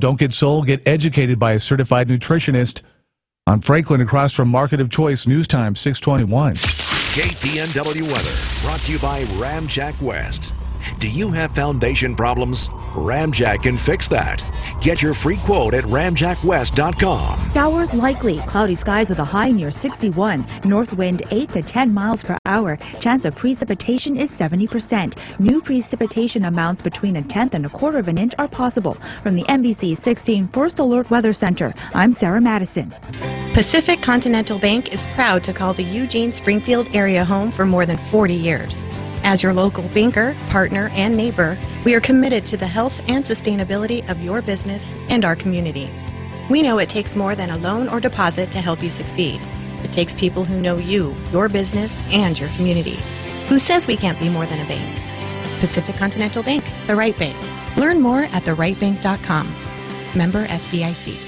Don't get sold, get educated by a certified nutritionist. On Franklin, across from Market of Choice, News Time 621. KPNW weather brought to you by Ramjack West. Do you have foundation problems? Ramjack can fix that. Get your free quote at ramjackwest.com. Showers likely. Cloudy skies with a high near 61. North wind 8 to 10 miles per hour. Chance of precipitation is 70%. New precipitation amounts between 1/10 and 1/4 of an inch are possible. From the NBC 16 First Alert Weather Center, I'm Sarah Madison. Pacific Continental Bank is proud to call the Eugene Springfield area home for more than 40 years. As your local banker, partner, and neighbor, we are committed to the health and sustainability of your business and our community. We know it takes more than a loan or deposit to help you succeed. It takes people who know you, your business, and your community. Who says we can't be more than a bank? Pacific Continental Bank, the right bank. Learn more at therightbank.com. Member FDIC.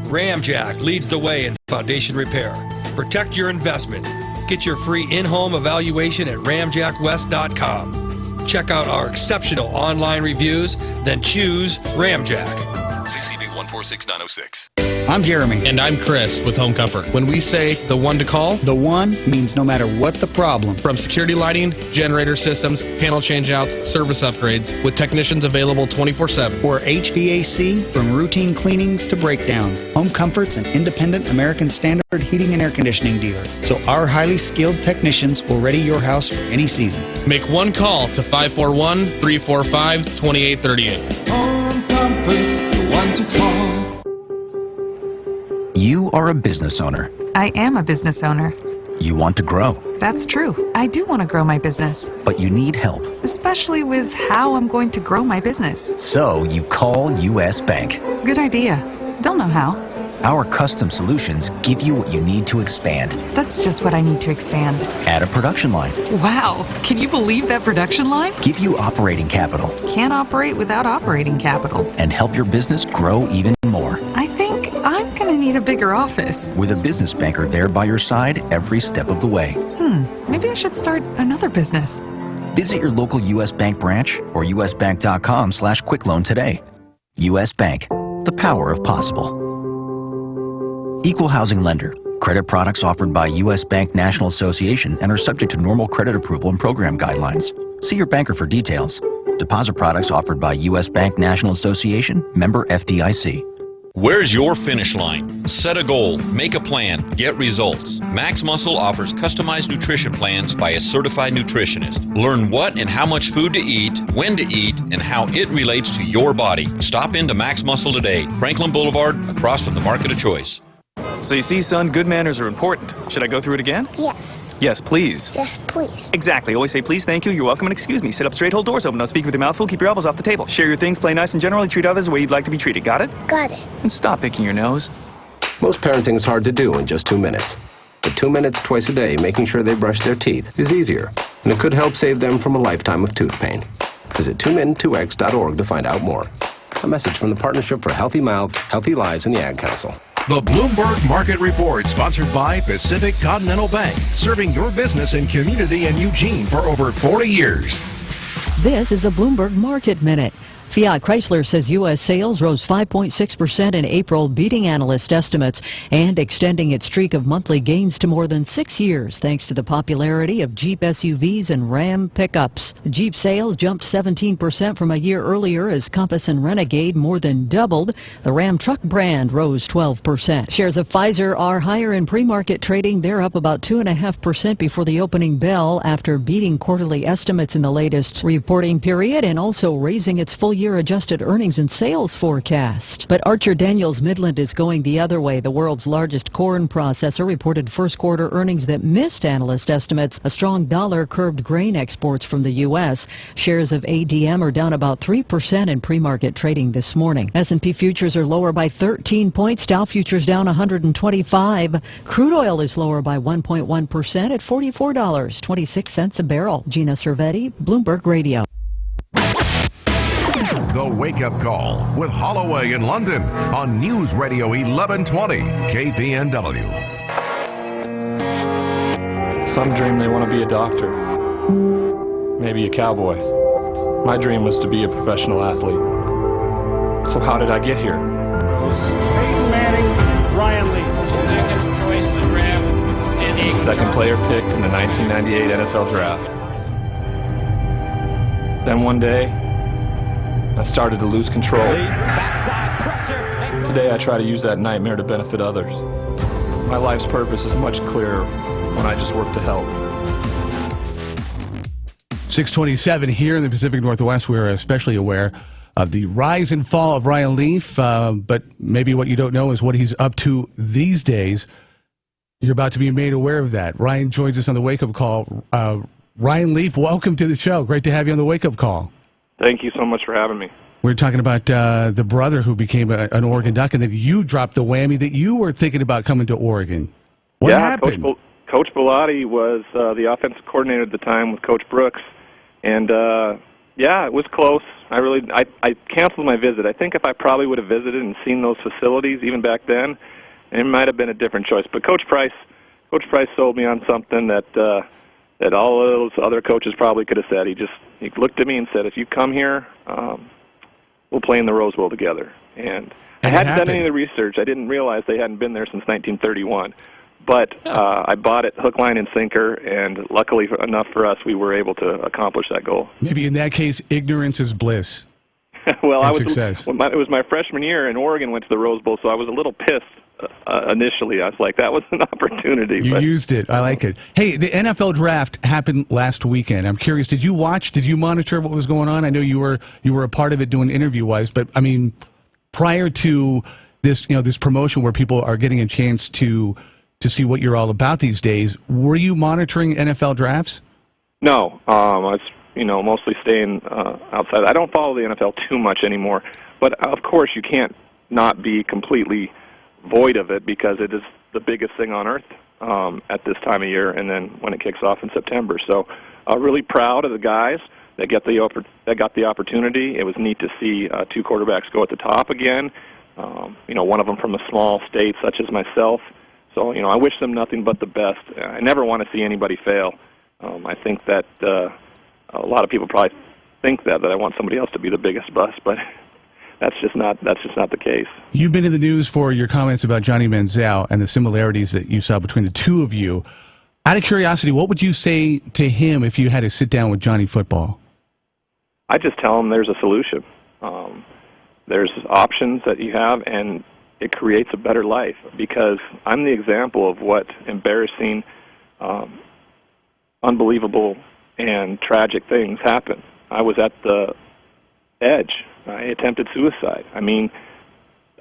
Ramjack leads the way in foundation repair. Protect your investment. Get your free in-home evaluation at ramjackwest.com. Check out our exceptional online reviews, then choose Ramjack. CCB 146906. I'm Jeremy. And I'm Chris with Home Comfort. When we say the one to call, the one means no matter what the problem. From security lighting, generator systems, panel changeouts, service upgrades, with technicians available 24/7. Or HVAC, from routine cleanings to breakdowns. Home Comfort's an independent American Standard heating and air conditioning dealer. So our highly skilled technicians will ready your house for any season. Make one call to 541-345-2838. Home Comfort, the one to call. You are a business owner. I am a business owner. You want to grow. That's true. I do want to grow my business. But you need help. Especially with how I'm going to grow my business. So you call U.S. Bank. Good idea. They'll know how. Our custom solutions give you what you need to expand. That's just what I need to expand. Add a production line. Wow. Can you believe that production line? Give you operating capital. Can't operate without operating capital. And help your business grow even more. I think I'm going to need a bigger office. With a business banker there by your side every step of the way. Maybe I should start another business. Visit your local U.S. Bank branch or usbank.com/quickloan today. U.S. Bank, the power of possible. Equal housing lender. Credit products offered by U.S. Bank National Association and are subject to normal credit approval and program guidelines. See your banker for details. Deposit products offered by U.S. Bank National Association, member FDIC. Where's your finish line? Set a goal, make a plan, get results. Max Muscle offers customized nutrition plans by a certified nutritionist. Learn what and how much food to eat, when to eat, and how it relates to your body. Stop into Max Muscle today, Franklin Boulevard, across from the Market of Choice. So you see, son, good manners are important. Should I go through it again? Yes. Yes, please. Yes, please. Exactly. Always say please, thank you, you're welcome, and excuse me. Sit up straight, hold doors open, don't speak with your mouth full, keep your elbows off the table. Share your things, play nice, and generally treat others the way you'd like to be treated. Got it? Got it. And stop picking your nose. Most parenting is hard to do in just 2 minutes. But 2 minutes twice a day making sure they brush their teeth is easier, and it could help save them from a lifetime of tooth pain. Visit 2min2x.org to find out more. A message from the Partnership for Healthy Mouths, Healthy Lives, and the Ad Council. The Bloomberg Market Report, sponsored by Pacific Continental Bank, serving your business and community in Eugene for over 40 years. This is a Bloomberg Market Minute. Fiat Chrysler says U.S. sales rose 5.6% in April, beating analyst estimates and extending its streak of monthly gains to more than 6 years, thanks to the popularity of Jeep SUVs and Ram pickups. Jeep sales jumped 17% from a year earlier as Compass and Renegade more than doubled. The Ram truck brand rose 12%. Shares of Pfizer are higher in pre-market trading. They're up about 2.5% before the opening bell after beating quarterly estimates in the latest reporting period and also raising its full-year adjusted earnings and sales forecast. But Archer Daniels Midland is going the other way. The world's largest corn processor reported first quarter earnings that missed analyst estimates. A strong dollar curbed grain exports from the U.S. Shares of ADM are down about 3% in pre-market trading this morning. S&P futures are lower by 13 points. Dow futures down 125. Crude oil is lower by 1.1% at $44.26 a barrel. Gina Cervetti, Bloomberg Radio. The Wake Up Call with Holloway in London on News Radio 1120 KPNW. Some dream they want to be a doctor, maybe a cowboy. My dream was to be a professional athlete. So how did I get here? Peyton Manning, Ryan Leaf. Second choice in the draft, San Diego Second player picked in the 1998 NFL Draft. Then one day, I started to lose control. Today I try to use that nightmare to benefit others. My life's purpose is much clearer when I just work to help. 627 here in the Pacific Northwest. We're especially aware of the rise and fall of Ryan Leaf, but maybe what you don't know is what he's up to these days. You're about to be made aware of that. Ryan joins us on the Wake Up Call. Ryan Leaf, welcome to the show. Great to have you on the Wake Up Call. Thank you so much for having me. We're talking about the brother who became an Oregon Duck, and then you dropped the whammy that you were thinking about coming to Oregon. What happened? Coach Bellotti was the offensive coordinator at the time with Coach Brooks, and it was close. I canceled my visit. I think if I probably would have visited and seen those facilities even back then, it might have been a different choice. But Coach Price sold me on something that all of those other coaches probably could have said. He looked at me and said, "If you come here, we'll play in the Rose Bowl together." And I hadn't done any of the research. I didn't realize they hadn't been there since 1931. But I bought it hook, line, and sinker, and luckily enough for us, we were able to accomplish that goal. Maybe in that case, ignorance is bliss. Well, success. It was my freshman year, and Oregon went to the Rose Bowl, so I was a little pissed initially. I was like, that was an opportunity. You used it. I like it. Hey, the NFL draft happened last weekend. I'm curious, did you watch? Did you monitor what was going on? I know you were a part of it doing interview-wise, but, I mean, prior to this, this promotion where people are getting a chance to see what you're all about these days, were you monitoring NFL drafts? No, I was, mostly staying outside. I don't follow the NFL too much anymore, but of course you can't not be completely void of it because it is the biggest thing on earth at this time of year, and then when it kicks off in September. So, really proud of the guys that got the opportunity. It was neat to see two quarterbacks go at the top again. One of them from a small state such as myself. So, I wish them nothing but the best. I never want to see anybody fail. I think that a lot of people probably think that I want somebody else to be the biggest bust, but that's just not the case. You've been in the news for your comments about Johnny Manziel and the similarities that you saw between the two of you. Out of curiosity, what would you say to him if you had to sit down with Johnny Football? I just tell him there's a solution. There's options that you have, and it creates a better life, because I'm the example of what embarrassing, unbelievable, and tragic things happen. I was at the edge. I attempted suicide. I mean,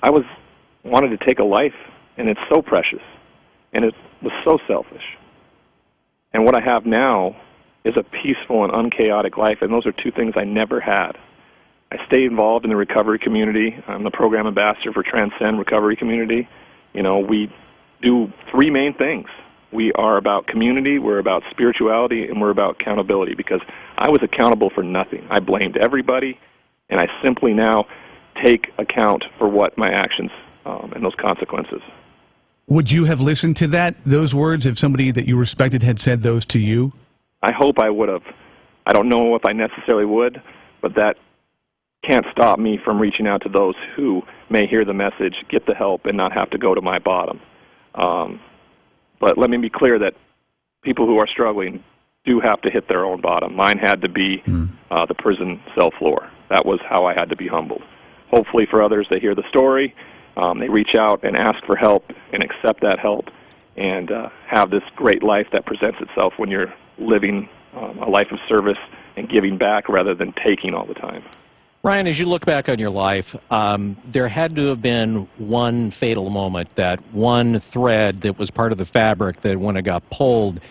I wanted to take a life, and it's so precious, and it was so selfish. And what I have now is a peaceful and unchaotic life, and those are two things I never had. I stay involved in the recovery community. I'm the program ambassador for Transcend Recovery Community. We do three main things. We are about community, we're about spirituality, and we're about accountability, because I was accountable for nothing. I blamed everybody, and I simply now take account for what my actions and those consequences. Would you have listened to those words if somebody that you respected had said those to you? I hope I would have. I don't know if I necessarily would, but that can't stop me from reaching out to those who may hear the message, get the help, and not have to go to my bottom. But let me be clear that people who are struggling do have to hit their own bottom. Mine had to be the prison cell floor. That was how I had to be humbled. Hopefully for others, they hear the story, they reach out and ask for help and accept that help, and have this great life that presents itself when you're living a life of service and giving back rather than taking all the time. Ryan, as you look back on your life, there had to have been one fatal moment, that one thread that was part of the fabric that when it got pulled,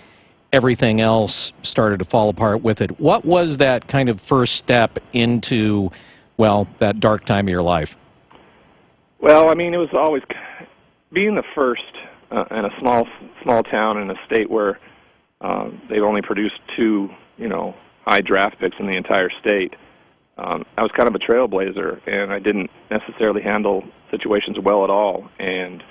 everything else started to fall apart with it. What was that kind of first step into, that dark time of your life? Well, I mean, it was always being the first in a small town in a state where they've only produced two, high draft picks in the entire state. I was kind of a trailblazer, and I didn't necessarily handle situations well at all. And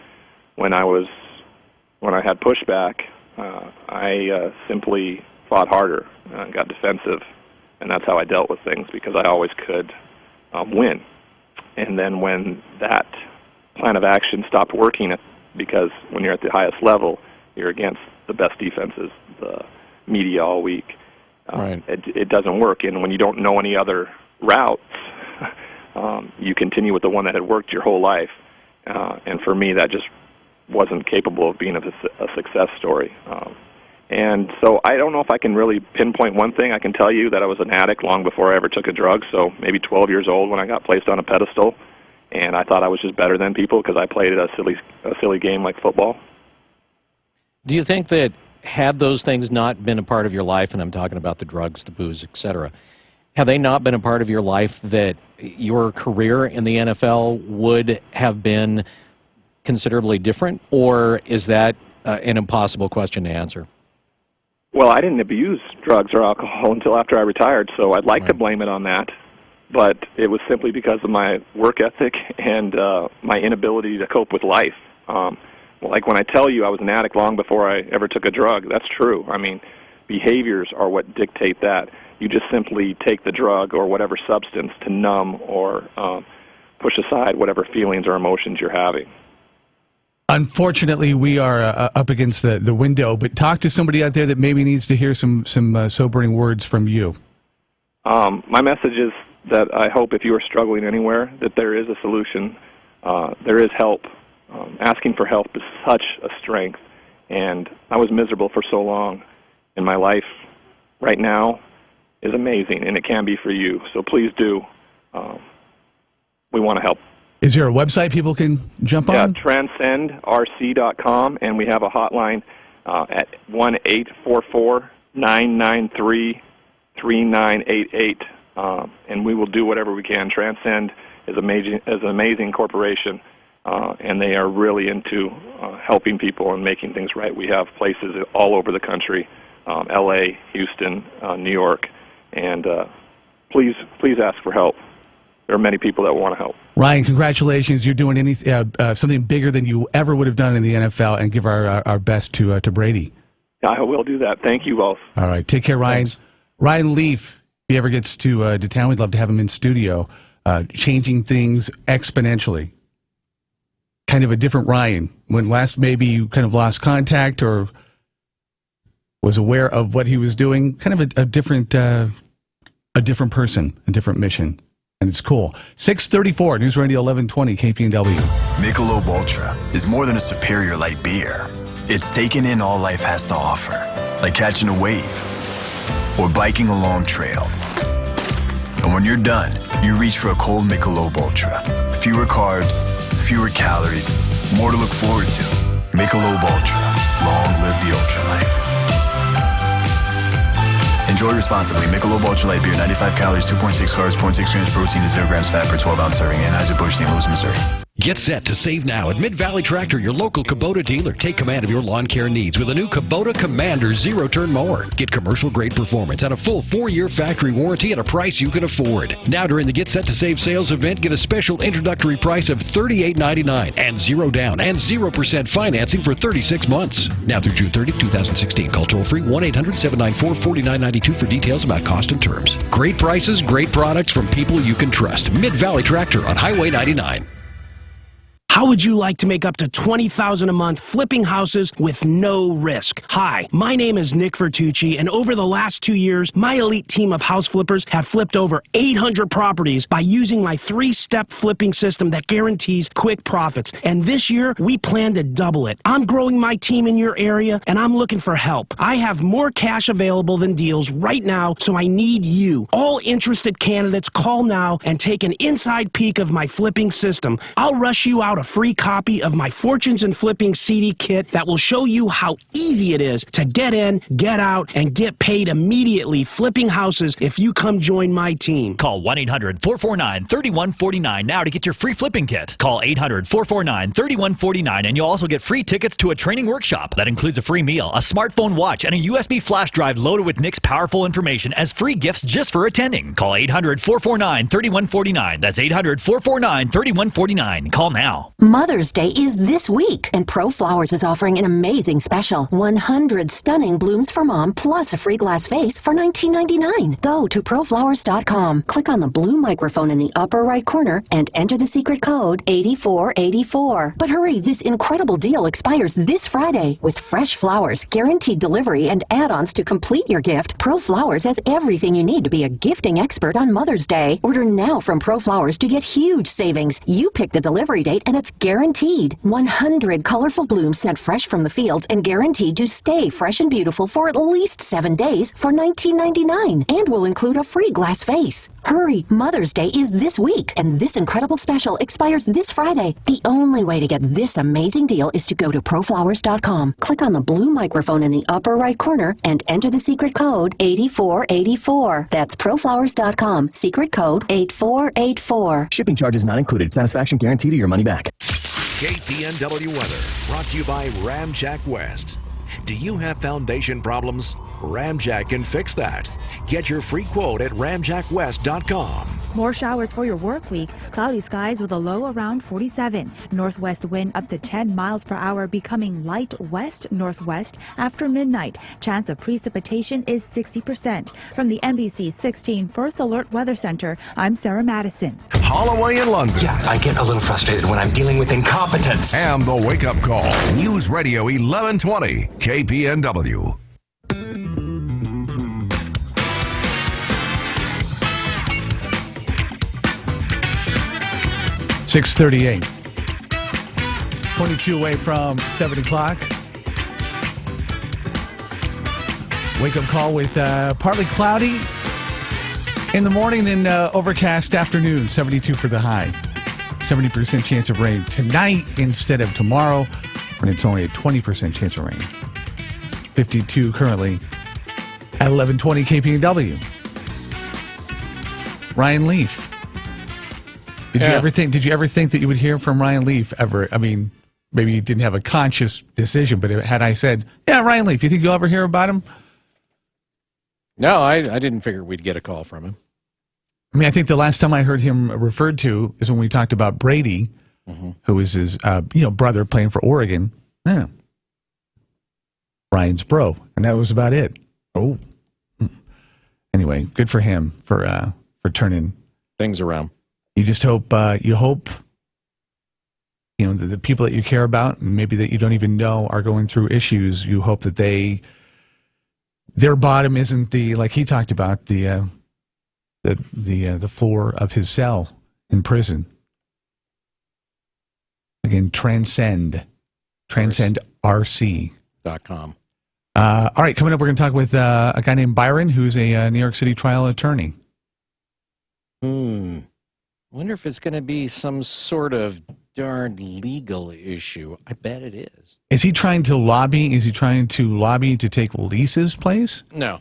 when I had pushback, I simply fought harder, got defensive, and that's how I dealt with things, because I always could win. And then when that plan of action stopped working, because when you're at the highest level, you're against the best defenses, the media all week. Right. It doesn't work. And when you don't know any other routes, you continue with the one that had worked your whole life. And for me, that just wasn't capable of being a success story. And so I don't know if I can really pinpoint one thing. I can tell you that I was an addict long before I ever took a drug, so maybe 12 years old when I got placed on a pedestal, and I thought I was just better than people because I played a silly game like football. Do you think that had those things not been a part of your life, and I'm talking about the drugs, the booze, etc., had they not been a part of your life, that your career in the NFL would have been considerably different, or is that an impossible question to answer? Well, I didn't abuse drugs or alcohol until after I retired, so I'd like to blame it on that. But it was simply because of my work ethic and my inability to cope with life. Like when I tell you I was an addict long before I ever took a drug, that's true. I mean, behaviors are what dictate that. You just simply take the drug or whatever substance to numb or push aside whatever feelings or emotions you're having. Unfortunately, we are up against the window, but talk to somebody out there that maybe needs to hear some sobering words from you. My message is that I hope if you are struggling anywhere, that there is a solution. There is help. Asking for help is such a strength, and I was miserable for so long, and my life right now is amazing, and it can be for you. So please do. We want to help. Is there a website people can jump on? Yeah, transcendrc.com, and we have a hotline at 1-844-993-3988, and we will do whatever we can. Transcend is an amazing corporation, and they are really into helping people and making things right. We have places all over the country, L.A., Houston, New York, and please ask for help. There are many people that want to help. Ryan, congratulations. You're doing something bigger than you ever would have done in the NFL, and give our best to Brady. I will do that. Thank you both. All right. Take care, Ryan. Thanks. Ryan Leaf, if he ever gets to town, we'd love to have him in studio, changing things exponentially. Kind of a different Ryan. When last maybe you kind of lost contact or was aware of what he was doing, kind of a different person, a different mission. And it's cool. 634, News Radio 1120, KPNW. Michelob Ultra is more than a superior light beer. It's taking in all life has to offer, like catching a wave or biking a long trail. And when you're done, you reach for a cold Michelob Ultra. Fewer carbs, fewer calories, more to look forward to. Michelob Ultra. Long live the ultra life. Enjoy responsibly. Michelob Ultra Light Beer, 95 calories, 2.6 carbs, 0.6 grams protein, and 0 grams fat per 12-ounce serving. Anheuser-Busch, St. Louis, Missouri. Get set to save now at Mid-Valley Tractor, your local Kubota dealer. Take command of your lawn care needs with a new Kubota Commander zero-turn mower. Get commercial-grade performance and a full 4-year factory warranty at a price you can afford. Now during the Get Set to Save sales event, get a special introductory price of $38.99 and 0 down and 0% financing for 36 months. Now through June 30, 2016. Call toll-free 1-800-794-4992 for details about cost and terms. Great prices, great products from people you can trust. Mid-Valley Tractor on Highway 99. How would you like to make up to $20,000 a month flipping houses with no risk? Hi, my name is Nick Vertucci, and over the last 2 years, my elite team of house flippers have flipped over 800 properties by using my 3-step flipping system that guarantees quick profits. And this year, we plan to double it. I'm growing my team in your area, and I'm looking for help. I have more cash available than deals right now, so I need you. All interested candidates, call now and take an inside peek of my flipping system. I'll rush you out a free copy of my Fortunes and Flipping CD kit that will show you how easy it is to get in, get out, and get paid immediately flipping houses if you come join my team. Call 1-800-449-3149 now to get your free flipping kit. Call 800-449-3149 and you'll also get free tickets to a training workshop. That includes a free meal, a smartphone watch, and a USB flash drive loaded with Nick's powerful information as free gifts just for attending. Call 800-449-3149. That's 800-449-3149. Call now. now. Mother's Day is this week, and Pro Flowers is offering an amazing special. 100 stunning blooms for mom, plus a free glass vase for $19.99. Go to proflowers.com, click on the blue microphone in the upper right corner, and enter the secret code 8484. But hurry, this incredible deal expires this Friday. With fresh flowers, guaranteed delivery, and add-ons to complete your gift, Pro Flowers has everything you need to be a gifting expert on Mother's Day. Order now from Pro Flowers to get huge savings. You pick the delivery date, and it's guaranteed. 100 colorful blooms sent fresh from the fields and guaranteed to stay fresh and beautiful for at least 7 days for $19.99, and will include a free glass vase. Hurry, Mother's Day is this week, and this incredible special expires this Friday. The only way to get this amazing deal is to go to proflowers.com, click on the blue microphone in the upper right corner, and enter the secret code 8484. That's proflowers.com, secret code 8484. Shipping charges not included. Satisfaction guarantee to your money back. KPNW weather brought to you by Ramjack West. Do you have foundation problems? Ramjack can fix that. Get your free quote at ramjackwest.com. More showers for your work week. Cloudy skies with a low around 47. Northwest wind up to 10 miles per hour, becoming light west-northwest after midnight. Chance of precipitation is 60%. From the NBC 16 First Alert Weather Center, I'm Sarah Madison. Holloway in London. Yeah, I get a little frustrated when I'm dealing with incompetence. And the Wake Up Call. News Radio 1120. KPNW. .638. 22 away from 7 o'clock. Wake up call with partly cloudy in the morning, then overcast afternoon. 72 for the high. 70% chance of rain tonight instead of tomorrow, when it's only a 20% chance of rain. 52 currently at 1120 KPNW. Ryan Leaf. Did you ever think that you would hear from Ryan Leaf ever? I mean, maybe you didn't have a conscious decision, but had I said, yeah, Ryan Leaf, you think you'll ever hear about him? No, I didn't figure we'd get a call from him. I mean, I think the last time I heard him referred to is when we talked about Brady, who is his brother playing for Oregon. Yeah. Ryan's bro. And that was about it. Oh. Anyway, good for him for turning things around. You just hope, the people that you care about, and maybe that you don't even know are going through issues. You hope that their bottom isn't like he talked about, the floor of his cell in prison. Again, transcend RC.com. All right, coming up, we're going to talk with a guy named Byron, who's a New York City trial attorney. Wonder if it's going to be some sort of darn legal issue. I bet it is. Is he trying to lobby? Is he trying to lobby to take Lisa's place? No,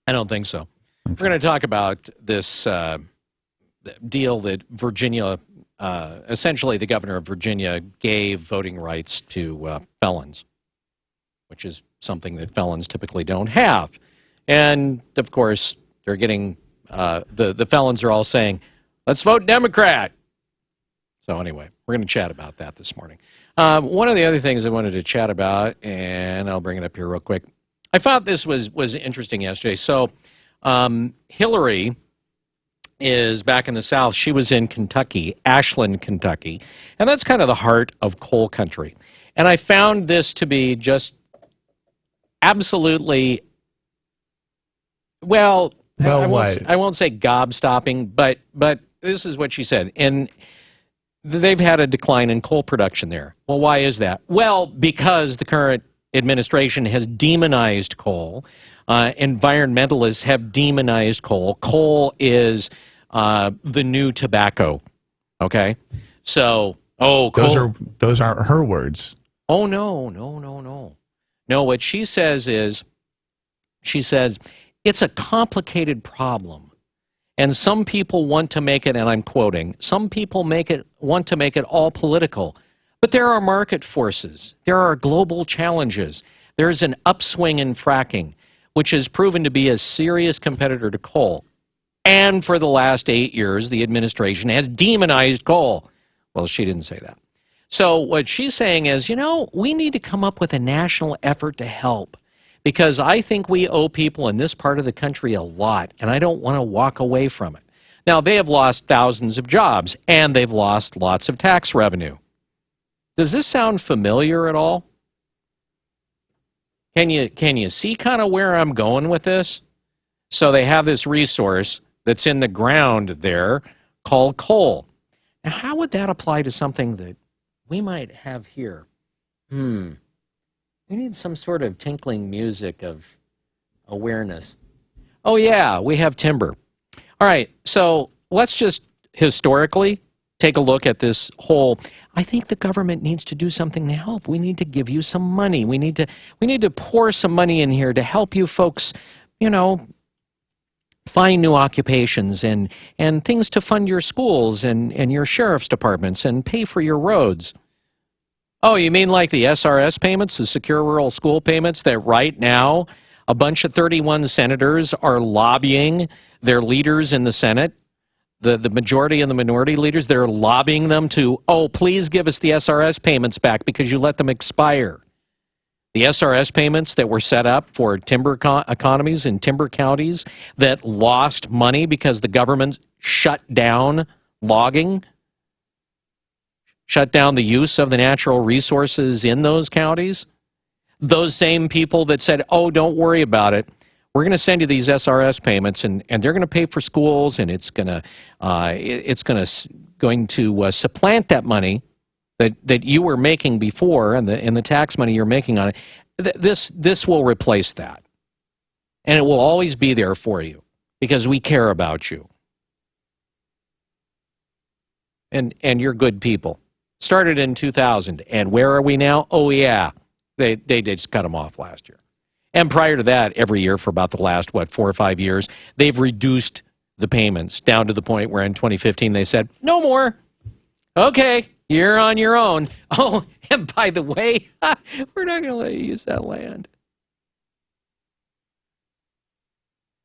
I don't think so. Okay. We're going to talk about this deal that Virginia, essentially the governor of Virginia, gave voting rights to felons, which is something that felons typically don't have. And, of course, they're getting, the felons are all saying, let's vote Democrat. So anyway, we're going to chat about that this morning. One of the other things I wanted to chat about, and I'll bring it up here real quick. I thought this was interesting yesterday. So Hillary is back in the South. She was in Kentucky, Ashland, Kentucky. And that's kind of the heart of coal country. And I found this to be just absolutely, I won't say gob-stopping, but this is what she said. And they've had a decline in coal production there. Well, why is that? Well, because the current administration has demonized coal. Environmentalists have demonized coal. Coal is the new tobacco. Okay? So, coal. Those aren't her words. Oh, no. No, what she says is, it's a complicated problem. And some people want to make it, and I'm quoting, some people want to make it all political. But there are market forces. There are global challenges. There's an upswing in fracking, which has proven to be a serious competitor to coal. And for the last 8 years, the administration has demonized coal. Well, she didn't say that. So what she's saying is, we need to come up with a national effort to help, because I think we owe people in this part of the country a lot, and I don't want to walk away from it. Now, they have lost thousands of jobs, and they've lost lots of tax revenue. Does this sound familiar at all? Can you see kind of where I'm going with this? So they have this resource that's in the ground there called coal. Now, how would that apply to something that we might have here? We need some sort of tinkling music of awareness. Oh, yeah, we have timber. All right, so let's just historically take a look at this whole. I think the government needs to do something to help. We need to give you some money. We need to pour some money in here to help you folks, find new occupations and things to fund your schools and your sheriff's departments and pay for your roads. Oh, you mean like the SRS payments, the Secure Rural School payments, that right now a bunch of 31 senators are lobbying their leaders in the Senate, the majority and the minority leaders, they're lobbying them to, please give us the SRS payments back because you let them expire. The SRS payments that were set up for timber economies in timber counties that lost money because the government shut down logging, shut down the use of the natural resources in those counties. Those same people that said, don't worry about it, we're going to send you these SRS payments, and they're going to pay for schools, and it's going to supplant that money that you were making before, and the tax money you're making on it. This will replace that, and it will always be there for you because we care about you, and you're good people. Started in 2000, and where are we now? Oh yeah, they just cut them off last year. And prior to that, every year for about the last, 4 or 5 years, they've reduced the payments down to the point where in 2015 they said, no more. Okay, you're on your own. Oh, and by the way, we're not going to let you use that land.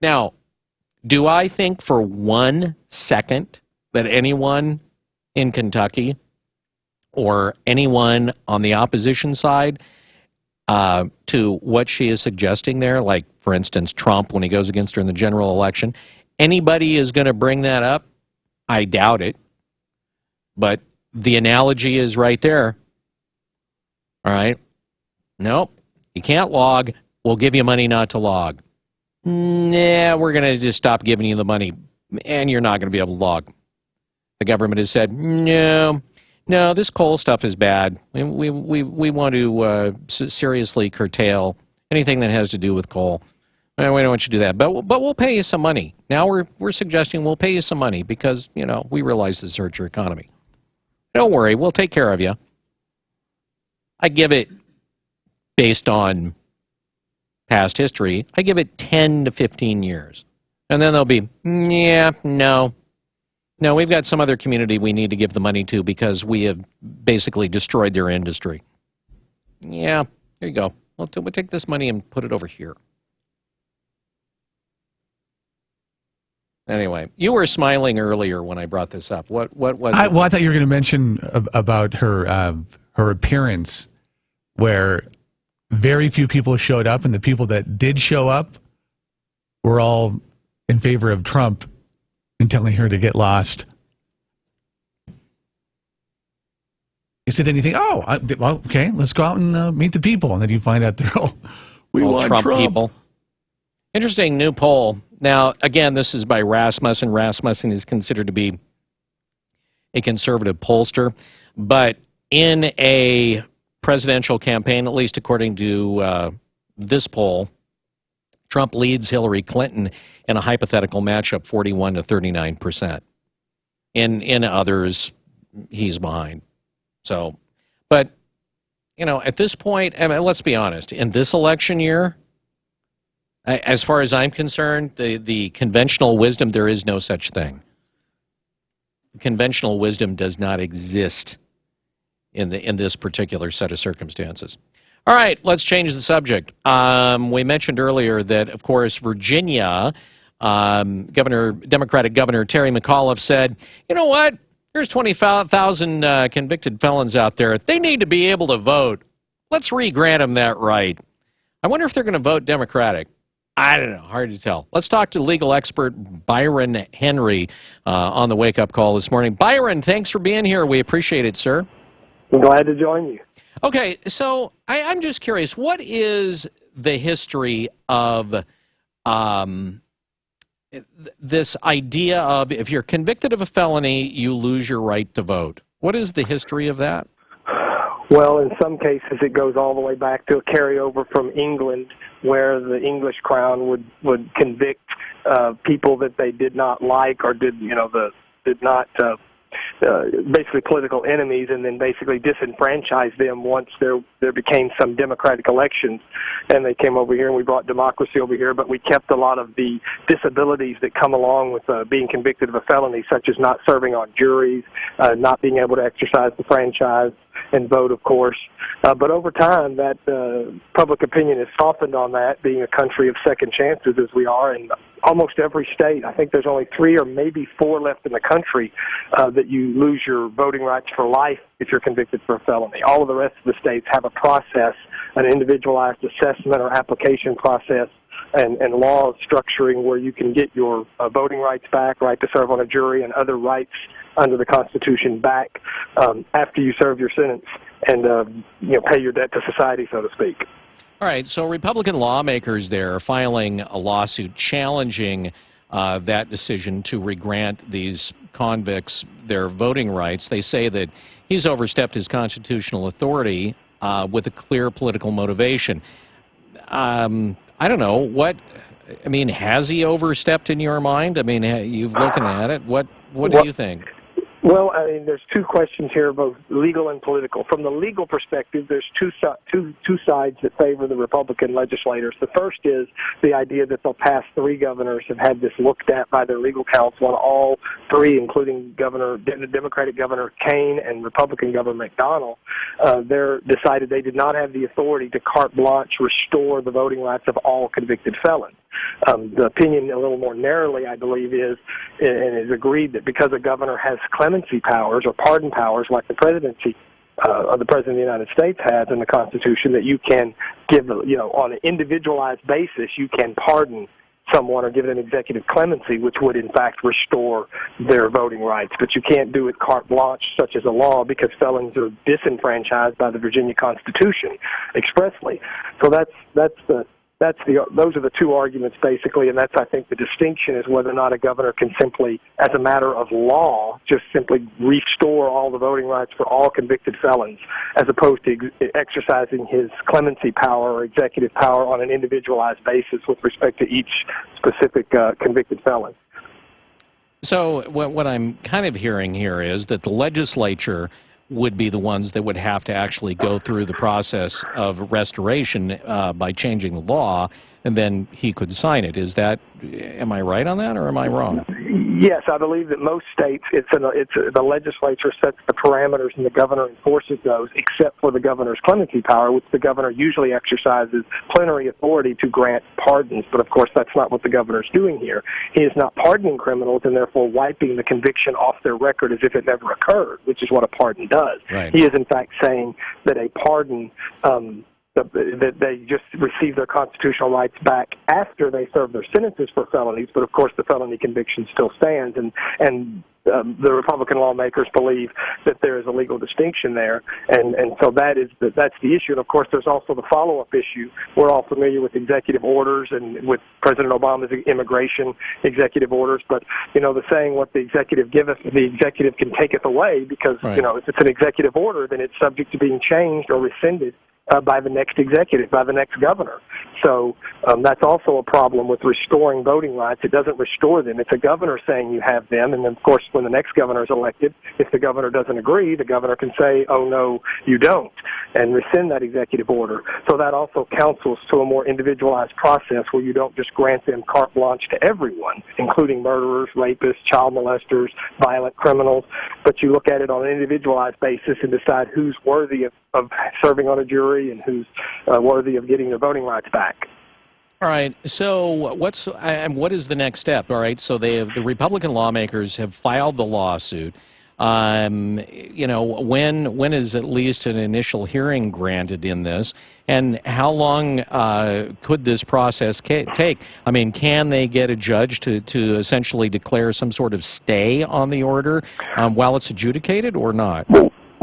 Now, do I think for 1 second that anyone in Kentucky or anyone on the opposition side to what she is suggesting there, like, for instance, Trump when he goes against her in the general election, anybody is going to bring that up? I doubt it. But the analogy is right there. All right? Nope. You can't log. We'll give you money not to log. Nah, we're going to just stop giving you the money, and you're not going to be able to log. The government has said, no, this coal stuff is bad. We want to seriously curtail anything that has to do with coal. We don't want you to do that, but we'll pay you some money. Now we're suggesting we'll pay you some money because, we realize this hurts your economy. Don't worry, we'll take care of you. I give it, based on past history, I give it 10 to 15 years. And then they'll be, no, we've got some other community we need to give the money to because we have basically destroyed their industry. Yeah, here you go. We'll take this money and put it over here. Anyway, you were smiling earlier when I brought this up. What was it? Well, I thought you were going to mention about her appearance, where very few people showed up, and the people that did show up were all in favor of Trump and telling her to get lost. You said anything? Well, okay, let's go out and meet the people, and then you find out they're all want Trump people. Interesting new poll. Now, again, this is by Rasmussen. Rasmussen is considered to be a conservative pollster, but in a presidential campaign, at least according to this poll, Trump leads Hillary Clinton in a hypothetical matchup 41 to 39%. In others, he's behind. So, but, at this point, let's be honest, in this election year, as far as I'm concerned, the conventional wisdom, there is no such thing. Conventional wisdom does not exist in this particular set of circumstances. All right, let's change the subject. We mentioned earlier that, of course, Virginia, Democratic Governor Terry McAuliffe said, you know what? Here's 20,000 convicted felons out there. They need to be able to vote. Let's re-grant them that right. I wonder if they're going to vote Democratic. I don't know. Hard to tell. Let's talk to legal expert Byron Henry on the Wake Up Call this morning. Byron, thanks for being here. We appreciate it, sir. I'm glad to join you. Okay, so I'm just curious. What is the history of this idea of if you're convicted of a felony, you lose your right to vote? What is the history of that? Well, in some cases, it goes all the way back to a carryover from England, where the English crown would convict people that they did not like or did not basically political enemies, and then basically disenfranchise them once there became some democratic elections, and they came over here and we brought democracy over here, but we kept a lot of the disabilities that come along with being convicted of a felony, such as not serving on juries, not being able to exercise the franchise and vote, of course. But over time, that public opinion has softened on that, being a country of second chances as we are, and almost every state, I think there's only 3 or maybe 4 left in the country that you lose your voting rights for life if you're convicted for a felony. All of the rest of the states have a process, an individualized assessment or application process, and law structuring where you can get your voting rights back, right to serve on a jury, and other rights under the Constitution back after you serve your sentence and pay your debt to society, so to speak. All right, so Republican lawmakers there are filing a lawsuit challenging that decision to regrant these convicts their voting rights. They say that he's overstepped his constitutional authority with a clear political motivation. I don't know, has he overstepped in your mind? I mean, you've looking at it. What do you think? Well, I mean, there's 2 questions here, both legal and political. From the legal perspective, there's two sides that favor the Republican legislators. The first is the idea that the past 3 governors have had this looked at by their legal counsel, and all 3, including the Democratic Governor Kane and Republican Governor McDonnell, they decided they did not have the authority to carte blanche restore the voting rights of all convicted felons. The opinion, a little more narrowly, I believe, is agreed that because a governor has clemency powers or pardon powers like the presidency or the President of the United States has in the Constitution, that you can give, on an individualized basis, you can pardon someone or give them executive clemency, which would in fact restore their voting rights. But you can't do it carte blanche, such as a law, because felons are disenfranchised by the Virginia Constitution expressly. So those are the 2 arguments, basically, and that's, I think, the distinction is whether or not a governor can simply, as a matter of law, just simply restore all the voting rights for all convicted felons, as opposed to exercising his clemency power or executive power on an individualized basis with respect to each specific convicted felon. So what I'm kind of hearing here is that the legislature would be the ones that would have to actually go through the process of restoration by changing the law, and then he could sign it. Am I right on that, or am I wrong? Yes, I believe that most states, the legislature sets the parameters and the governor enforces those, except for the governor's clemency power, which the governor usually exercises plenary authority to grant pardons. But of course, that's not what the governor's doing here. He is not pardoning criminals and therefore wiping the conviction off their record as if it never occurred, which is what a pardon does. Right. He is in fact saying that a pardon that they just receive their constitutional rights back after they serve their sentences for felonies, but of course the felony conviction still stands, and the Republican lawmakers believe that there is a legal distinction there, and so that's the issue. And of course there's also the follow-up issue. We're all familiar with executive orders and with President Obama's immigration executive orders, but the saying, what the executive giveth, the executive can taketh away, because right. If it's an executive order, then it's subject to being changed or rescinded by the next executive, by the next governor. So that's also a problem with restoring voting rights. It doesn't restore them. It's a governor saying you have them, and then, of course, when the next governor is elected, if the governor doesn't agree, the governor can say, oh, no, you don't, and rescind that executive order. So that also counsels to a more individualized process where you don't just grant them carte blanche to everyone, including murderers, rapists, child molesters, violent criminals, but you look at it on an individualized basis and decide who's worthy of serving on a jury and who's worthy of getting their voting rights back. All right. So what is the next step? All right. So the Republican lawmakers have filed the lawsuit. When is at least an initial hearing granted in this, and how long could this process take? I mean, can they get a judge to essentially declare some sort of stay on the order while it's adjudicated, or not?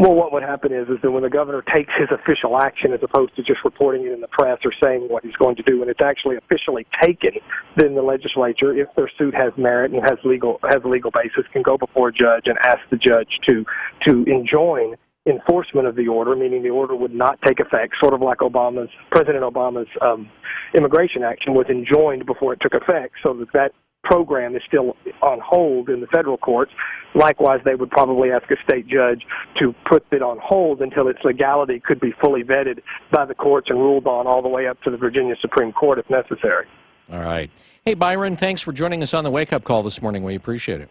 Well, what would happen is that when the governor takes his official action, as opposed to just reporting it in the press or saying what he's going to do, when it's actually officially taken, then the legislature, if their suit has merit and has legal basis, can go before a judge and ask the judge to enjoin enforcement of the order, meaning the order would not take effect, sort of like President Obama's immigration action was enjoined before it took effect, so that program is still on hold in the federal courts. Likewise, they would probably ask a state judge to put it on hold until its legality could be fully vetted by the courts and ruled on all the way up to the Virginia Supreme Court if necessary. All right. Hey, Byron, thanks for joining us on the Wake Up Call this morning. We appreciate it.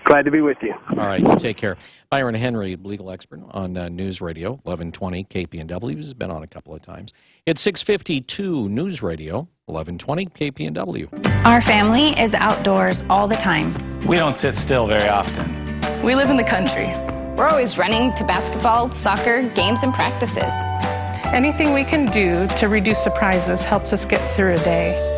Glad to be with you. All right, you take care. Byron Henry, legal expert on News Radio, 1120 KPNW. He's been on a couple of times. It's 652 News Radio, 1120 KPNW. Our family is outdoors all the time. We don't sit still very often. We live in the country. We're always running to basketball, soccer, games, and practices. Anything we can do to reduce surprises helps us get through a day.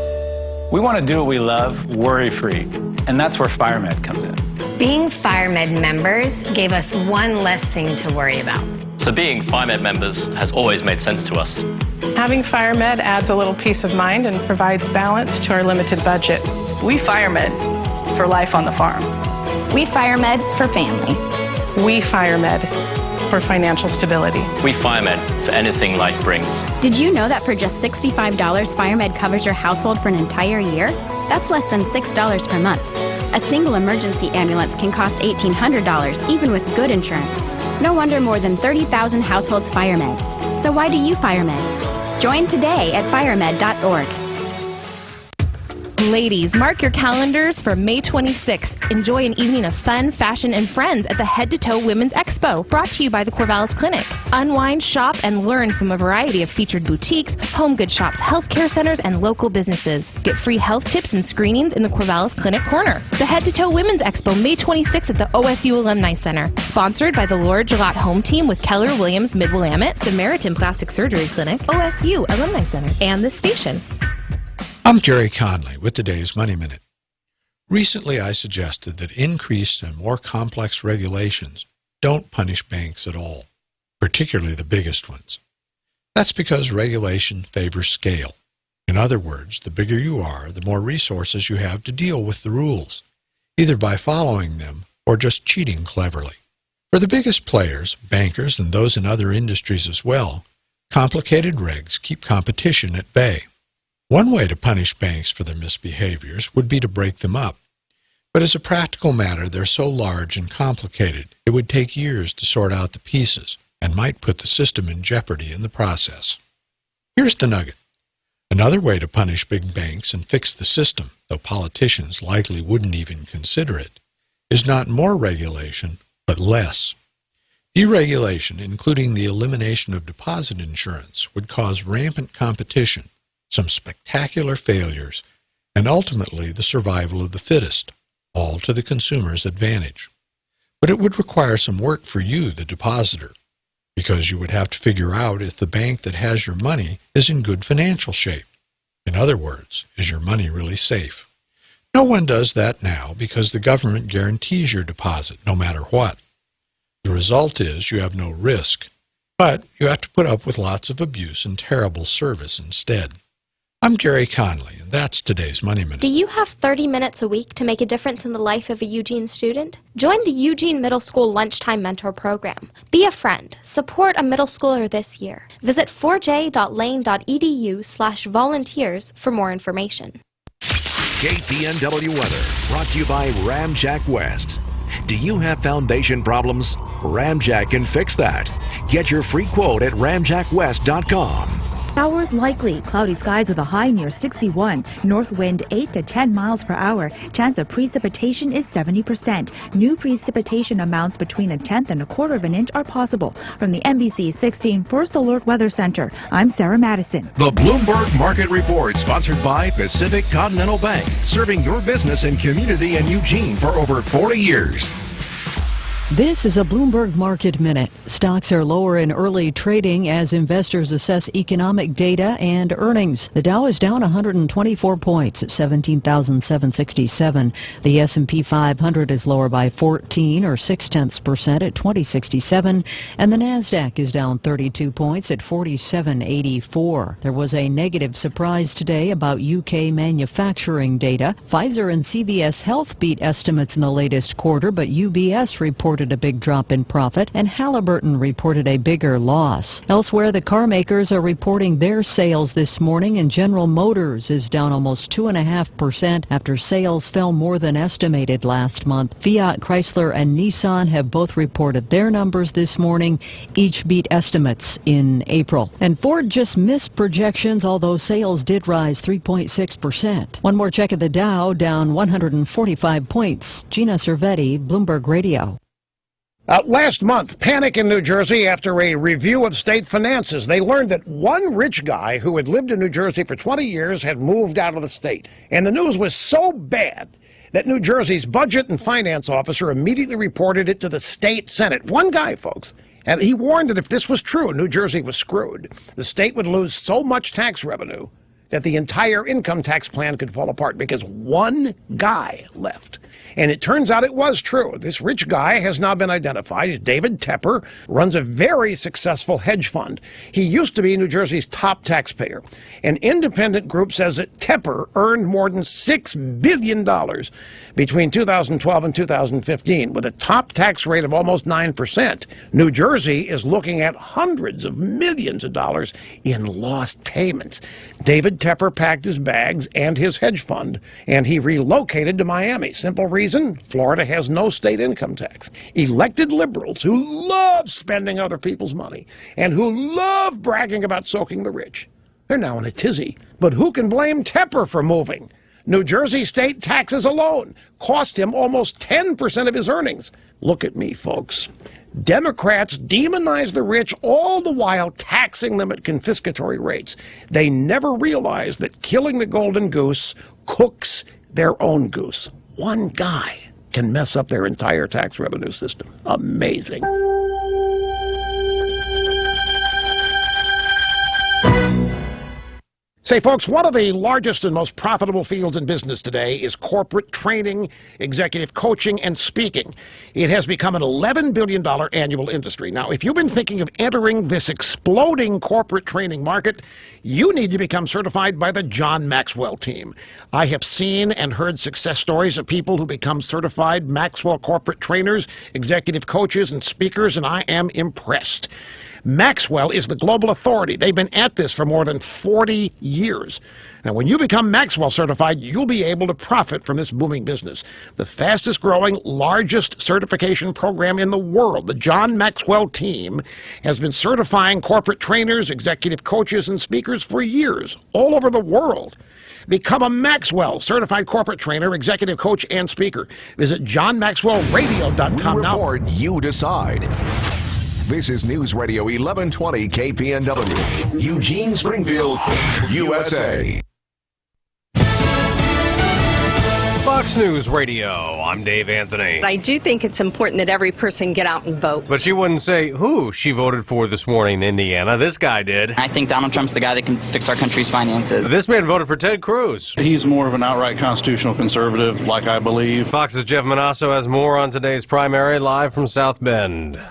We want to do what we love, worry-free, and that's where FireMed comes in. Being FireMed members gave us one less thing to worry about. So being FireMed members has always made sense to us. Having FireMed adds a little peace of mind and provides balance to our limited budget. We FireMed for life on the farm. We FireMed for family. We FireMed for financial stability. We FireMed for anything life brings. Did you know that for just $65, FireMed covers your household for an entire year? That's less than $6 per month. A single emergency ambulance can cost $1,800, even with good insurance. No wonder more than 30,000 households FireMed. So why do you FireMed? Join today at firemed.org. Ladies, mark your calendars for May 26th. Enjoy an evening of fun, fashion, and friends at the Head to Toe Women's Expo, brought to you by the Corvallis Clinic. Unwind, shop, and learn from a variety of featured boutiques, home goods shops, healthcare centers, and local businesses. Get free health tips and screenings in the Corvallis Clinic Corner. The Head to Toe Women's Expo, May 26th at the OSU Alumni Center. Sponsored by the Laura Gillott Home Team with Keller Williams Mid-Willamette, Samaritan Plastic Surgery Clinic, OSU Alumni Center, and the station. I'm Jerry Conley with today's Money Minute. Recently, I suggested that increased and more complex regulations don't punish banks at all, particularly the biggest ones. That's because regulation favors scale. In other words, the bigger you are, the more resources you have to deal with the rules, either by following them or just cheating cleverly. For the biggest players, bankers and those in other industries as well, complicated regs keep competition at bay. One way to punish banks for their misbehaviors would be to break them up. But as a practical matter, they're so large and complicated, it would take years to sort out the pieces and might put the system in jeopardy in the process. Here's the nugget. Another way to punish big banks and fix the system, though politicians likely wouldn't even consider it, is not more regulation, but less. Deregulation, including the elimination of deposit insurance, would cause rampant competition, some spectacular failures, and ultimately the survival of the fittest, all to the consumer's advantage. But it would require some work for you, the depositor, because you would have to figure out if the bank that has your money is in good financial shape. In other words, is your money really safe? No one does that now because the government guarantees your deposit no matter what. The result is you have no risk, but you have to put up with lots of abuse and terrible service instead. I'm Gary Conley, and that's today's Money Minute. Do you have 30 minutes a week to make a difference in the life of a Eugene student? Join the Eugene Middle School Lunchtime Mentor Program. Be a friend. Support a middle schooler this year. Visit 4j.lane.edu/volunteers for more information. KPNW weather, brought to you by Ramjack West. Do you have foundation problems? Ramjack can fix that. Get your free quote at ramjackwest.com. Showers likely. Cloudy skies with a high near 61. North wind 8 to 10 miles per hour. Chance of precipitation is 70%. New precipitation amounts between 1/10 and 1/4 of an inch are possible. From the NBC 16 First Alert Weather Center, I'm Sarah Madison. The Bloomberg Market Report, sponsored by Pacific Continental Bank, serving your business and community in Eugene for over 40 years. This is a Bloomberg Market Minute. Stocks are lower in early trading as investors assess economic data and earnings. The Dow is down 124 points at 17,767. The S&P 500 is lower by 14 or 0.6% at 2067. And the Nasdaq is down 32 points at 4784. There was a negative surprise today about UK manufacturing data. Pfizer and CVS Health beat estimates in the latest quarter, but UBS reported a big drop in profit, and Halliburton reported a bigger loss. Elsewhere, the car makers are reporting their sales this morning, and General Motors is down almost 2.5% after sales fell more than estimated last month. Fiat, Chrysler, and Nissan have both reported their numbers this morning. Each beat estimates in April. And Ford just missed projections, although sales did rise 3.6%. One more check at the Dow, down 145 points. Gina Cervetti, Bloomberg Radio. Last month, panic in New Jersey after a review of state finances. They learned that one rich guy who had lived in New Jersey for 20 years had moved out of the state. And the news was so bad that New Jersey's budget and finance officer immediately reported it to the state Senate. One guy, folks. And he warned that if this was true, New Jersey was screwed. The state would lose so much tax revenue that the entire income tax plan could fall apart because one guy left. And it turns out it was true. This rich guy has now been identified. He's David Tepper, runs a very successful hedge fund. He used to be New Jersey's top taxpayer. An independent group says that Tepper earned more than $6 billion between 2012 and 2015, with a top tax rate of almost 9%. New Jersey is looking at hundreds of millions of dollars in lost payments. David Tepper packed his bags and his hedge fund, and he relocated to Miami. Simple reason, Florida has no state income tax. Elected liberals who love spending other people's money and who love bragging about soaking the rich, they're now in a tizzy. But who can blame Tepper for moving? New Jersey state taxes alone cost him almost 10% of his earnings. Look at me, folks. Democrats demonize the rich, all the while taxing them at confiscatory rates. They never realize that killing the golden goose cooks their own goose. One guy can mess up their entire tax revenue system. Amazing. Say, folks, one of the largest and most profitable fields in business today is corporate training, executive coaching, and speaking. It has become an $11 billion annual industry. Now, if you've been thinking of entering this exploding corporate training market, you need to become certified by the John Maxwell team. I have seen and heard success stories of people who become certified Maxwell corporate trainers, executive coaches, and speakers, and I am impressed. Maxwell is the global authority. They've been at this for more than 40 years. Now, when you become Maxwell certified, you'll be able to profit from this booming business. The fastest growing, largest certification program in the world, the John Maxwell team, has been certifying corporate trainers, executive coaches, and speakers for years, all over the world. Become a Maxwell certified corporate trainer, executive coach, and speaker. Visit johnmaxwellradio.com now. We report, you decide. This is News Radio 1120 KPNW, Eugene, Springfield, USA. Fox News Radio, I'm Dave Anthony. I do think it's important that every person get out and vote. But she wouldn't say who she voted for this morning in Indiana. This guy did. I think Donald Trump's the guy that can fix our country's finances. This man voted for Ted Cruz. He's more of an outright constitutional conservative, like I believe. Fox's Jeff Manasso has more on today's primary, live from South Bend.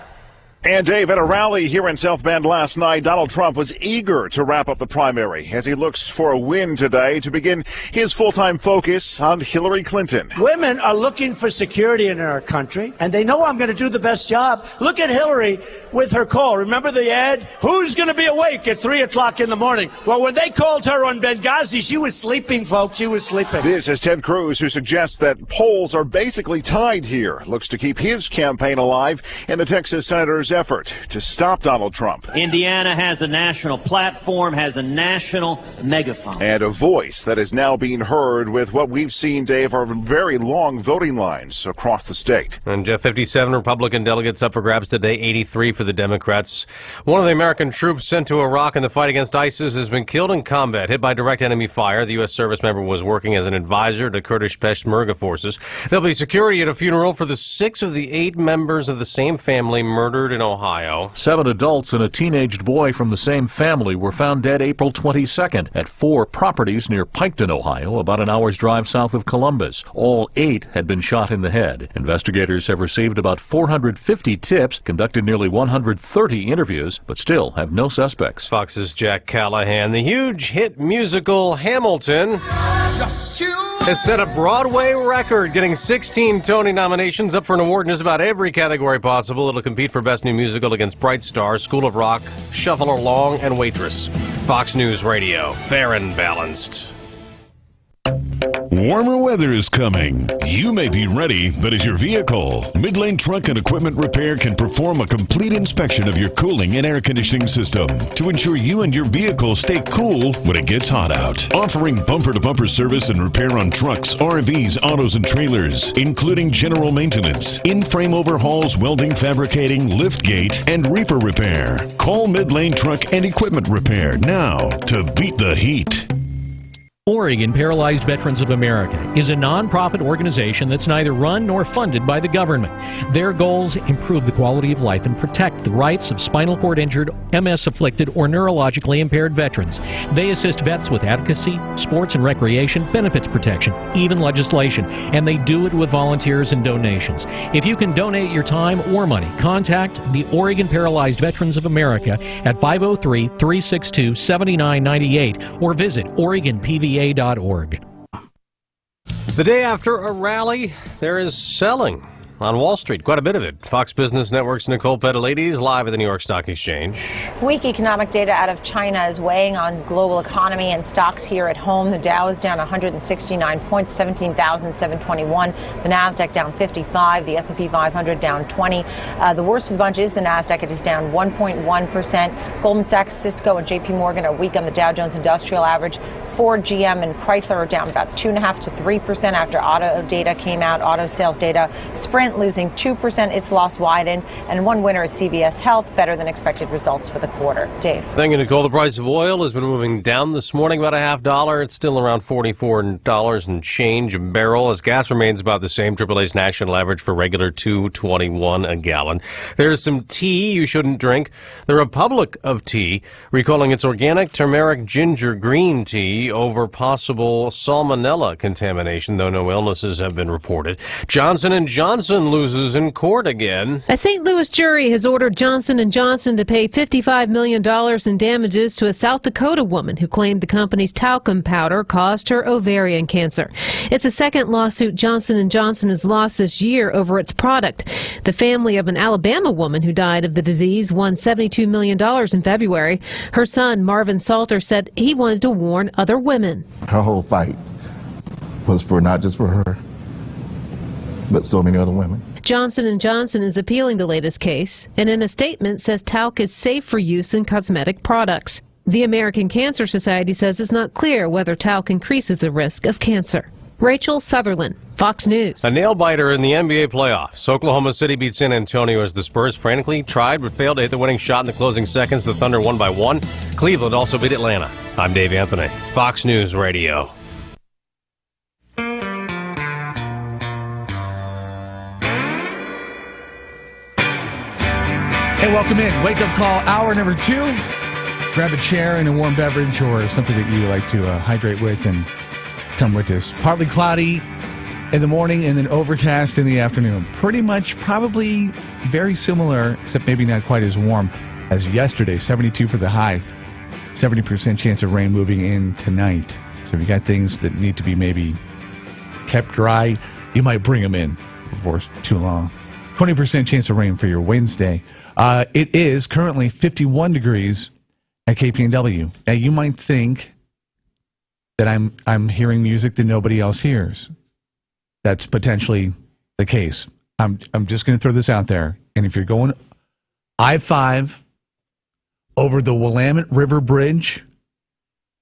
And Dave, at a rally here in South Bend last night, Donald Trump was eager to wrap up the primary as he looks for a win today to begin his full-time focus on Hillary Clinton. Women are looking for security in our country, and they know I'm going to do the best job. Look at Hillary with her call. Remember the ad? Who's going to be awake at 3 o'clock in the morning? Well, when they called her on Benghazi, she was sleeping, folks. She was sleeping. This is Ted Cruz, who suggests that polls are basically tied here. Looks to keep his campaign alive, and the Texas senator's effort to stop Donald Trump. Indiana has a national platform, has a national megaphone. And a voice that is now being heard with what we've seen, Dave, are very long voting lines across the state. And Jeff, 57 Republican delegates up for grabs today, 83 for the Democrats. One of the American troops sent to Iraq in the fight against ISIS has been killed in combat, hit by direct enemy fire. The U.S. service member was working as an advisor to Kurdish Peshmerga forces. There'll be security at a funeral for the 6 of the 8 members of the same family murdered in Ohio. 7 adults and a teenaged boy from the same family were found dead April 22nd at 4 properties near Piketon, Ohio, about an hour's drive south of Columbus. All 8 had been shot in the head. Investigators have received about 450 tips, conducted nearly 130 interviews, but still have no suspects. Fox's Jack Callahan. The huge hit musical Hamilton has set a Broadway record, getting 16 Tony nominations, up for an award in just about every category possible. It'll compete for Best New Musical against Bright Star, School of Rock, Shuffle Along, and Waitress. Fox News Radio, fair and balanced. Warmer weather is coming. You may be ready, but is your vehicle? Midlane Truck and Equipment Repair can perform a complete inspection of your cooling and air conditioning system to ensure you and your vehicle stay cool when it gets hot out. Offering bumper-to-bumper service and repair on trucks, RVs, autos, and trailers, including general maintenance, in-frame overhauls, welding, fabricating, liftgate, and reefer repair. Call Midlane Truck and Equipment Repair now to beat the heat. Oregon Paralyzed Veterans of America is a nonprofit organization that's neither run nor funded by the government. Their goals: improve the quality of life and protect the rights of spinal cord injured, MS-afflicted, or neurologically impaired veterans. They assist vets with advocacy, sports and recreation, benefits protection, even legislation, and they do it with volunteers and donations. If you can donate your time or money, contact the Oregon Paralyzed Veterans of America at 503-362-7998 or visit OregonPVA.org. The day after a rally, there is selling on Wall Street, quite a bit of it. Fox Business Network's Nicole Petalides live at the New York Stock Exchange. Weak economic data out of China is weighing on global economy and stocks here at home. The Dow is down 169 points, 17,721. The Nasdaq down 55. The S&P 500 down 20. The worst of the bunch is the Nasdaq. It is down 1.1%. Goldman Sachs, Cisco, and JP Morgan are weak on the Dow Jones Industrial Average. Ford, GM, and Chrysler are down about 2.5% to 3% after auto data came out. Auto sales data. Sprint losing 2%. Its loss widened. And one winner is CVS Health. Better than expected results for the quarter. Dave. Thank you, Nicole. The price of oil has been moving down this morning about $0.50. It's still around $44 and change a barrel, as gas remains about the same. AAA's national average for regular $2.21 a gallon. There's some tea you shouldn't drink. The Republic of Tea recalling its organic turmeric ginger green tea over possible salmonella contamination, though no illnesses have been reported. Johnson & Johnson loses in court again. A St. Louis jury has ordered Johnson & Johnson to pay $55 million in damages to a South Dakota woman who claimed the company's talcum powder caused her ovarian cancer. It's the second lawsuit Johnson & Johnson has lost this year over its product. The family of an Alabama woman who died of the disease won $72 million in February. Her son, Marvin Salter, said he wanted to warn other women. Her whole fight was for not just for her, but so many other women. Johnson & Johnson is appealing the latest case, and in a statement says talc is safe for use in cosmetic products. The American Cancer Society says it's not clear whether talc increases the risk of cancer. Rachel Sutherland, Fox News. A nail-biter in the NBA playoffs. Oklahoma City beat San Antonio as the Spurs frantically tried but failed to hit the winning shot in the closing seconds. The Thunder won by 1. Cleveland also beat Atlanta. I'm Dave Anthony, Fox News Radio. Hey, welcome in. Wake Up Call, hour number 2. Grab a chair and a warm beverage or something that you like to hydrate with and come with us. Partly cloudy in the morning and then overcast in the afternoon. Pretty much probably very similar, except maybe not quite as warm as yesterday. 72 for the high. 70% chance of rain moving in tonight. So if you got things that need to be maybe kept dry, you might bring them in before it's too long. 20% chance of rain for your Wednesday. It is currently 51 degrees at KPNW. Now you might think that I'm hearing music that nobody else hears. That's potentially the case. I'm just going to throw this out there. And if you're going I-5 over the Willamette River Bridge.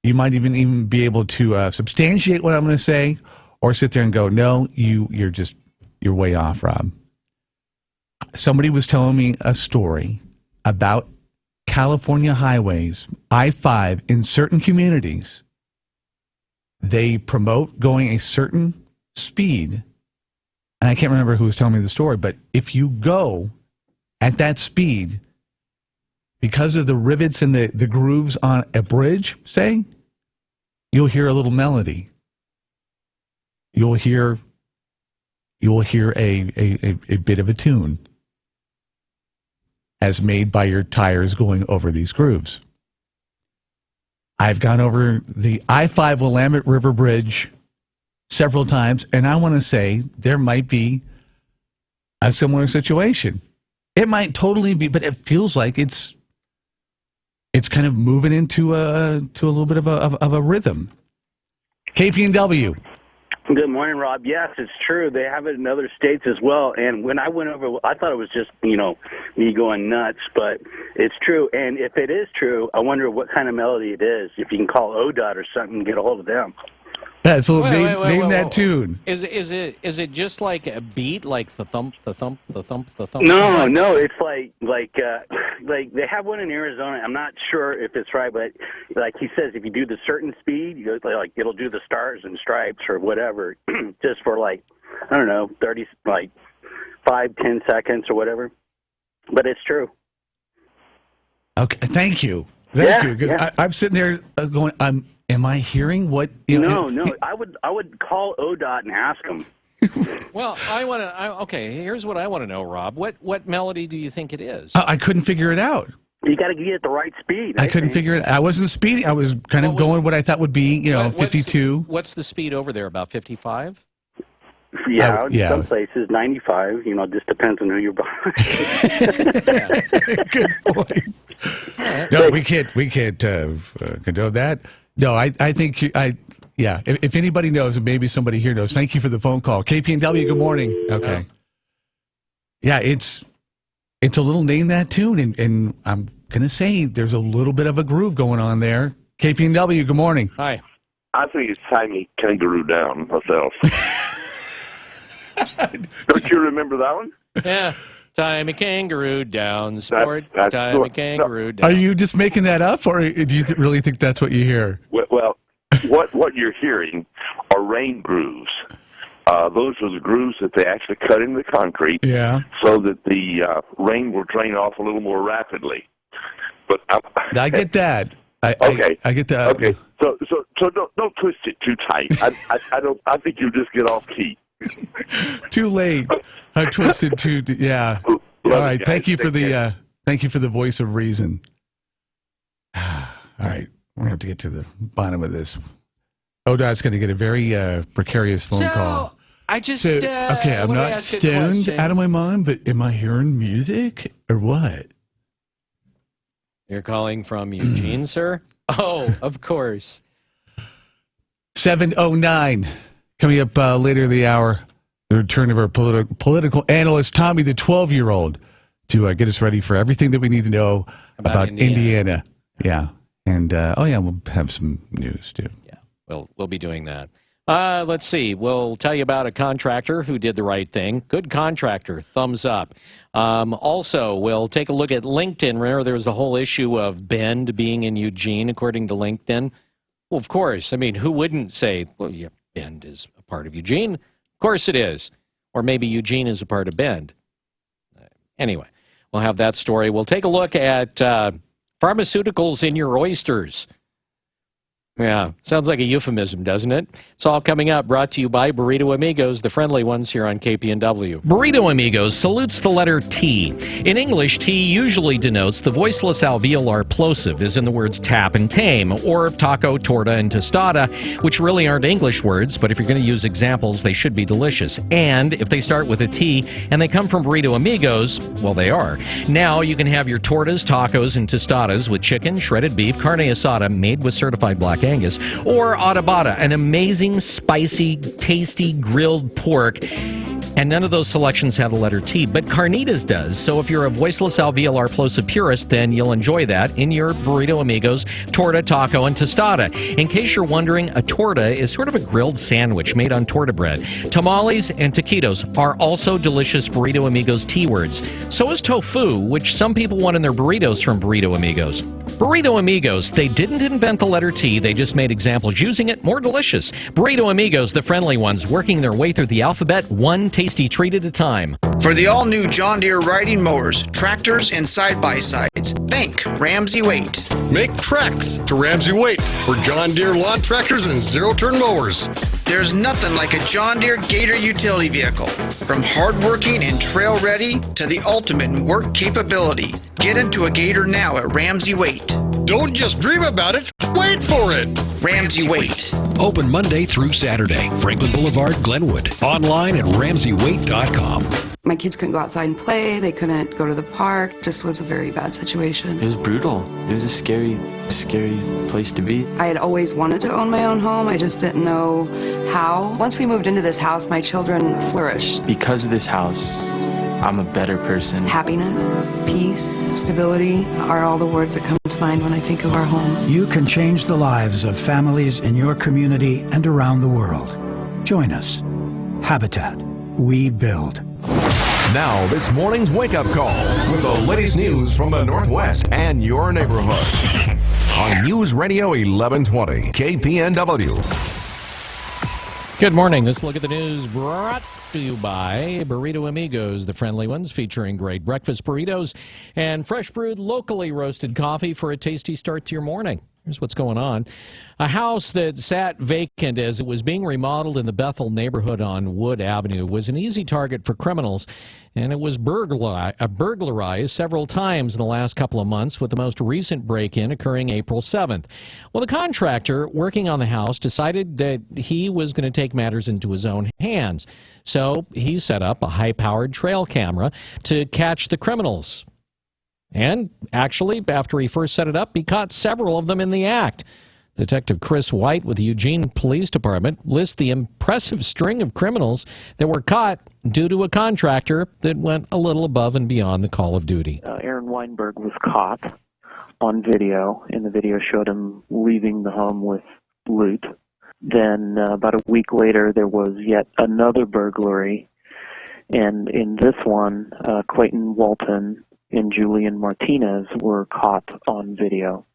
You might even be able to substantiate what I'm going to say, or sit there and go, no, you're way off, Rob. Somebody was telling me a story about California highways, I-5, in certain communities. They promote going a certain speed, and I can't remember who was telling me the story, but if you go at that speed, because of the rivets and the grooves on a bridge, say, you'll hear a little melody. You'll hear a bit of a tune as made by your tires going over these grooves. I've gone over the I-5 Willamette River Bridge several times, and I want to say there might be a similar situation. It might totally be, but it feels like it's kind of moving into a little bit of a rhythm. KPNW. Good morning, Rob. Yes, it's true. They have it in other states as well. And when I went over, I thought it was just, me going nuts, but it's true. And if it is true, I wonder what kind of melody it is. If you can call ODOT or something and get a hold of them. Yeah, so name that tune. Is it just like a beat, like the thump, the thump, the thump, the thump? No, it's like they have one in Arizona. I'm not sure if it's right, but like he says, if you do the certain speed, like it'll do the stars and stripes or whatever, just for 30, 5-10 seconds or whatever. But it's true. Okay, thank you. Thank you. Because I'm sitting there going, am I hearing what? No. I would call ODOT and ask them. Well, okay, here's what I want to know, Rob. What melody do you think it is? I couldn't figure it out. You got to get at the right speed. I couldn't figure it out. I wasn't speeding. I was kind of going what I thought would be, 52. What's the speed over there, about 55? Yeah, some places 95. Just depends on who you're buying. Good point. No, we can't condone that. No, I think if anybody knows, and maybe somebody here knows, thank you for the phone call. KPNW, good morning. Okay. Yeah, it's a little name that tune, and I'm gonna say there's a little bit of a groove going on there. KPNW, good morning. Hi. I think it's Tie Me Kangaroo Down myself. Don't you remember that one? Yeah. Tie me kangaroo down, sport. Tie me kangaroo down. Are you just making that up, or do you really think that's what you hear? Well, what you're hearing are rain grooves. Those are the grooves that they actually cut in the concrete, so that the rain will drain off a little more rapidly. But I get that. I get that. Okay, so don't twist it too tight. I think you'll just get off key. Too late. I twisted too. Yeah. All right. Thank you for the voice of reason. All right. We're going to have to get to the bottom of this. ODOT's going to get a very precarious phone call. I just... okay, I'm not stoned out of my mind, but am I hearing music or what? You're calling from Eugene, sir? Oh, of course. 7:09. Coming up later in the hour, the return of our political analyst, Tommy, the 12-year-old, to get us ready for everything that we need to know about Indiana. Yeah. And, we'll have some news, too. Yeah, we'll be doing that. Let's see. We'll tell you about a contractor who did the right thing. Good contractor. Thumbs up. Also, we'll take a look at LinkedIn. Remember, there was the whole issue of Bend being in Eugene, according to LinkedIn. Well, of course. I mean, who wouldn't say, well, yeah, Bend is a part of Eugene? Of course it is. Or maybe Eugene is a part of Bend. Anyway, we'll have that story. We'll take a look at pharmaceuticals in your oysters. Yeah, sounds like a euphemism, doesn't it? It's all coming up, brought to you by Burrito Amigos, the friendly ones here on KPNW. Burrito Amigos salutes the letter T. In English, T usually denotes the voiceless alveolar plosive, as in the words tap and tame, or taco, torta, and tostada, which really aren't English words, but if you're going to use examples, they should be delicious. And if they start with a T and they come from Burrito Amigos, well, they are. Now you can have your tortas, tacos, and tostadas with chicken, shredded beef, carne asada, made with certified black Angus, or adobada, an amazing, spicy, tasty grilled pork And none of those selections had the letter T, but carnitas does. So if you're a voiceless alveolar plosive purist, then you'll enjoy that in your Burrito Amigos, torta, taco, and tostada. In case you're wondering, a torta is sort of a grilled sandwich made on torta bread. Tamales and taquitos are also delicious Burrito Amigos T words. So is tofu, which some people want in their burritos from Burrito Amigos. Burrito Amigos, they didn't invent the letter T, they just made examples using it more delicious. Burrito Amigos, the friendly ones, working their way through the alphabet, one tasty treat at a time. For the all-new John Deere riding mowers, tractors, and side-by-sides, think Ramsey Waite. Make tracks to Ramsey Waite for John Deere lawn tractors and zero-turn mowers. There's nothing like a John Deere Gator utility vehicle. From hardworking and trail-ready to the ultimate in work capability. Get into a Gator now at Ramsey Waite. Don't just dream about it, wait for it. Ramsey Waite. Open Monday through Saturday. Franklin Boulevard, Glenwood. Online at RamseyWaite.com. My kids couldn't go outside and play. They couldn't go to the park. Just was a very bad situation. It was brutal. It was a scary place to be. I had always wanted to own my own home. I just didn't know how. Once we moved into this house, my children flourished. Because of this house, I'm a better person. Happiness, peace, stability are all the words that come to mind when I think of our home. You can change the lives of families in your community and around the world. Join us. Habitat. We build. Now, this morning's wake-up call with the latest news from the Northwest and your neighborhood. On News Radio 1120, KPNW. Good morning. Let's look at the news brought to you by Burrito Amigos, the friendly ones, featuring great breakfast burritos and fresh brewed, locally roasted coffee for a tasty start to your morning. Here's what's going on. A house that sat vacant as it was being remodeled in the Bethel neighborhood on Wood Avenue was an easy target for criminals, and it was burglarized several times in the last couple of months, with the most recent break-in occurring April 7th. Well, the contractor working on the house decided that he was going to take matters into his own hands, so he set up a high-powered trail camera to catch the criminals. And actually, after he first set it up, he caught several of them in the act. Detective Chris White with the Eugene Police Department lists the impressive string of criminals that were caught due to a contractor that went a little above and beyond the call of duty. Aaron Weinberg was caught on video, and the video showed him leaving the home with loot. Then about a week later, there was yet another burglary, and in this one, Clayton Walton and Julian Martinez were caught on video.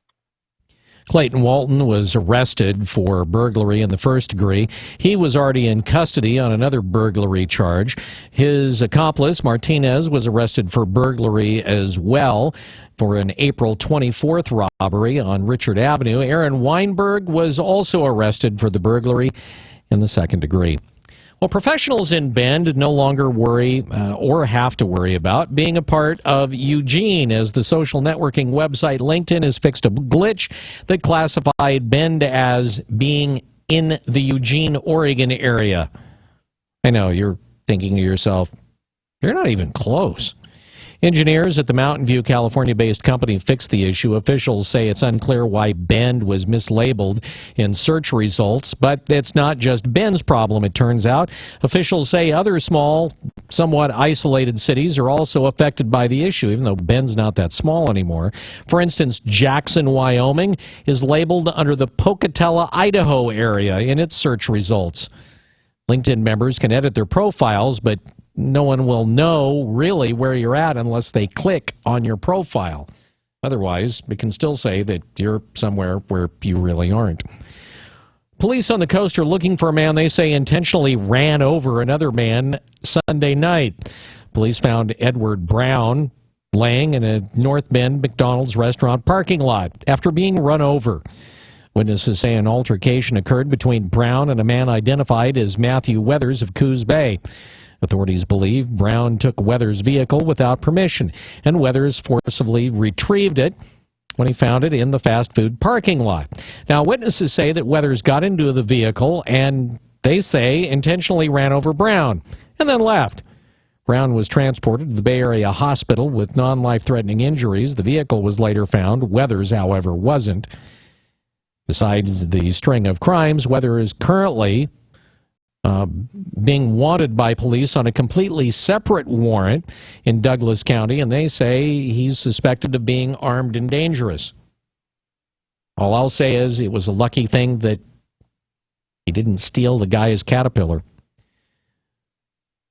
Clayton Walton was arrested for burglary in the first degree. He was already in custody on another burglary charge. His accomplice, Martinez, was arrested for burglary as well for an April 24th robbery on Richard Avenue. Aaron Weinberg was also arrested for the burglary in the second degree. Well, professionals in Bend no longer worry or have to worry about being a part of Eugene, as the social networking website LinkedIn has fixed a glitch that classified Bend as being in the Eugene, Oregon area. I know, you're thinking to yourself, you're not even close. Engineers at the Mountain View, California-based company fixed the issue. Officials say it's unclear why Bend was mislabeled in search results, but it's not just Bend's problem, it turns out. Officials say other small, somewhat isolated cities are also affected by the issue, even though Bend's not that small anymore. For instance, Jackson, Wyoming is labeled under the Pocatello, Idaho area in its search results. LinkedIn members can edit their profiles, but no one will know really where you're at unless they click on your profile. Otherwise, it can still say that you're somewhere where you really aren't. Police on the coast are looking for a man they say intentionally ran over another man Sunday night. Police found Edward Brown laying in a North Bend McDonald's restaurant parking lot after being run over. Witnesses say an altercation occurred between Brown and a man identified as Matthew Weathers of Coos Bay. Authorities believe Brown took Weathers' vehicle without permission, and Weathers forcibly retrieved it when he found it in the fast food parking lot. Now, witnesses say that Weathers got into the vehicle and, they say, intentionally ran over Brown and then left. Brown was transported to the Bay Area hospital with non-life-threatening injuries. The vehicle was later found. Weathers, however, wasn't. Besides the string of crimes, Weathers currently being wanted by police on a completely separate warrant in Douglas County, and they say he's suspected of being armed and dangerous. All I'll say is it was a lucky thing that he didn't steal the guy's Caterpillar.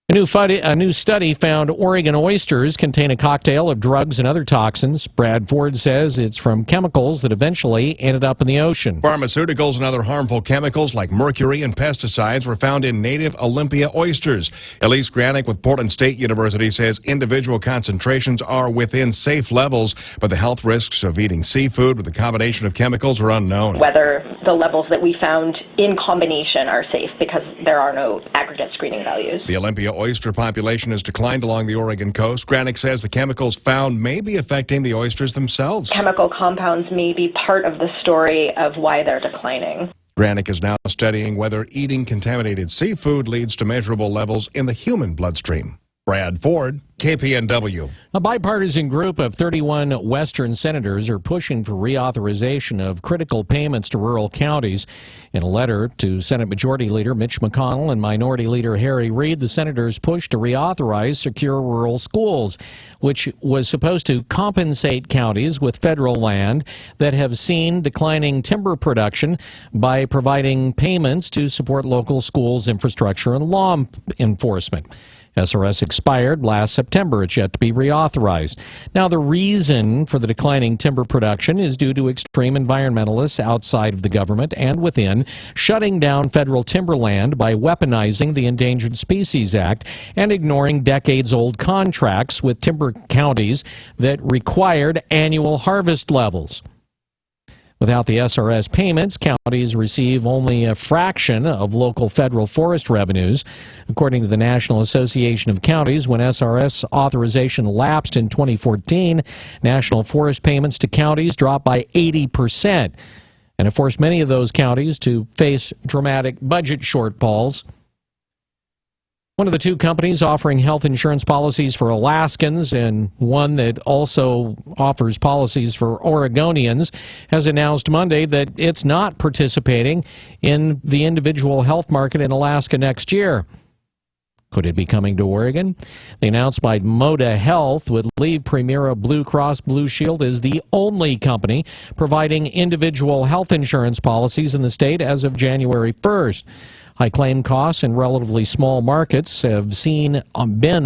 A new study found Oregon oysters contain a cocktail of drugs and other toxins. Brad Ford says it's from chemicals that eventually ended up in the ocean. Pharmaceuticals and other harmful chemicals like mercury and pesticides were found in native Olympia oysters. Elise Granick with Portland State University says individual concentrations are within safe levels, but the health risks of eating seafood with a combination of chemicals are unknown. Whether the levels that we found in combination are safe because there are no aggregate screening values. The Olympia oyster population has declined along the Oregon coast. Granick says the chemicals found may be affecting the oysters themselves. Chemical compounds may be part of the story of why they're declining. Granick is now studying whether eating contaminated seafood leads to measurable levels in the human bloodstream. Brad Ford, KPNW. A bipartisan group of 31 Western senators are pushing for reauthorization of critical payments to rural counties. In a letter to Senate Majority Leader Mitch McConnell and Minority Leader Harry Reid, the senators pushed to reauthorize Secure Rural Schools, which was supposed to compensate counties with federal land that have seen declining timber production by providing payments to support local schools, infrastructure, and law enforcement. SRS expired last September. It's yet to be reauthorized. Now, the reason for the declining timber production is due to extreme environmentalists outside of the government and within shutting down federal timberland by weaponizing the Endangered Species Act and ignoring decades-old contracts with timber counties that required annual harvest levels. Without the SRS payments, counties receive only a fraction of local federal forest revenues. According to the National Association of Counties, when SRS authorization lapsed in 2014, national forest payments to counties dropped by 80%, and it forced many of those counties to face dramatic budget shortfalls. One of the two companies offering health insurance policies for Alaskans and one that also offers policies for Oregonians has announced Monday that it's not participating in the individual health market in Alaska next year. Could it be coming to Oregon? The announcement by Moda Health would leave Primera Blue Cross Blue Shield as the only company providing individual health insurance policies in the state as of January 1st. High claim costs in relatively small markets have been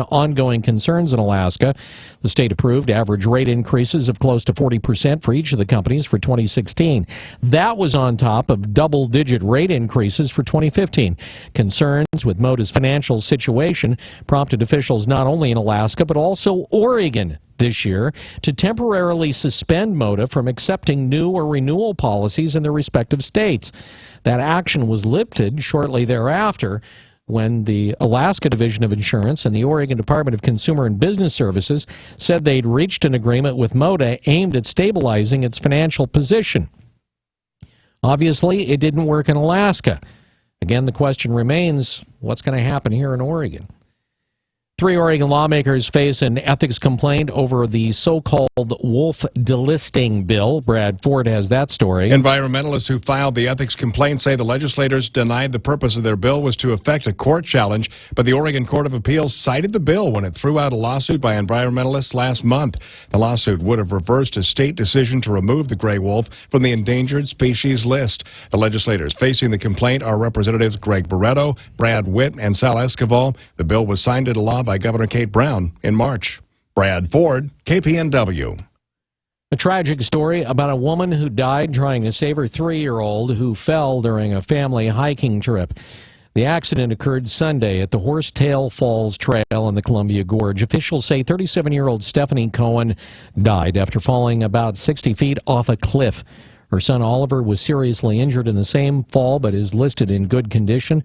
ongoing concerns in Alaska. The state approved average rate increases of close to 40% for each of the companies for 2016. That was on top of double-digit rate increases for 2015. Concerns with Moda's financial situation prompted officials not only in Alaska but also Oregon this year to temporarily suspend Moda from accepting new or renewal policies in their respective states. That action was lifted shortly thereafter when the Alaska Division of Insurance and the Oregon Department of Consumer and Business Services said they'd reached an agreement with Moda aimed at stabilizing its financial position. Obviously, it didn't work in Alaska. Again, the question remains, what's going to happen here in Oregon? 3 Oregon lawmakers face an ethics complaint over the so-called wolf delisting bill. Brad Ford has that story. Environmentalists who filed the ethics complaint say the legislators denied the purpose of their bill was to effect a court challenge, but the Oregon Court of Appeals cited the bill when it threw out a lawsuit by environmentalists last month. The lawsuit would have reversed a state decision to remove the gray wolf from the endangered species list. The legislators facing the complaint are Representatives Greg Barretto, Brad Witt, and Sal Esquivel. The bill was signed into law by Governor Kate Brown in March. Brad Ford, KPNW. A tragic story about a woman who died trying to save her 3-year-old who fell during a family hiking trip. The accident occurred Sunday at the Horsetail Falls Trail in the Columbia Gorge. Officials say 37-year-old Stephanie Cohen died after falling about 60 feet off a cliff. Her son Oliver was seriously injured in the same fall but is listed in good condition.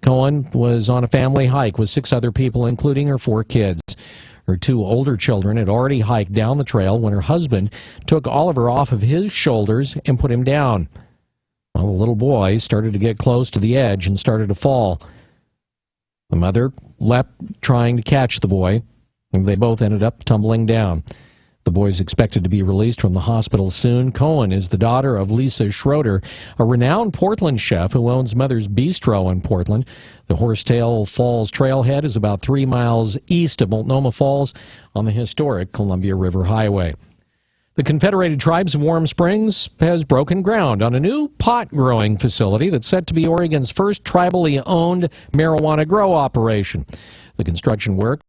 Cohen was on a family hike with 6 other people, including her 4 kids. Her 2 older children had already hiked down the trail when her husband took Oliver off of his shoulders and put him down. Well, the little boy started to get close to the edge and started to fall. The mother leapt trying to catch the boy, and they both ended up tumbling down. The boy is expected to be released from the hospital soon. Cohen is the daughter of Lisa Schroeder, a renowned Portland chef who owns Mother's Bistro in Portland. The Horsetail Falls Trailhead is about 3 miles east of Multnomah Falls on the historic Columbia River Highway. The Confederated Tribes of Warm Springs has broken ground on a new pot-growing facility that's set to be Oregon's first tribally owned marijuana grow operation. The construction work,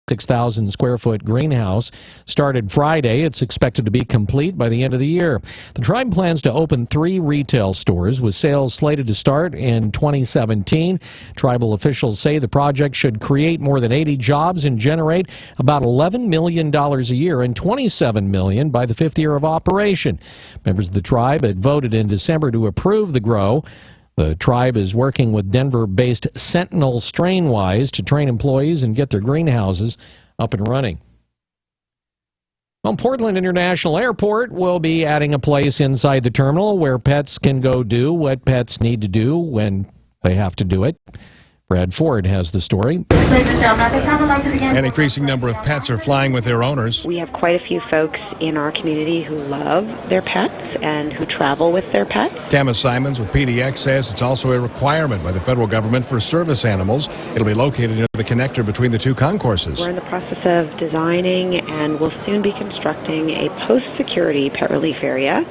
6,000 square foot greenhouse, started Friday. It's expected to be complete by the end of the year. The tribe plans to open 3 retail stores with sales slated to start in 2017. Tribal officials say the project should create more than 80 jobs and generate about $11 million a year and $27 million by the 5th year of operation. Members of the tribe had voted in December to approve the grow. The tribe is working with Denver-based Sentinel Strainwise to train employees and get their greenhouses up and running. Well, Portland International Airport will be adding a place inside the terminal where pets can go do what pets need to do when they have to do it. Brad Ford has the story. An increasing number of pets are flying with their owners. We have quite a few folks in our community who love their pets and who travel with their pets. Kama Simons with PDX says it's also a requirement by the federal government for service animals. It'll be located near the connector between the 2 concourses. We're in the process of designing and will soon be constructing a post-security pet relief area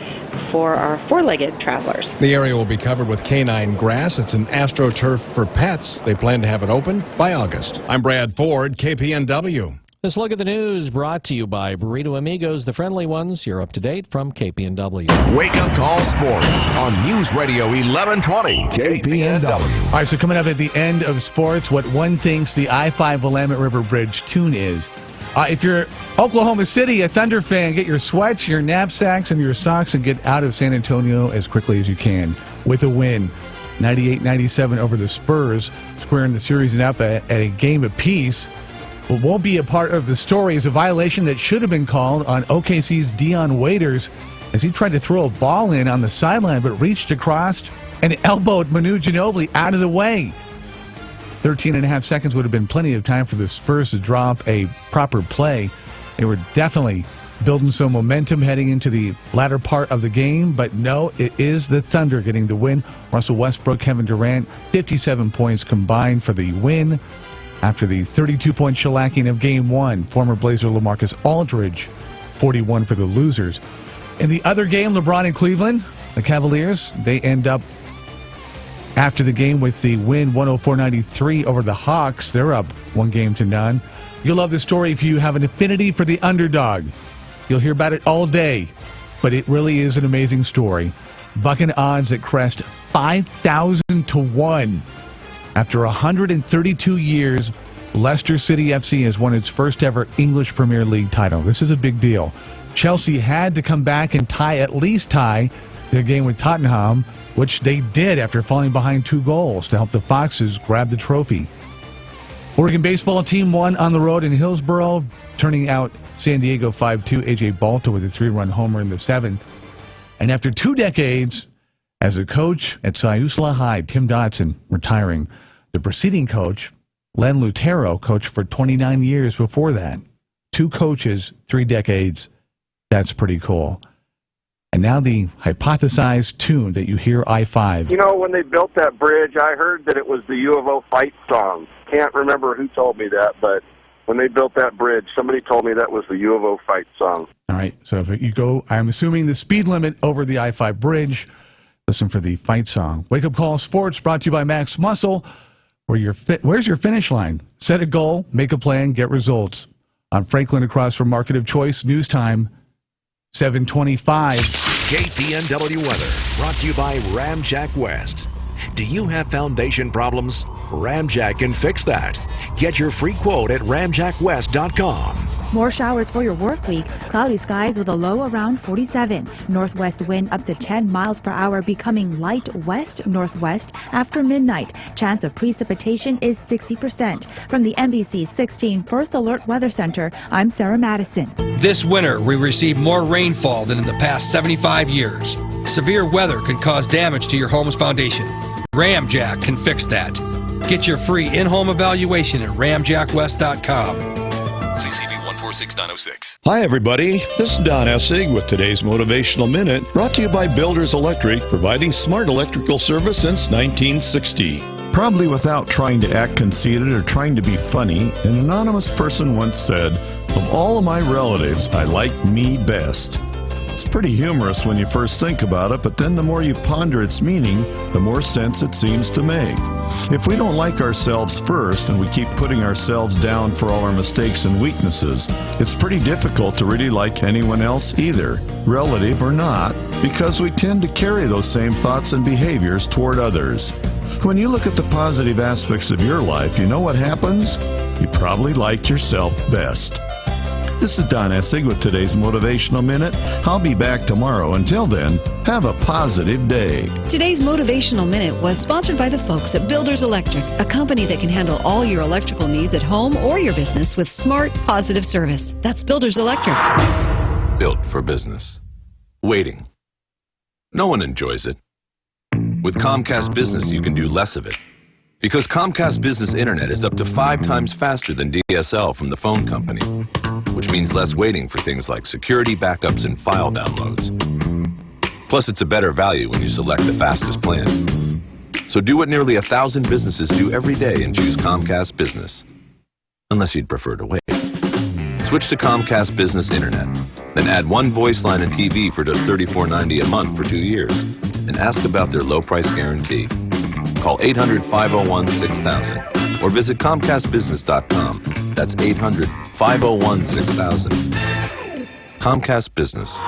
for our 4-legged travelers. The area will be covered with canine grass. It's an AstroTurf for pets. They plan to have it open by August. I'm Brad Ford, KPNW. This look at the news brought to you by Burrito Amigos, the friendly ones. You're up to date from KPNW. Wake Up Call Sports on News Radio 1120 KPNW. All right, so coming up at the end of sports, what one thinks the I-5 Willamette River Bridge tune is. If you're Oklahoma City, a Thunder fan, get your sweats, your knapsacks, and your socks and get out of San Antonio as quickly as you can with a win. 98-97 over the Spurs, squaring the series up at a game apiece. What won't be a part of the story is a violation that should have been called on OKC's Dion Waiters as he tried to throw a ball in on the sideline but reached across and elbowed Manu Ginobili out of the way. 13 and a half seconds would have been plenty of time for the Spurs to drop a proper play. They were definitely building some momentum heading into the latter part of the game, but no, it is the Thunder getting the win. Russell Westbrook, Kevin Durant, 57 points combined for the win after the 32-point shellacking of Game 1. Former Blazer LaMarcus Aldridge, 41 for the losers. In the other game, LeBron and Cleveland, the Cavaliers, they end up after the game with the win 104-93 over the Hawks. They're up 1-0. You'll love this story if you have an affinity for the underdog. You'll hear about it all day, but it really is an amazing story. Bucking odds that crest 5,000 to 1. After 132 years, Leicester City FC has won its first ever English Premier League title. This is a big deal. Chelsea had to come back and at least tie their game with Tottenham, which they did after falling behind 2 goals to help the Foxes grab the trophy. Oregon baseball team won on the road in Hillsboro, turning out San Diego 5-2. A.J. Balta with a 3-run homer in the 7th. And after 2 decades as a coach at Siuslaw High, Tim Dotson retiring. The preceding coach, Len Lutero, coached for 29 years before that. 2 coaches, 3 decades. That's pretty cool. And now the hypothesized tune that you hear I-5. You know, when they built that bridge, I heard that it was the U of O fight song. Can't remember who told me that, but when they built that bridge, somebody told me that was the U of O fight song. All right, so if you go, I'm assuming the speed limit over the I-5 bridge, listen for the fight song. Wake Up Call Sports brought to you by Max Muscle. Where's your finish line? Set a goal, make a plan, get results. On Franklin across from Market of Choice, news time, 7:25. KPNW weather brought to you by Ramjack West. Do you have foundation problems? Ramjack can fix that. Get your free quote at ramjackwest.com. More showers for your work week. Cloudy skies with a low around 47. Northwest wind up to 10 miles per hour, becoming light west-northwest after midnight. Chance of precipitation is 60%. From the NBC 16 First Alert Weather Center, I'm Sarah Madison. This winter, we received more rainfall than in the past 75 years. Severe weather could cause damage to your home's foundation. Ramjack can fix that. Get your free in-home evaluation at ramjackwest.com. CCB 146906. Hi, everybody. This is Don Essig with today's Motivational Minute, brought to you by Builders Electric, providing smart electrical service since 1960. Probably without trying to act conceited or trying to be funny, an anonymous person once said, "Of all of my relatives, I like me best." It's pretty humorous when you first think about it, but then the more you ponder its meaning, the more sense it seems to make. If we don't like ourselves first and we keep putting ourselves down for all our mistakes and weaknesses, it's pretty difficult to really like anyone else either, relative or not, because we tend to carry those same thoughts and behaviors toward others. When you look at the positive aspects of your life, you know what happens? You probably like yourself best. This is Don Essig with today's Motivational Minute. I'll be back tomorrow. Until then, have a positive day. Today's Motivational Minute was sponsored by the folks at Builders Electric, a company that can handle all your electrical needs at home or your business with smart, positive service. That's Builders Electric. Built for business. Waiting. No one enjoys it. With Comcast Business, you can do less of it. Because Comcast Business Internet is up to 5 times faster than DSL from the phone company, which means less waiting for things like security backups and file downloads. Plus, it's a better value when you select the fastest plan. So do what nearly 1,000 businesses do every day and choose Comcast Business. Unless you'd prefer to wait. Switch to Comcast Business Internet. Then add 1 voice line and TV for just $34.90 a month for 2 years. And ask about their low price guarantee. Call 800-501-6000 or visit ComcastBusiness.com. That's 800-501-6000. Comcast Business.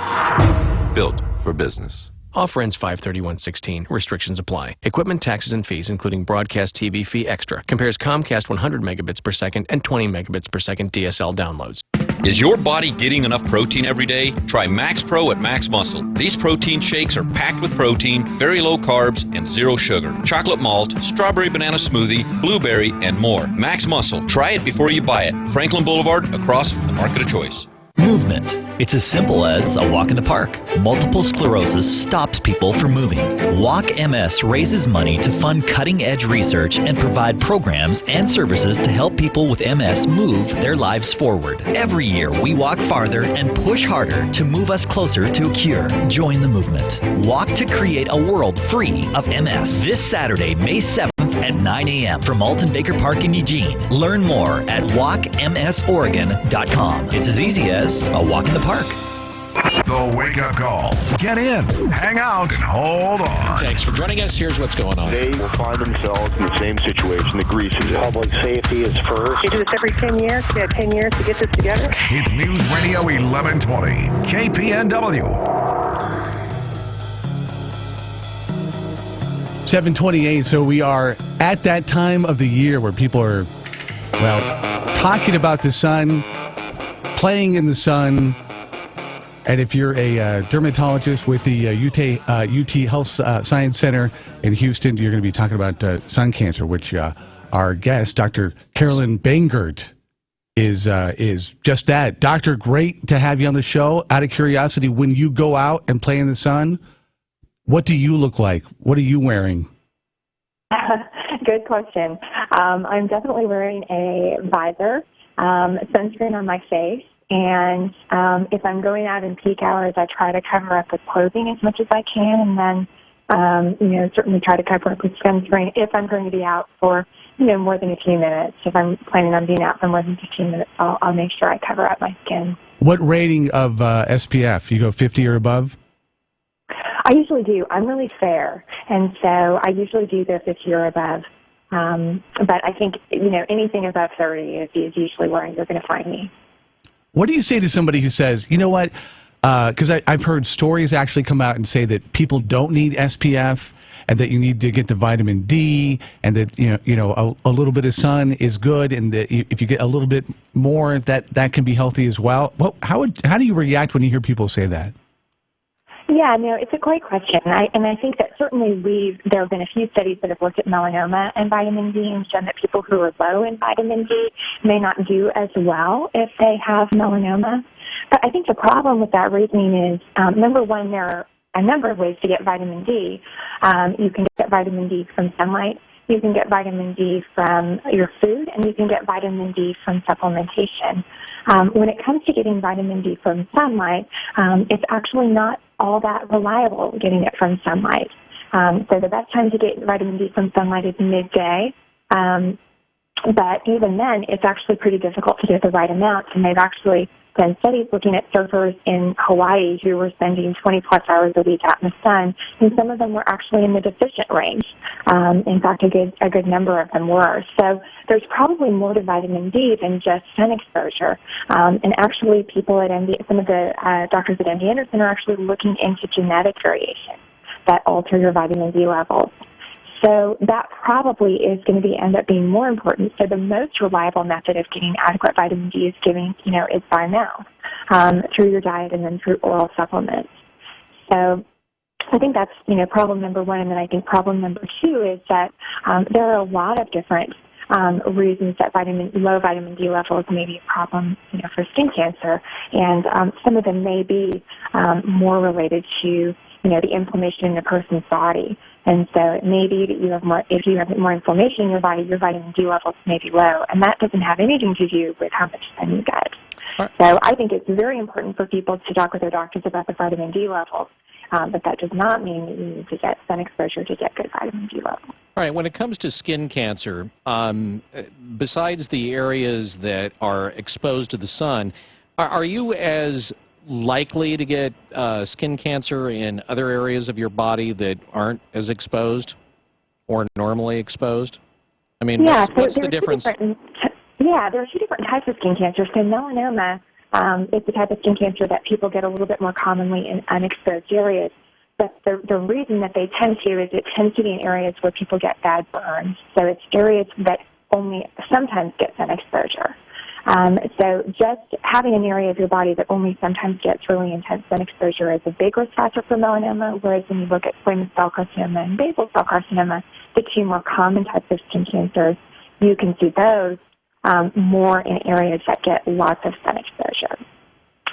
Built for business. Offer ends 5/31/16. Restrictions apply. Equipment, taxes, and fees, including broadcast TV fee extra. Compares Comcast 100 megabits per second and 20 megabits per second DSL downloads. Is your body getting enough protein every day? Try Max Pro at Max Muscle. These protein shakes are packed with protein, very low carbs, and 0 sugar. Chocolate malt, strawberry banana smoothie, blueberry, and more. Max Muscle. Try it before you buy it. Franklin Boulevard, across from the Market of Choice. Movement. It's as simple as a walk in the park. Multiple sclerosis stops people from moving. Walk MS raises money to fund cutting-edge research and provide programs and services to help people with MS move their lives forward. Every year, we walk farther and push harder to move us closer to a cure. Join the movement. Walk to create a world free of MS. This Saturday, May 7th at 9 a.m. from Alton Baker Park in Eugene. Learn more at walkmsoregon.com. It's as easy as a walk in the park. The Wake Up Call. Get in, hang out, and hold on. Thanks for joining us. Here's what's going on. They will find themselves in the same situation the greases. Public safety is first. You do this every 10 years. You had 10 years to get this together. It's News Radio 1120, KPNW. 7:28, so we are at that time of the year where people are, well, talking about the sun, playing in the sun, and if you're a dermatologist with the UT Health Science Center in Houston, you're going to be talking about sun cancer, which our guest, Dr. Carolyn Bangert, is just that. Doctor, great to have you on the show. Out of curiosity, when you go out and play in the sun, what do you look like? What are you wearing? Good question. I'm definitely wearing a visor, sunscreen on my face, and if I'm going out in peak hours, I try to cover up with clothing as much as I can, and then certainly try to cover up with sunscreen if I'm going to be out for more than a few minutes. If I'm planning on being out for more than 15 minutes, I'll make sure I cover up my skin. What rating of SPF? You go 50 or above? I usually do. I'm really fair, and so I usually do the 50 or above. But I think, anything above 30 is usually where you're going to find me. What do you say to somebody who says, you know what, because I've heard stories actually come out and say that people don't need SPF and that you need to get the vitamin D and that, a little bit of sun is good and that if you get a little bit more, that can be healthy as well. How do you react when you hear people say that? Yeah, no, it's a great question. And I think that certainly there have been a few studies that have looked at melanoma and vitamin D and shown that people who are low in vitamin D may not do as well if they have melanoma. But I think the problem with that reasoning is, number one, there are a number of ways to get vitamin D. You can get vitamin D from sunlight, you can get vitamin D from your food, and you can get vitamin D from supplementation. When it comes to getting vitamin D from sunlight, it's actually not all that reliable getting it from sunlight. So the best time to get vitamin D from sunlight is midday. But even then, it's actually pretty difficult to get the right amount. And they've actually done studies looking at surfers in Hawaii who were spending 20-plus hours a week out in the sun, and some of them were actually in the deficient range. In fact, a good number of them were. So there's probably more to vitamin D than just sun exposure. And actually, people at some of the doctors at MD Anderson are actually looking into genetic variations that alter your vitamin D levels. So that probably is going to end up being more important. So the most reliable method of getting adequate vitamin D is is by mouth, through your diet and then through oral supplements. So I think that's, problem number one. And then I think problem number two is that there are a lot of different reasons that low vitamin D levels may be a problem, for skin cancer. And some of them may be more related to the inflammation in a person's body. And so it may be that if you have more inflammation in your body, your vitamin D levels may be low. And that doesn't have anything to do with how much sun you get. Right. So I think it's very important for people to talk with their doctors about the vitamin D levels. But that does not mean that you need to get sun exposure to get good vitamin D levels. All right, when it comes to skin cancer, besides the areas that are exposed to the sun, are you as likely to get skin cancer in other areas of your body that aren't as exposed or normally exposed? I mean, what's the difference? There are two different types of skin cancer. So melanoma is the type of skin cancer that people get a little bit more commonly in unexposed areas. But the reason that they tend to is it tends to be in areas where people get bad burns. So it's areas that only sometimes get sun exposure. So just having an area of your body that only sometimes gets really intense sun exposure is a big risk factor for melanoma, whereas when you look at squamous cell carcinoma and basal cell carcinoma, the two more common types of skin cancers, you can see those more in areas that get lots of sun exposure.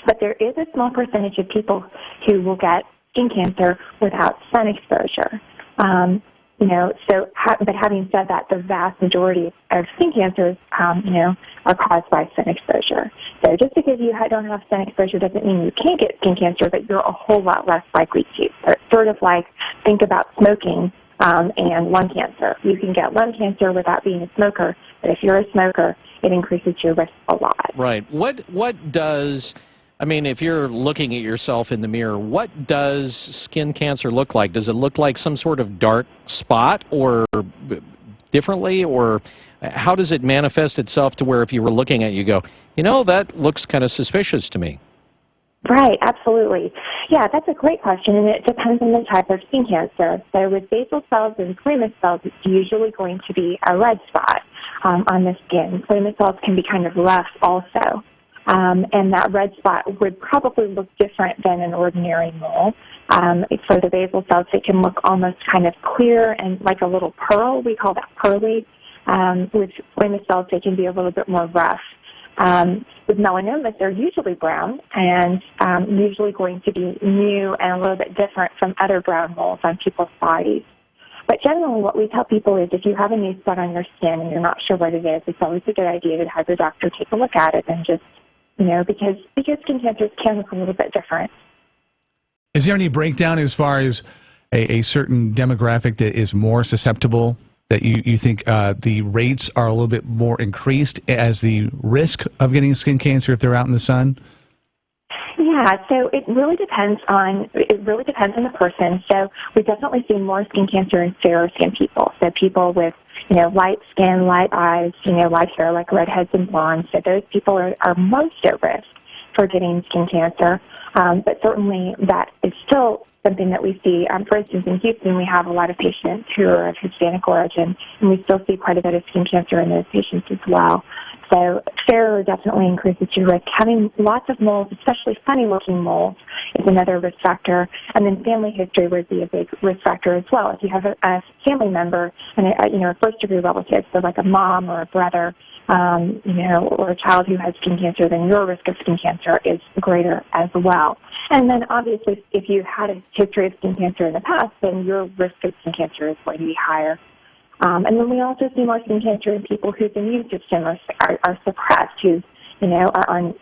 But there is a small percentage of people who will get skin cancer without sun exposure. But having said that, the vast majority of skin cancers, are caused by sun exposure. So just because you don't have sun exposure doesn't mean you can't get skin cancer, but you're a whole lot less likely to. So it's sort of like, think about smoking and lung cancer. You can get lung cancer without being a smoker, but if you're a smoker, it increases your risk a lot. Right. If you're looking at yourself in the mirror, what does skin cancer look like? Does it look like some sort of dark spot or differently? Or how does it manifest itself to where if you were looking at it, you go, that looks kind of suspicious to me? Right, absolutely. Yeah, that's a great question, and it depends on the type of skin cancer. So with basal cells and squamous cells, it's usually going to be a red spot on the skin. Squamous cells can be kind of rough also. And that red spot would probably look different than an ordinary mole. For the basal cells, they can look almost kind of clear and like a little pearl. We call that pearly. With squamous cells, they can be a little bit more rough. With melanomas, they're usually brown and usually going to be new and a little bit different from other brown moles on people's bodies. But generally what we tell people is if you have a new spot on your skin and you're not sure what it is, it's always a good idea to have your doctor take a look at it and just, because skin cancers can look a little bit different. Is there any breakdown as far as a certain demographic that is more susceptible, that you think the rates are a little bit more increased as the risk of getting skin cancer if they're out in the sun? Yeah, so it really depends on the person. So we definitely see more skin cancer in fairer skin people. So people with, light skin, light eyes, light hair like redheads and blondes. So those people are most at risk for getting skin cancer. But certainly that is still something that we see. For instance, in Houston, we have a lot of patients who are of Hispanic origin, and we still see quite a bit of skin cancer in those patients as well. So fairer definitely increases your risk. Having lots of moles, especially funny-looking moles, is another risk factor. And then family history would be a big risk factor as well. If you have a family member and a first-degree relative, so like a mom or a brother, or a child who has skin cancer, then your risk of skin cancer is greater as well. And then obviously, if you had a history of skin cancer in the past, then your risk of skin cancer is going to be higher. And then we also see more skin cancer in people whose immune system are suppressed, whose are on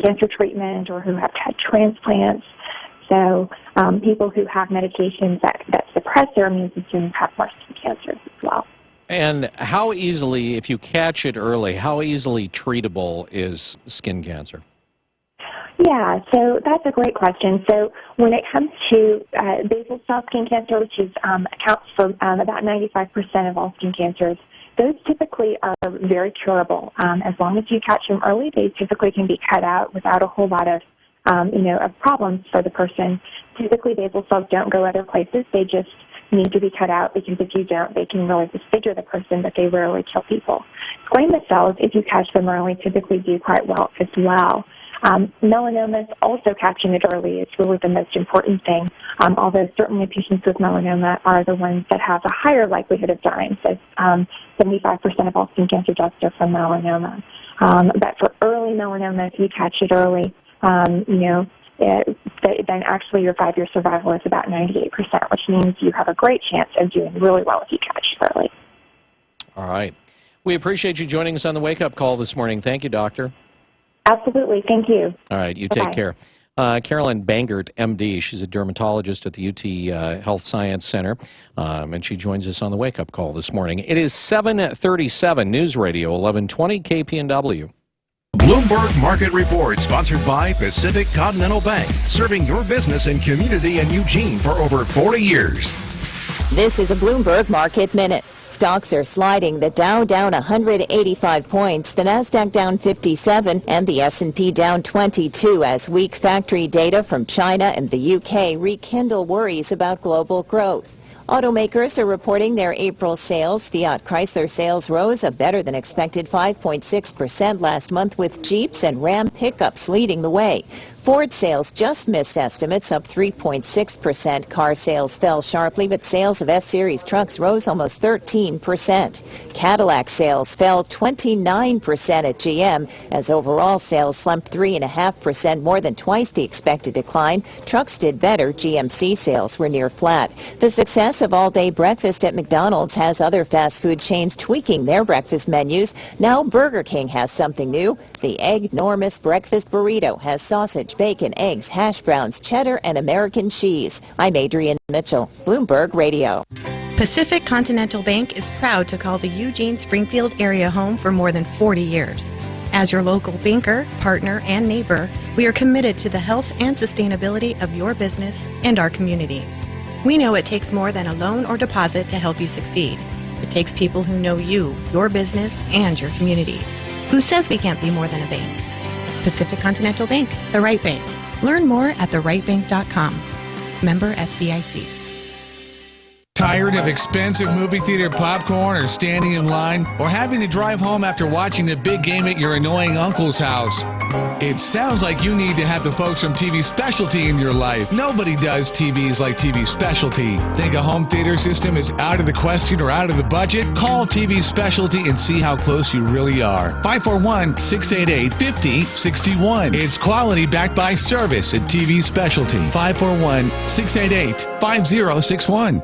cancer treatment or who have had transplants. So people who have medications that suppress their immune system have more skin cancers as well. And how easily, if you catch it early, how easily treatable is skin cancer? Yeah, so that's a great question. So when it comes to basal cell skin cancer, which accounts for about 95% of all skin cancers, those typically are very curable. As long as you catch them early, they typically can be cut out without a whole lot of of problems for the person. Typically, basal cells don't go other places. They just need to be cut out, because if you don't, they can really disfigure the person, but they rarely kill people. Squamous cells, if you catch them early, typically do quite well as well. Melanomas, also catching it early is really the most important thing, although certainly patients with melanoma are the ones that have a higher likelihood of dying. So 75% of all skin cancer deaths are from melanoma. But for early melanoma, if you catch it early, then actually your 5-year survival is about 98%, which means you have a great chance of doing really well if you catch it early. All right. We appreciate you joining us on the Wake Up Call this morning. Thank you, Doctor. Absolutely. Thank you. All right. You Bye-bye. take care. Carolyn Bangert, MD. She's a dermatologist at the UT Health Science Center, and she joins us on the Wake Up Call this morning. It is 7:37, News Radio 1120 KPNW. Bloomberg Market Report, sponsored by Pacific Continental Bank, serving your business and community in Eugene for over 40 years. This is a Bloomberg Market Minute. Stocks are sliding. The Dow down 185 points, the Nasdaq down 57, and the S&P down 22 as weak factory data from China and the UK rekindle worries about global growth. Automakers are reporting their April sales. Fiat Chrysler sales rose a better than expected 5.6% last month, with Jeeps and Ram pickups leading the way. Ford sales just missed estimates, up 3.6%. Car sales fell sharply, but sales of F-Series trucks rose almost 13%. Cadillac sales fell 29% at GM, as overall sales slumped 3.5%, more than twice the expected decline. Trucks did better. GMC sales were near flat. The success of all-day breakfast at McDonald's has other fast food chains tweaking their breakfast menus. Now Burger King has something new. The Egg-Normous Breakfast Burrito has sausage, bacon, eggs, hash browns, cheddar, and American cheese. I'm Adrienne Mitchell, Bloomberg Radio. Pacific Continental Bank is proud to call the Eugene-Springfield area home for more than 40 years. As your local banker, partner, and neighbor, we are committed to the health and sustainability of your business and our community. We know it takes more than a loan or deposit to help you succeed. It takes people who know you, your business, and your community. Who says we can't be more than a bank? Pacific Continental Bank, the right bank. Learn more at therightbank.com. Member FDIC. Tired of expensive movie theater popcorn, or standing in line, or having to drive home after watching the big game at your annoying uncle's house? It sounds like you need to have the folks from TV Specialty in your life. Nobody does TVs like TV Specialty. Think a home theater system is out of the question or out of the budget? Call TV Specialty and see how close you really are. 541-688-5061. It's quality backed by service at TV Specialty. 541-688-5061.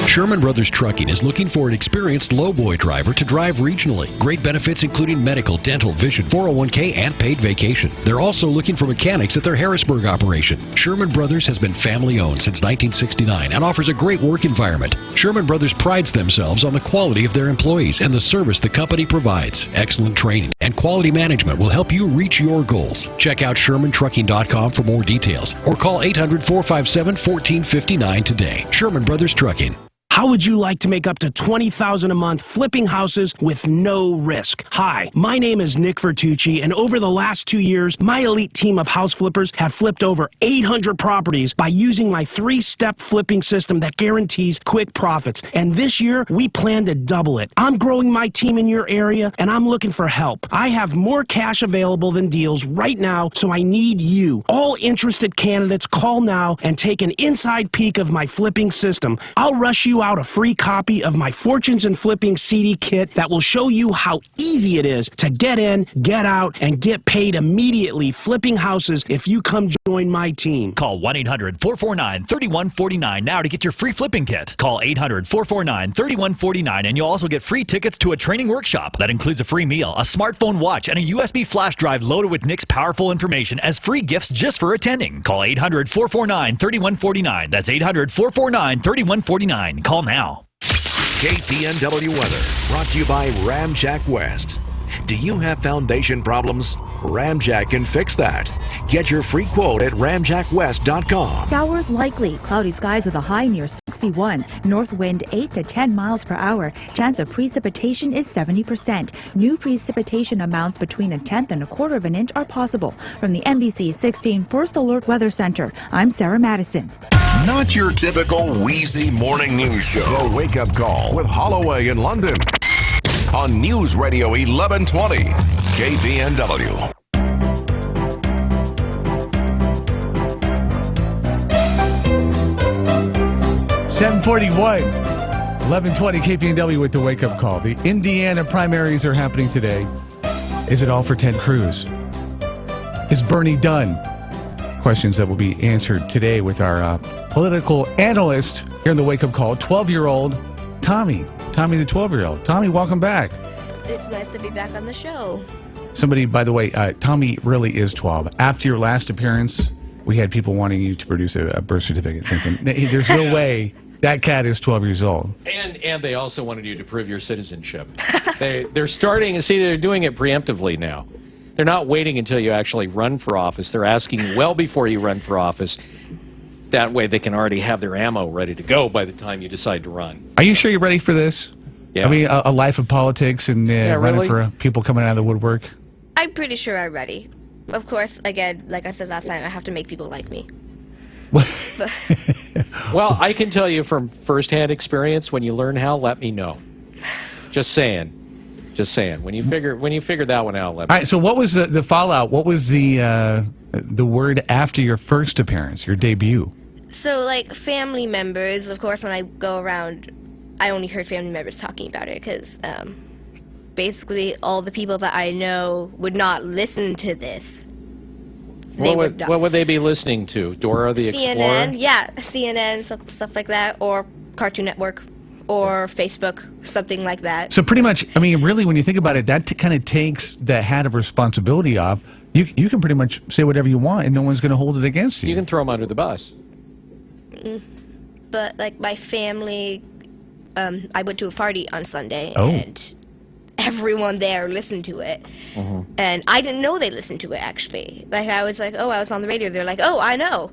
Sherman Brothers Trucking is looking for an experienced lowboy driver to drive regionally. Great benefits including medical, dental, vision, 401k, and paid vacation. They're also looking for mechanics at their Harrisburg operation. Sherman Brothers has been family-owned since 1969 and offers a great work environment. Sherman Brothers prides themselves on the quality of their employees and the service the company provides. Excellent training and quality management will help you reach your goals. Check out ShermanTrucking.com for more details or call 800-457-1459 today. Sherman Brothers Trucking. How would you like to make up to $20,000 a month flipping houses with no risk? Hi, my name is Nick Vertucci, and over the last 2 years, my elite team of house flippers have flipped over 800 properties by using my 3-step flipping system that guarantees quick profits. And this year, we plan to double it. I'm growing my team in your area, and I'm looking for help. I have more cash available than deals right now, so I need you. All interested candidates, call now and take an inside peek of my flipping system. I'll rush you out a free copy of my Fortunes and Flipping CD kit that will show you how easy it is to get in, get out, and get paid immediately flipping houses if you come join my team. Call 1-800-449-3149 now to get your free flipping kit. Call 800-449-3149 and you'll also get free tickets to a training workshop. That includes a free meal, a smartphone watch, and a USB flash drive loaded with Nick's powerful information as free gifts just for attending. Call 800-449-3149. That's 800-449-3149. Call now. KPNW weather brought to you by Ramjack West. Do you have foundation problems? Ramjack can fix that. Get your free quote at ramjackwest.com. Showers likely. Cloudy skies with a high near 61. North wind 8 to 10 miles per hour. Chance of precipitation is 70%. New precipitation amounts between 1/10 and 1/4 of an inch are possible. From the NBC 16 First Alert Weather Center, I'm Sarah Madison. Not your typical wheezy morning news show. The Wake Up Call with Holloway in London. On News Radio 1120, KPNW. (7:41), 1120 KPNW with the Wake Up Call. The Indiana primaries are happening today. Is it all for Ted Cruz? Is Bernie done? Questions that will be answered today with our political analyst here in the Wake Up Call, 12-year-old Tommy. Tommy, the 12-year-old. Tommy, welcome back. It's nice to be back on the show. Somebody, by the way, Tommy really is 12. After your last appearance, we had people wanting you to produce a birth certificate, thinking, there's no way that cat is 12 years old. And they also wanted you to prove your citizenship. They're starting, they're doing it preemptively now. They're not waiting until you actually run for office. They're asking well before you run for office. That way they can already have their ammo ready to go by the time you decide to run. Are you sure you're ready for this? Yeah. I mean, a life of politics and running really? for people coming out of the woodwork? I'm pretty sure I'm ready. Of course, again, like I said last time, I have to make people like me. Well, I can tell you from firsthand experience, when you learn how, let me know. Just saying. Just saying. When you figure that one out, let me know. All right, so what was the fallout? What was the word after your first appearance, your debut? So, like, family members, of course, when I go around, I only heard family members talking about it because basically all the people that I know would not listen to this. What would they be listening to? Dora the Explorer? CNN, yeah, CNN, stuff like that, or Cartoon Network, or Facebook, something like that. So pretty much, I mean, really, when you think about it, that kind of takes the hat of responsibility off. You can pretty much say whatever you want, and no one's going to hold it against you. You can throw them under the bus. But, like, my family, I went to a party on Sunday, Oh. and everyone there listened to it. And I didn't know they listened to it, actually. Like, I was like, oh, I was on the radio. They're like, oh, I know.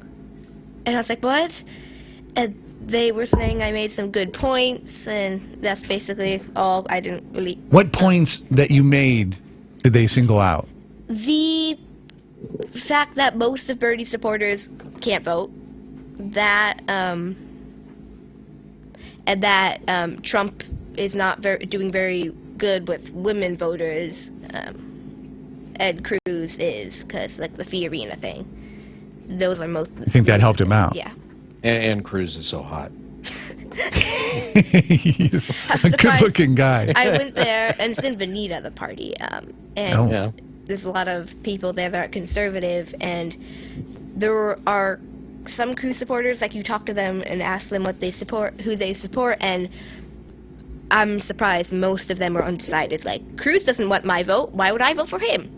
And I was like, what? And they were saying I made some good points, and that's basically all. I didn't really... What points that you made did they single out? The fact that most of Bernie's supporters can't vote, that and that Trump is not doing very good with women voters, and Cruz is, because like the Fiorina thing. Those are most. I think that helped him out. Yeah. And Cruz is so hot. He's a good-looking guy. I went there, and it's in Veneta, the party, and there's a lot of people there that are conservative, and there are some Cruz supporters, like you talk to them and ask them what they support, who they support, and I'm surprised most of them are undecided. Like, Cruz doesn't want my vote. Why would I vote for him?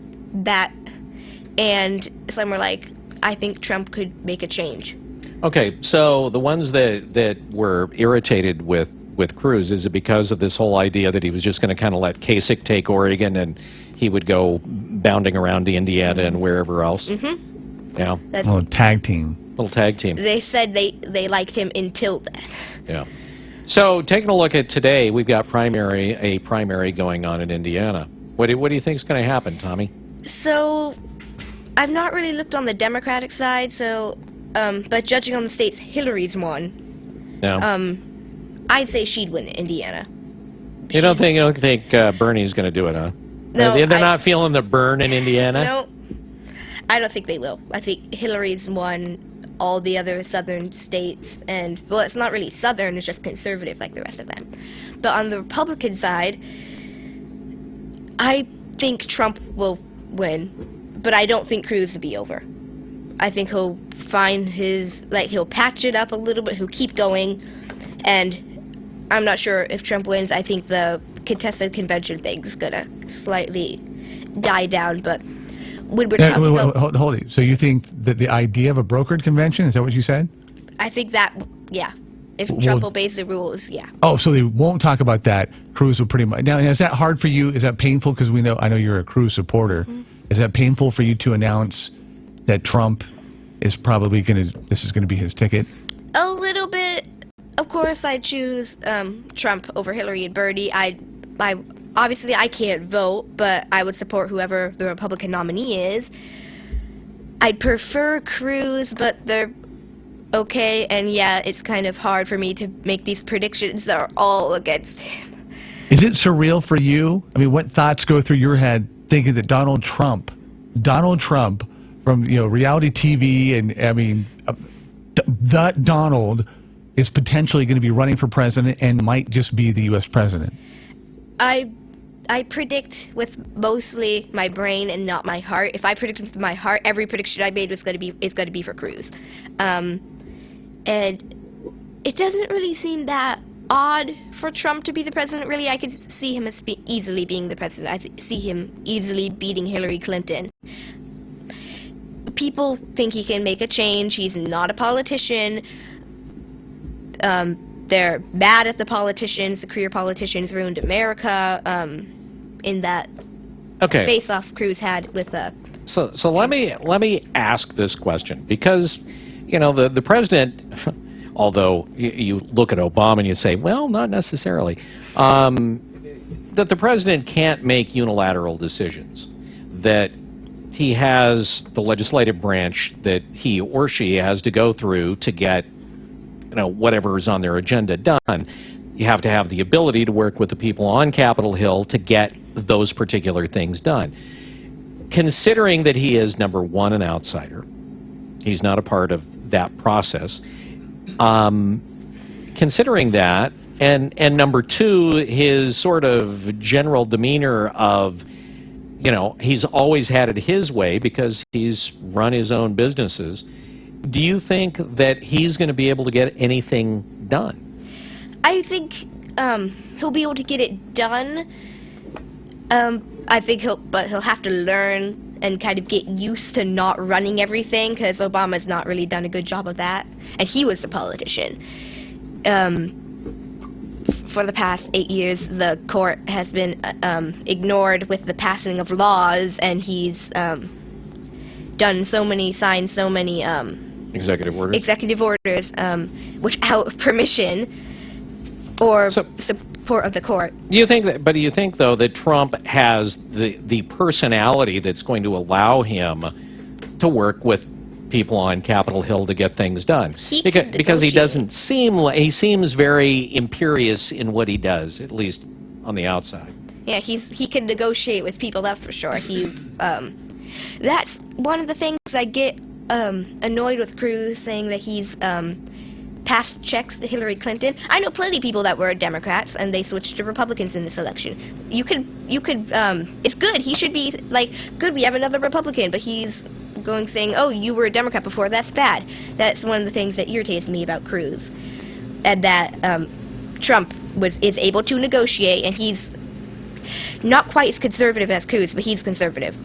And some are like, I think Trump could make a change. Okay, so the ones that were irritated with Cruz, is it because of this whole idea that he was just going to kind of let Kasich take Oregon and he would go bounding around to Indiana and wherever else? Mm-hmm. Yeah. A little tag team. Little tag team. They said they liked him until then. Yeah. So taking a look at today, we've got a primary going on in Indiana. What do you think is going to happen, Tommy? So, I've not really looked on the Democratic side, so, but judging on the states Hillary's won, No. I'd say she'd win Indiana. You don't think Bernie's going to do it, huh? No, they're not feeling the burn in Indiana? No, I don't think they will. I think Hillary's won all the other southern states. And, well, it's not really southern, it's just conservative like the rest of them. But on the Republican side, I think Trump will win, but I don't think Cruz will be over. I think he'll find he'll patch it up a little bit, he'll keep going, and I'm not sure if Trump wins. I think the contested convention thing's gonna slightly die down, but when we're talking about... Hold it. So you think that the idea of a brokered convention, is that what you said? I think that, yeah. If Trump obeys the rules, yeah. Oh, so they won't talk about that. Cruz will pretty much... Now, is that hard for you? Is that painful? Because I know you're a Cruz supporter. Mm-hmm. Is that painful for you to announce that Trump is probably this is going to be his ticket? A little bit. Of course, I choose Trump over Hillary and Bernie. I obviously I can't vote, but I would support whoever the Republican nominee is. I'd prefer Cruz, but they're okay, and yeah, it's kind of hard for me to make these predictions that are all against him. Is it surreal for you? I mean, what thoughts go through your head thinking that Donald Trump from reality TV, and I mean, that Donald is potentially going to be running for president and might just be the U.S. president? I predict with mostly my brain and not my heart. If I predict with my heart, every prediction I made is going to be for Cruz, and it doesn't really seem that odd for Trump to be the president. Really, I could see him as easily being the president. I see him easily beating Hillary Clinton. People think he can make a change. He's not a politician. They're mad at the politicians. The career politicians ruined America. In that face-off Cruz had with the... So let me ask this question, because the president, although you look at Obama and you say, well, not necessarily, that the president can't make unilateral decisions, that he has the legislative branch that he or she has to go through to get whatever is on their agenda done. You have to have the ability to work with the people on Capitol Hill to get those particular things done. Considering that he is, number one, an outsider, he's not a part of that process. Considering that, and number two, his sort of general demeanor of, he's always had it his way because he's run his own businesses. Do you think that he's going to be able to get anything done? I think he'll be able to get it done. I think he'll have to learn and kind of get used to not running everything, because Obama's not really done a good job of that, and he was the politician. For the past 8 years, the court has been ignored with the passing of laws, and he's signed so many executive orders without permission or support of the court. Do you think though that Trump has the personality that's going to allow him to work with people on Capitol Hill to get things done? Because he doesn't he seems very imperious in what he does, at least on the outside. Yeah, he can negotiate with people, that's for sure. That's one of the things I get annoyed with Cruz, saying that he's passed checks to Hillary Clinton. I know plenty of people that were Democrats and they switched to Republicans in this election. You could it's good. He should be good, we have another Republican, but he's saying, oh, you were a Democrat before, that's bad. That's one of the things that irritates me about Cruz, and that Trump is able to negotiate, and he's not quite as conservative as Cruz, but he's conservative.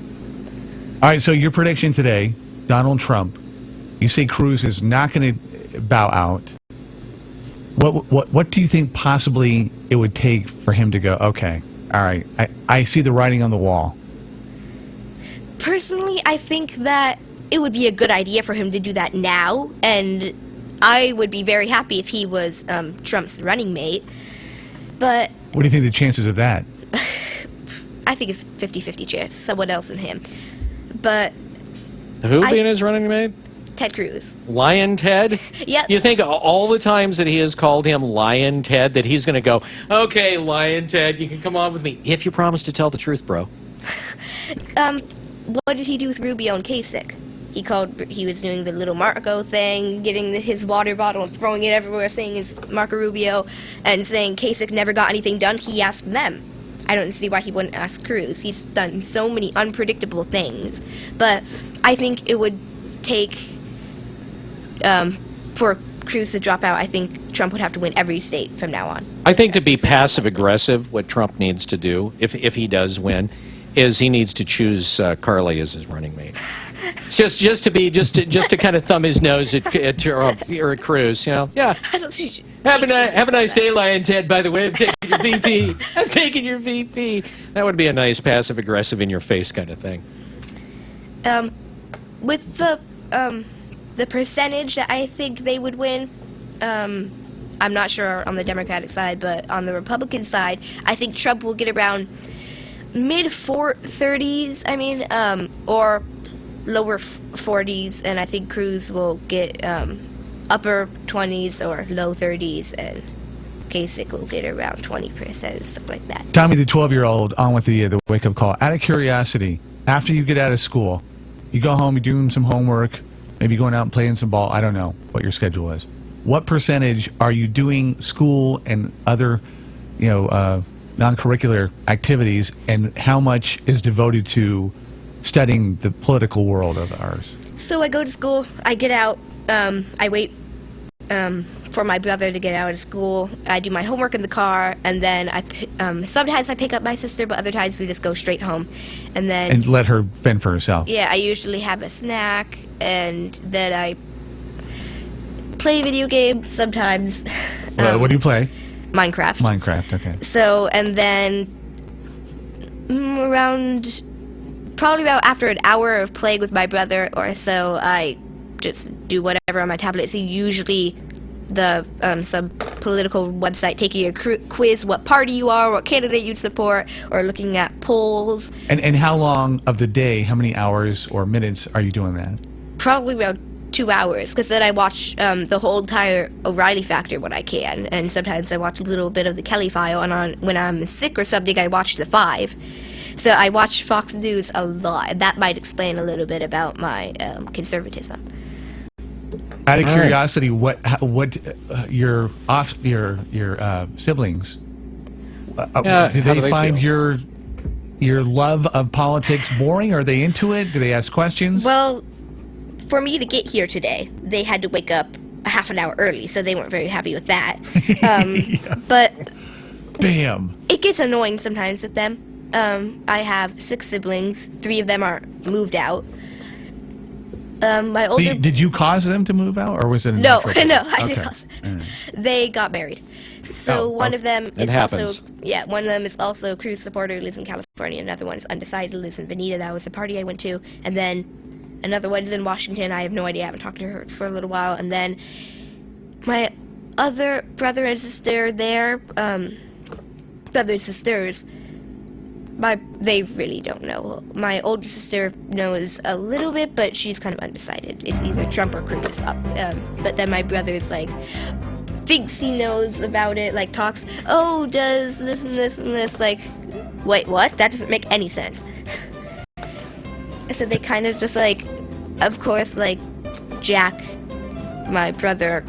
All right, so your prediction today, Donald Trump, you say Cruz is not going to bow out. What do you think possibly it would take for him to go, okay, all right, I see the writing on the wall? Personally, I think that it would be a good idea for him to do that now, and I would be very happy if he was Trump's running mate. But what do you think the chances of that? I think it's 50-50 chance, someone else than him. But who being his running mate? Ted Cruz. Lion Ted? Yep. You think all the times that he has called him Lion Ted that he's going to go, okay, Lion Ted, you can come on with me if you promise to tell the truth, bro? What did he do with Rubio and Kasich? He was doing the little Marco thing, getting his water bottle and throwing it everywhere, saying it's Marco Rubio, and saying Kasich never got anything done. He asked them. I don't see why he wouldn't ask Cruz. He's done so many unpredictable things. But I think it would take, for Cruz to drop out, I think Trump would have to win every state from now on. I think to be passive-aggressive, what Trump needs to do, if he does win, is he needs to choose Carly as his running mate. Just to kind of thumb his nose at Trump or at Cruz, you know. Yeah. I don't think Have a nice day, Lion's Head. By the way, I'm taking your VP. I'm taking your VP. That would be a nice passive-aggressive in-your-face kind of thing. With the percentage that I think they would win, I'm not sure on the Democratic side, but on the Republican side, I think Trump will get around mid-30s. I mean, or lower 40s, and I think Cruz will get upper 20s or low 30s, and Kasich will get around 20%, stuff like that. Tommy, the 12-year-old, on with the wake-up call. Out of curiosity, after you get out of school, you go home, you're doing some homework, maybe going out and playing some ball. I don't know what your schedule is. What percentage are you doing school and other, non-curricular activities, and how much is devoted to studying the political world of ours? So I go to school, I get out, I wait for my brother to get out of school, I do my homework in the car, and then sometimes I pick up my sister, but other times we just go straight home. And let her fend for herself. Yeah, I usually have a snack, and then I play video games sometimes. What do you play? Minecraft. Minecraft, okay. So, and then probably about after an hour of playing with my brother or so, I just do whatever on my tablet. So usually some political website taking a quiz, what party you are, what candidate you support, or looking at polls. And how long of the day, how many hours or minutes are you doing that? Probably around 2 hours, because then I watch the whole entire O'Reilly Factor when I can, and sometimes I watch a little bit of the Kelly File, and when I'm sick or something, I watch The Five. So I watch Fox News a lot, and that might explain a little bit about my conservatism. Out of curiosity, what your siblings? Do they find your love of politics boring? Are they into it? Do they ask questions? Well, for me to get here today, they had to wake up a half an hour early, so they weren't very happy with that. But bam, it gets annoying sometimes with them. I have 6 siblings. 3 of them are moved out. My older. Did you cause them to move out, or was it a no? natural No, thing? I didn't cause them. They got married. So one of them is one of them is also a Cruz supporter, lives in California. Another one is undecided, lives in Veneta. That was a party I went to, and then another one is in Washington. I have no idea. I haven't talked to her for a little while. And then my other brother and sister, brothers and sisters. They really don't know. My older sister knows a little bit, but she's kind of undecided. It's either Trump or Cruz. But then my brother's thinks he knows about it, talks, oh, does this and this and this, wait, what? That doesn't make any sense. So they kind of just of course, Jack, my brother,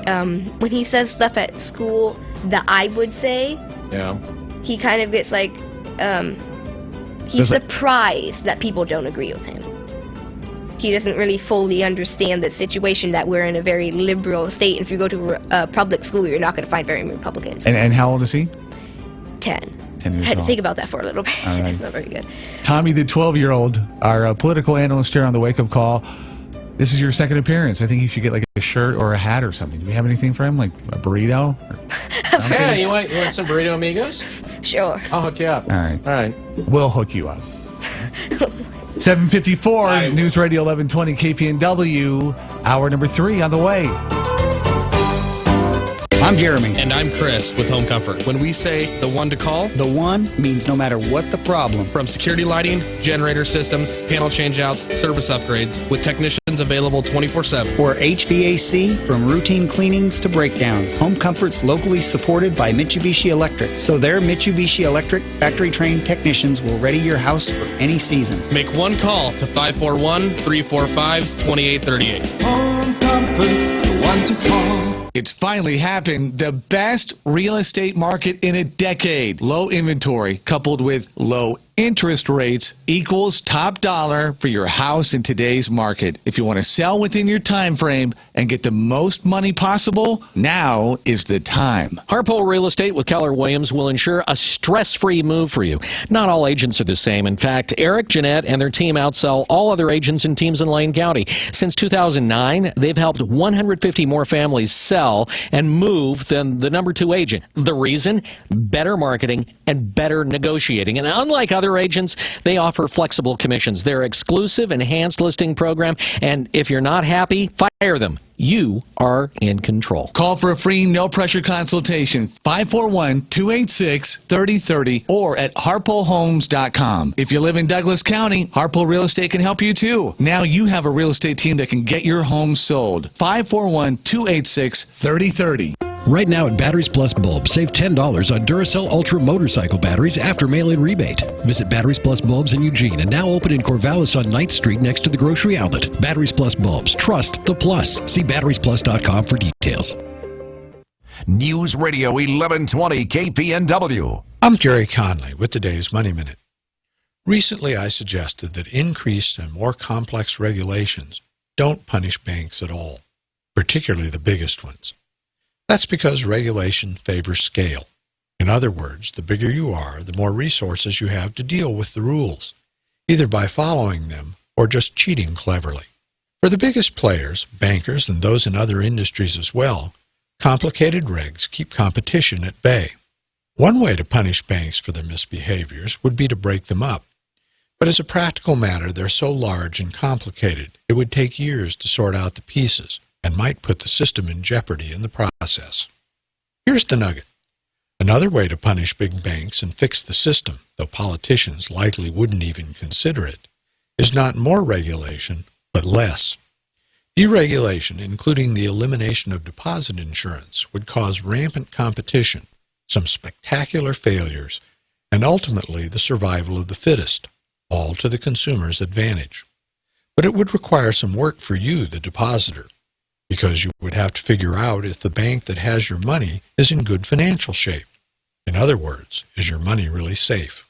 when he says stuff at school that I would say, yeah, he kind of gets he's surprised that people don't agree with him. He doesn't really fully understand the situation that we're in a very liberal state. And if you go to a public school, you're not going to find very many Republicans. And how old is he? 10. 10 years I had to old. think about that for a little bit. All right. It's not very good. Tommy, the 12-year-old, our political analyst here on the Wake Up Call. This is your second appearance. I think you should get a shirt or a hat or something. Do we have anything for him, like a burrito? Yeah, you want some burrito amigos? Sure. I'll hook you up. All right. All right. We'll hook you up. 7:54, News Radio 1120 KPNW, hour number 3 on the way. I'm Jeremy. And I'm Chris with Home Comfort. When we say the one to call, the one means no matter what the problem. From security lighting, generator systems, panel changeouts, service upgrades, with technicians available 24/7. Or HVAC, from routine cleanings to breakdowns. Home Comfort's locally supported by Mitsubishi Electric. So their Mitsubishi Electric factory-trained technicians will ready your house for any season. Make one call to 541-345-2838. Home Comfort, the one to call. It's finally happened. The best real estate market in a decade. Low inventory coupled with low interest rates equals top dollar for your house in today's market. If you want to sell within your time frame and get the most money possible, now is the time. Harpo Real Estate with Keller Williams will ensure a stress-free move for you. Not all agents are the same. In fact, Eric, Jeanette, and their team outsell all other agents and teams in Lane County. Since 2009, they've helped 150 more families sell and move than the number 2 agent. The reason? Better marketing and better negotiating. And unlike other agents, they offer flexible commissions. Their exclusive enhanced listing program, and if you're not happy, fire them. You are in control. Call for a free no-pressure consultation, 541-286-3030, or at harpohomes.com. If you live in Douglas County, Harpo Real Estate can help you too. Now you have a real estate team that can get your home sold. 541-286-3030. Right now at Batteries Plus Bulbs, save $10 on Duracell Ultra motorcycle batteries after mail-in rebate. Visit Batteries Plus Bulbs in Eugene and now open in Corvallis on 9th Street next to the grocery outlet. Batteries Plus Bulbs. Trust the plus. See batteriesplus.com for details. News Radio 1120 KPNW. I'm Jerry Conley with today's Money Minute. Recently, I suggested that increased and more complex regulations don't punish banks at all, particularly the biggest ones. That's because regulation favors scale. In other words, the bigger you are, the more resources you have to deal with the rules, either by following them or just cheating cleverly. For the biggest players, bankers, and those in other industries as well, complicated regs keep competition at bay. One way to punish banks for their misbehaviors would be to break them up. But as a practical matter, they're so large and complicated, it would take years to sort out the pieces, and might put the system in jeopardy in the process. Here's the nugget. Another way to punish big banks and fix the system, though politicians likely wouldn't even consider it, is not more regulation, but less. Deregulation, including the elimination of deposit insurance, would cause rampant competition, some spectacular failures, and ultimately the survival of the fittest, all to the consumer's advantage. But it would require some work for you, the depositor, because you would have to figure out if the bank that has your money is in good financial shape. In other words, is your money really safe?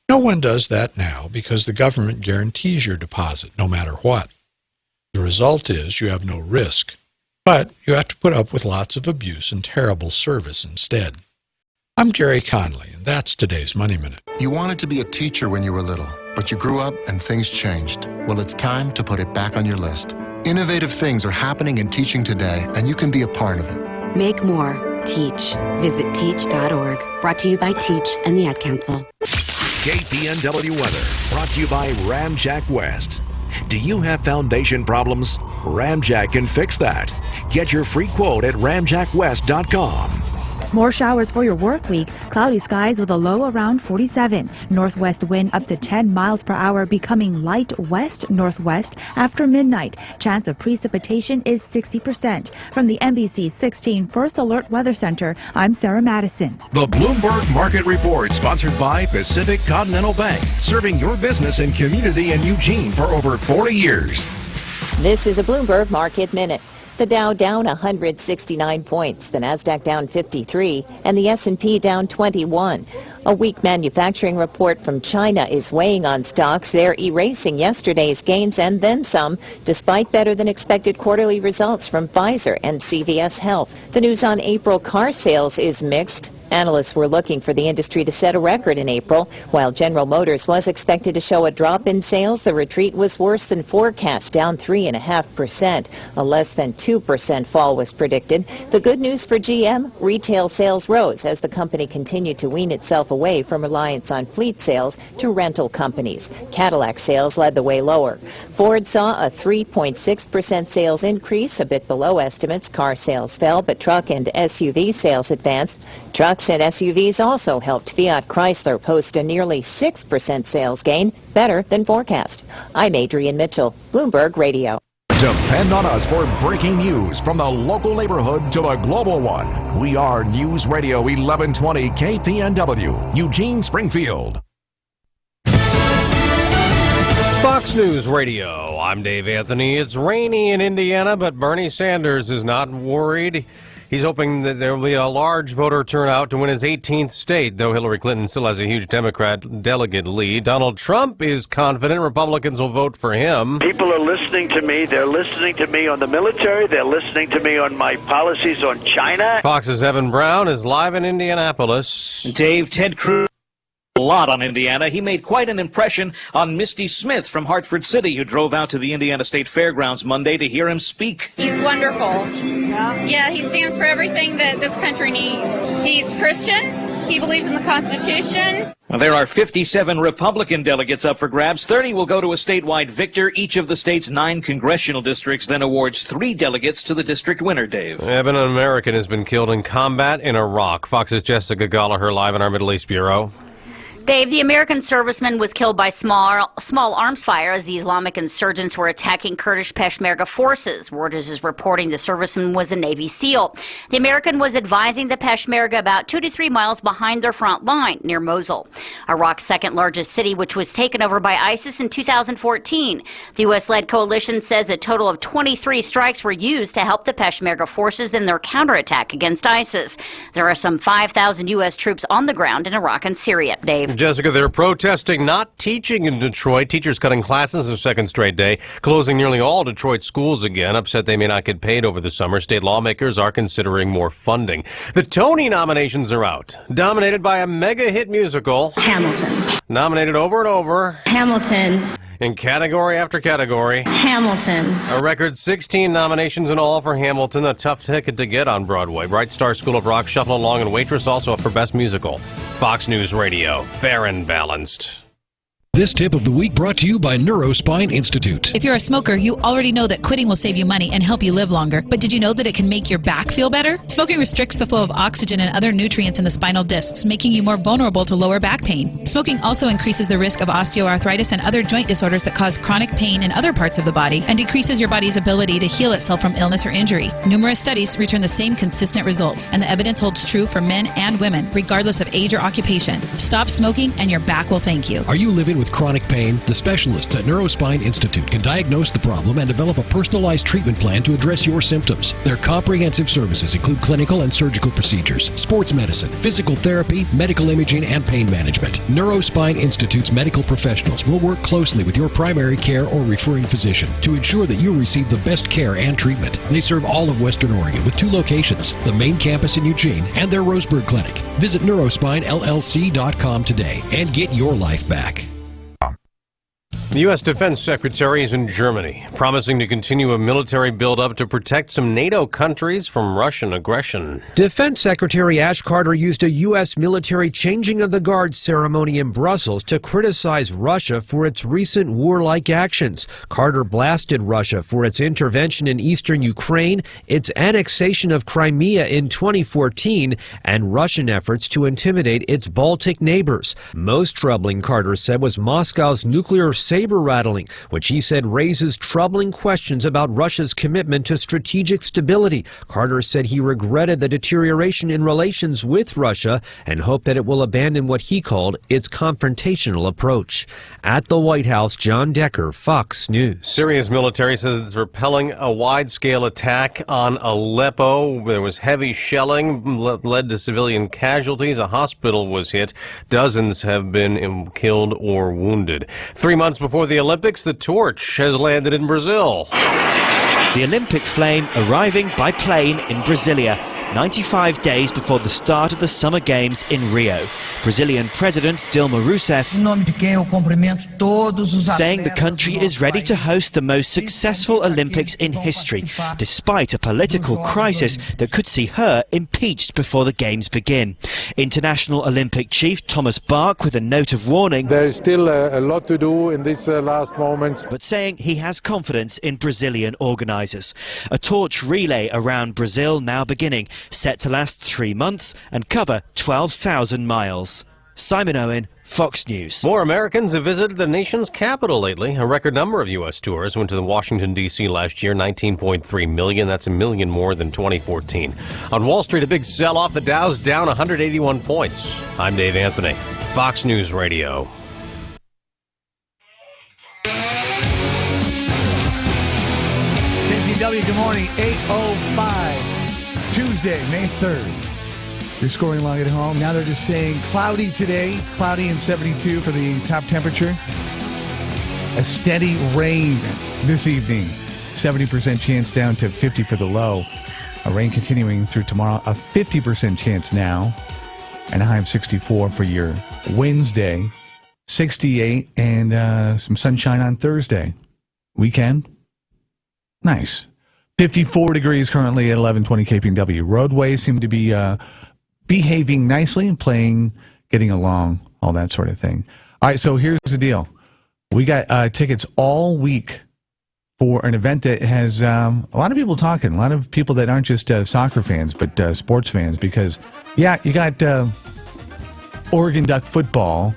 No one does that now because the government guarantees your deposit no matter what. The result is you have no risk, but you have to put up with lots of abuse and terrible service instead. I'm Gary Conley, and that's today's Money Minute. You wanted to be a teacher when you were little, but you grew up and things changed. Well, it's time to put it back on your list. Innovative things are happening in teaching today, and you can be a part of it. Make more. Teach. Visit teach.org. Brought to you by Teach and the Ad Council. KPNW weather brought to you by Ramjack West. Do you have foundation problems? Ramjack can fix that. Get your free quote at ramjackwest.com. More showers for your work week. Cloudy skies with a low around 47. Northwest wind up to 10 miles per hour, becoming light west-northwest after midnight. Chance of precipitation is 60%. From the NBC 16 First Alert Weather Center, I'm Sarah Madison. The Bloomberg Market Report, sponsored by Pacific Continental Bank, serving your business and community in Eugene for over 40 years. This is a Bloomberg Market Minute. The Dow down 169 points, the Nasdaq down 53, and the S&P down 21. A weak manufacturing report from China is weighing on stocks. They're erasing yesterday's gains and then some, despite better than expected quarterly results from Pfizer and CVS Health. The news on April car sales is mixed. Analysts were looking for the industry to set a record in April. While General Motors was expected to show a drop in sales, the retreat was worse than forecast, down 3.5%. A less than 2% fall was predicted. The good news for GM, retail sales rose as the company continued to wean itself away from reliance on fleet sales to rental companies. Cadillac sales led the way lower. Ford saw a 3.6% sales increase, a bit below estimates. Car sales fell, but truck and SUV sales advanced. Trucks and SUVs also helped Fiat Chrysler post a nearly 6% sales gain, better than forecast. I'm Adrienne Mitchell, Bloomberg Radio. Depend on us for breaking news from the local neighborhood to the global one. We are News Radio 1120 KPNW, Eugene, Springfield. Fox News Radio, I'm Dave Anthony. It's rainy in Indiana, but Bernie Sanders is not worried. He's hoping that there will be a large voter turnout to win his 18th state, though Hillary Clinton still has a huge Democrat delegate lead. Donald Trump is confident Republicans will vote for him. People are listening to me. They're listening to me on the military. They're listening to me on my policies on China. Fox's Evan Brown is live in Indianapolis. Dave, Ted Cruz a lot on Indiana. He made quite an impression on Misty Smith from Hartford City, who drove out to the Indiana State Fairgrounds Monday to hear him speak. He's wonderful. Yeah, he stands for everything that this country needs. He's Christian. He believes in the Constitution. Well, there are 57 Republican delegates up for grabs. 30 will go to a statewide victor. Each of the state's 9 congressional districts then awards 3 delegates to the district winner, Dave. An American has been killed in combat in Iraq. Fox's Jessica Gallagher live in our Middle East Bureau. Dave, the American serviceman was killed by small arms fire as the Islamic insurgents were attacking Kurdish Peshmerga forces. Reuters is reporting the serviceman was a Navy SEAL. The American was advising the Peshmerga about 2 to 3 miles behind their front line near Mosul, Iraq's second largest city, which was taken over by ISIS in 2014. The U.S.-led coalition says a total of 23 strikes were used to help the Peshmerga forces in their counterattack against ISIS. There are some 5,000 U.S. troops on the ground in Iraq and Syria. Dave. Jessica, they're protesting not teaching in Detroit. Teachers cutting classes a second straight day, closing nearly all Detroit schools again. Upset they may not get paid over the summer. State lawmakers are considering more funding. The Tony nominations are out, dominated by a mega hit musical, Hamilton. Nominated over and over. Hamilton. In category after category. Hamilton. A record 16 nominations in all for Hamilton, a tough ticket to get on Broadway. Bright Star School of Rock, Shuffle Along, and Waitress also up for Best Musical. Fox News Radio, fair and balanced. This tip of the week brought to you by Neurospine Institute. If you're a smoker, you already know that quitting will save you money and help you live longer. But did you know that it can make your back feel better? Smoking restricts the flow of oxygen and other nutrients in the spinal discs, making you more vulnerable to lower back pain. Smoking also increases the risk of osteoarthritis and other joint disorders that cause chronic pain in other parts of the body and decreases your body's ability to heal itself from illness or injury. Numerous studies return the same consistent results, and the evidence holds true for men and women, regardless of age or occupation. Stop smoking and your back will thank you. Are you living with chronic pain? The specialists at Neurospine Institute can diagnose the problem and develop a personalized treatment plan to address your symptoms. Their comprehensive services include clinical and surgical procedures, sports medicine, physical therapy, medical imaging, and pain management. Neurospine Institute's medical professionals will work closely with your primary care or referring physician to ensure that you receive the best care and treatment. They serve all of Western Oregon with 2 locations, the main campus in Eugene and their Roseburg clinic. Visit neurospinellc.com today and get your life back. The U.S. Defense Secretary is in Germany, promising to continue a military buildup to protect some NATO countries from Russian aggression. Defense Secretary Ash Carter used a U.S. military changing of the guard ceremony in Brussels to criticize Russia for its recent warlike actions. Carter blasted Russia for its intervention in eastern Ukraine, its annexation of Crimea in 2014, and Russian efforts to intimidate its Baltic neighbors. Most troubling, Carter said, was Moscow's nuclear saber-rattling, which he said raises troubling questions about Russia's commitment to strategic stability. Carter said he regretted the deterioration in relations with Russia and hoped that it will abandon what he called its confrontational approach. At the White House, John Decker, Fox News. Syria's military says it's repelling a wide-scale attack on Aleppo. There was heavy shelling, led to civilian casualties. A hospital was hit. Dozens have been killed or wounded. 3 months before the Olympics, the torch has landed in Brazil. The Olympic flame arriving by plane in Brasilia, 95 days before the start of the Summer Games in Rio. Brazilian President Dilma Rousseff saying the country is ready to host the most successful Olympics in history, despite a political crisis that could see her impeached before the Games begin. International Olympic chief Thomas Bach with a note of warning. There is still a lot to do in these last moments. But saying he has confidence in Brazilian organisers. A torch relay around Brazil now beginning, set to last 3 months and cover 12,000 miles. Simon Owen, Fox News. More Americans have visited the nation's capital lately. A record number of U.S. tourists went to Washington, D.C. last year, 19.3 million. That's a million more than 2014. On Wall Street, a big sell-off. The Dow's down 181 points. I'm Dave Anthony, Fox News Radio. KPNW, good morning, 8:05. Tuesday, May 3rd. You're scoring along at home. Now they're just saying cloudy today, cloudy and 72 for the top temperature. A steady rain this evening. 70% chance down to 50 for the low. A rain continuing through tomorrow. A 50% chance now. And a high of 64 for your Wednesday. 68 and some sunshine on Thursday. Weekend. Nice. 54 degrees currently at 1120 KPNW. Roadways seem to be behaving nicely and playing, getting along, all that sort of thing. All right, so here's the deal. We got tickets all week for an event that has a lot of people talking, a lot of people that aren't just soccer fans, but sports fans, because, yeah, you got Oregon Duck football.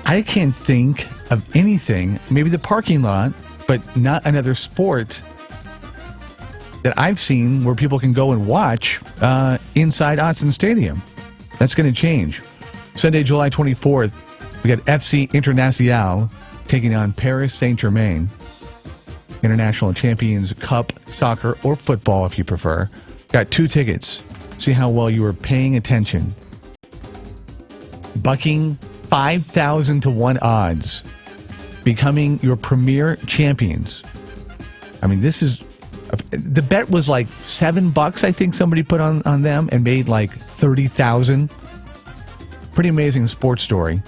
I can't think of anything, maybe the parking lot, but not another sport that I've seen where people can go and watch inside Autzen Stadium. That's going to change. Sunday, July 24th, we got FC International taking on Paris Saint-Germain. International Champions Cup, soccer or football if you prefer. Got 2 tickets. See how well you were paying attention. Bucking 5,000 to 1 odds. Becoming your premier champions. I mean, this is... The bet was like $7, I think somebody put on them and made like 30,000. Pretty amazing sports story.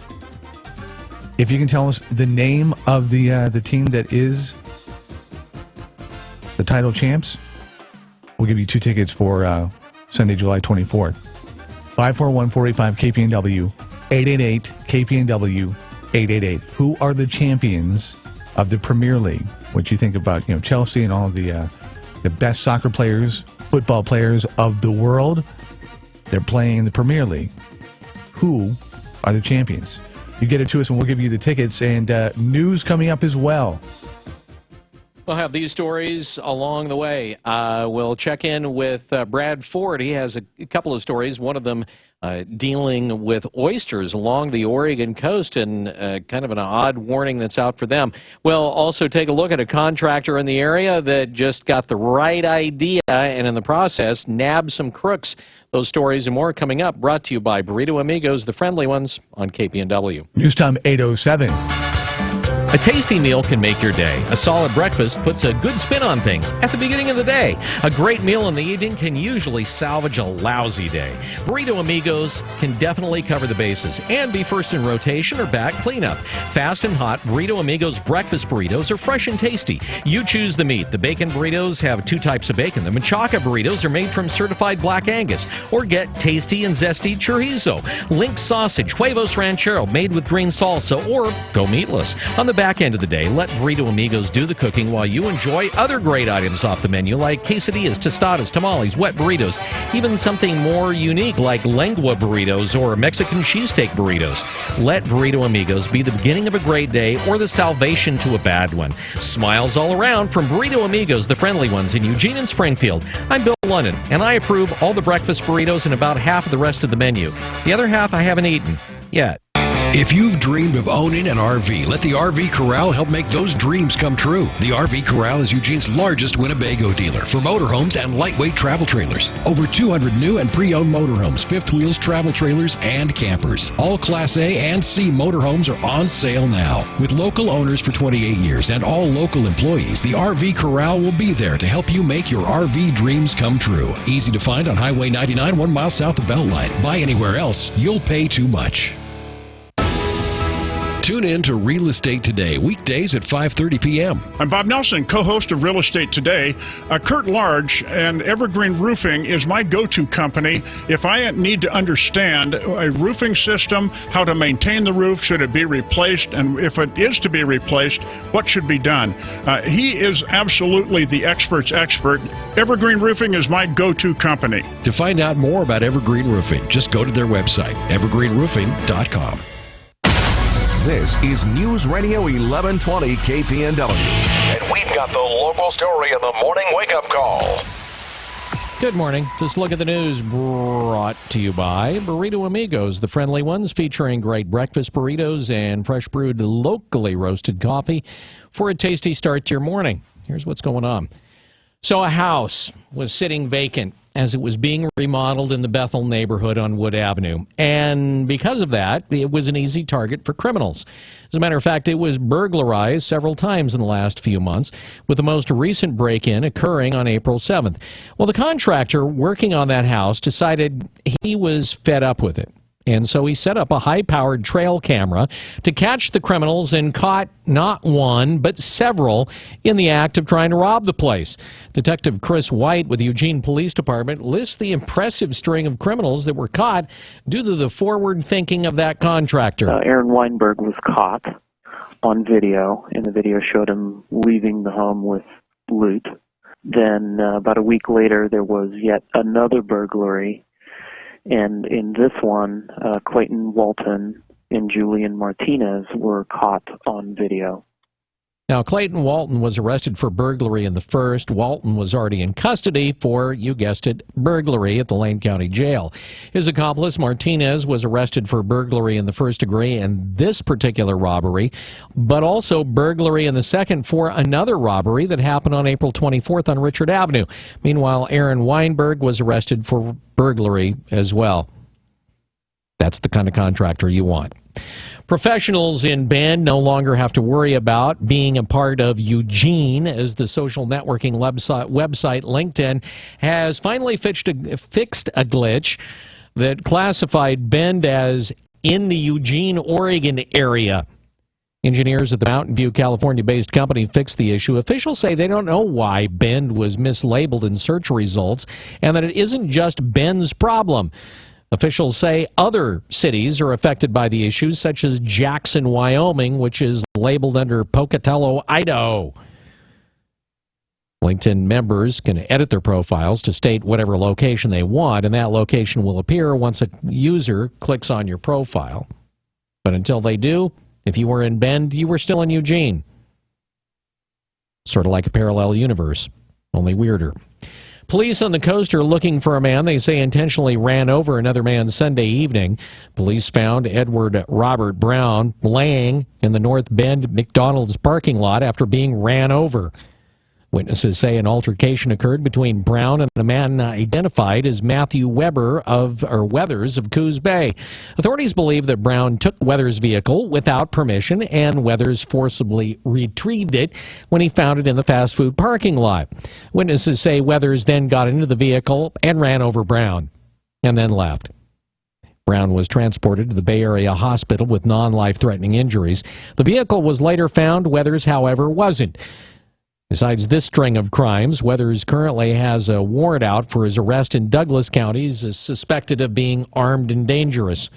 If you can tell us the name of the team that is the title champs, we'll give you 2 tickets for Sunday, July 24th. 541-485 KPNW, 888 KPNW 888. Who are the champions of the Premier League? What you think about, Chelsea and all of the best soccer players, football players of the world? They're playing in the Premier League. Who are the champions? You get it to us and we'll give you the tickets, and news coming up as well. We'll have these stories along the way. We'll check in with Brad Ford. He has a couple of stories, one of them dealing with oysters along the Oregon coast, and kind of an odd warning that's out for them. We'll also take a look at a contractor in the area that just got the right idea and in the process nabbed some crooks. Those stories and more coming up, brought to you by Burrito Amigos, the friendly ones, on KPNW. News time 8:07. A tasty meal can make your day. A solid breakfast puts a good spin on things at the beginning of the day. A great meal in the evening can usually salvage a lousy day. Burrito Amigos can definitely cover the bases and be first in rotation or back cleanup. Fast and hot, Burrito Amigos breakfast burritos are fresh and tasty. You choose the meat. The bacon burritos have 2 types of bacon. The machaca burritos are made from certified Black Angus. Or get tasty and zesty chorizo. Link sausage, huevos ranchero, made with green salsa, or go meatless. On the back end of the day, let Burrito Amigos do the cooking while you enjoy other great items off the menu like quesadillas, tostadas, tamales, wet burritos, even something more unique like lengua burritos or Mexican cheesesteak burritos. Let Burrito Amigos be the beginning of a great day or the salvation to a bad one. Smiles all around from Burrito Amigos, the friendly ones in Eugene and Springfield. I'm Bill London, and I approve all the breakfast burritos and about half of the rest of the menu. The other half I haven't eaten yet. If you've dreamed of owning an RV, let the RV Corral help make those dreams come true. The RV Corral is Eugene's largest Winnebago dealer for motorhomes and lightweight travel trailers. Over 200 new and pre-owned motorhomes, fifth wheels, travel trailers, and campers. All Class A and C motorhomes are on sale now. With local owners for 28 years and all local employees, the RV Corral will be there to help you make your RV dreams come true. Easy to find on Highway 99, 1 mile south of Beltline. Buy anywhere else, you'll pay too much. Tune in to Real Estate Today, weekdays at 5:30 p.m. I'm Bob Nelson, co-host of Real Estate Today. Kurt Large and Evergreen Roofing is my go-to company if I need to understand a roofing system, how to maintain the roof, should it be replaced, and if it is to be replaced, what should be done. He is absolutely the expert's expert. Evergreen Roofing is my go-to company. To find out more about Evergreen Roofing, just go to their website, evergreenroofing.com. This is News Radio 1120 KPNW. And we've got the local story in the morning wake-up call. Good morning. This look at the news brought to you by Burrito Amigos, the friendly ones featuring great breakfast burritos and fresh brewed locally roasted coffee for a tasty start to your morning. Here's what's going on. So a house was sitting vacant as it was being remodeled in the Bethel neighborhood on Wood Avenue. And because of that, it was an easy target for criminals. As a matter of fact, it was burglarized several times in the last few months, with the most recent break-in occurring on April 7th. Well, the contractor working on that house decided he was fed up with it. And so he set up a high-powered trail camera to catch the criminals and caught not one, but several in the act of trying to rob the place. Detective Chris White with the Eugene Police Department lists the impressive string of criminals that were caught due to the forward thinking of that contractor. Aaron Weinberg was caught on video, and the video showed him leaving the home with loot. Then about a week later, there was yet another burglary. And in this one, Clayton Walton and Julian Martinez were caught on video. Now, Clayton Walton was arrested for burglary in the first. Walton was already in custody for, you guessed it, burglary at the Lane County Jail. His accomplice, Martinez, was arrested for burglary in the first degree in this particular robbery, but also burglary in the second for another robbery that happened on April 24th on Richard Avenue. Meanwhile, Aaron Weinberg was arrested for burglary as well. That's the kind of contractor you want. Professionals in Bend no longer have to worry about being a part of Eugene, as the social networking website LinkedIn has finally fixed a glitch that classified Bend as in the Eugene, Oregon area. Engineers at the Mountain View, California-based company fixed the issue. Officials say they don't know why Bend was mislabeled in search results and that it isn't just Bend's problem. Officials say other cities are affected by the issues, such as Jackson, Wyoming, which is labeled under Pocatello, Idaho. LinkedIn members can edit their profiles to state whatever location they want, and that location will appear once a user clicks on your profile. But until they do, if you were in Bend, you were still in Eugene. Sort of like a parallel universe, only weirder. Police on the coast are looking for a man they say intentionally ran over another man Sunday evening. Police found Edward Robert Brown laying in the North Bend McDonald's parking lot after being ran over. Witnesses say an altercation occurred between Brown and a man identified as Matthew Weathers of Coos Bay. Authorities believe that Brown took Weathers' vehicle without permission, and Weathers forcibly retrieved it when he found it in the fast food parking lot. Witnesses say Weathers then got into the vehicle and ran over Brown, and then left. Brown was transported to the Bay Area hospital with non-life-threatening injuries. The vehicle was later found. Weathers, however, wasn't. Besides this string of crimes, Weathers currently has a warrant out for his arrest in Douglas County. He's suspected of being armed and dangerous.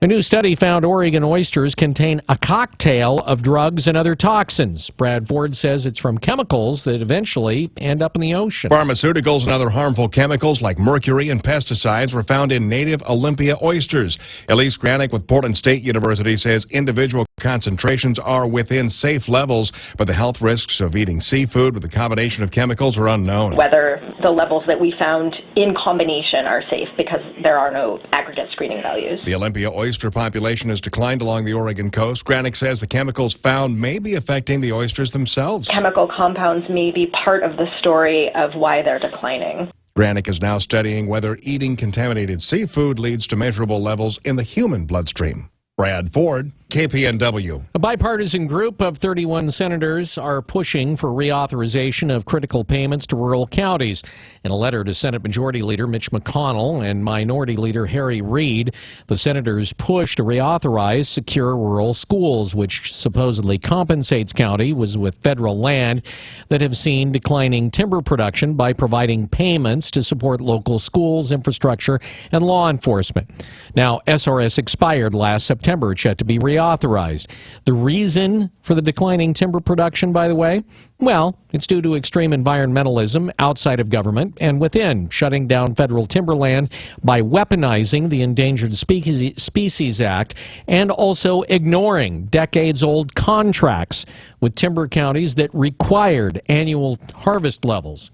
A new study found Oregon oysters contain a cocktail of drugs and other toxins. Brad Ford says it's from chemicals that eventually end up in the ocean. Pharmaceuticals and other harmful chemicals like mercury and pesticides were found in native Olympia oysters. Elise Granick with Portland State University says individual concentrations are within safe levels, but the health risks of eating seafood with a combination of chemicals are unknown. Whether the levels that we found in combination are safe because there are no aggregate screening values. The Olympia oyster oyster population has declined along the Oregon coast. Granick says the chemicals found may be affecting the oysters themselves. Chemical compounds may be part of the story of why they're declining. Granick is now studying whether eating contaminated seafood leads to measurable levels in the human bloodstream. Brad Ford, KPNW. A bipartisan group of 31 senators are pushing for reauthorization of critical payments to rural counties. In a letter to Senate Majority Leader Mitch McConnell and Minority Leader Harry Reid, the senators push to reauthorize Secure Rural Schools, which supposedly compensates counties with federal land that have seen declining timber production by providing payments to support local schools, infrastructure, and law enforcement. Now, SRS expired last September. It's yet to be reauthorized. The reason for the declining timber production, by the way, well, it's due to extreme environmentalism outside of government and within, shutting down federal timberland by weaponizing the Endangered Species Act and also ignoring decades-old contracts with timber counties that required annual harvest levels.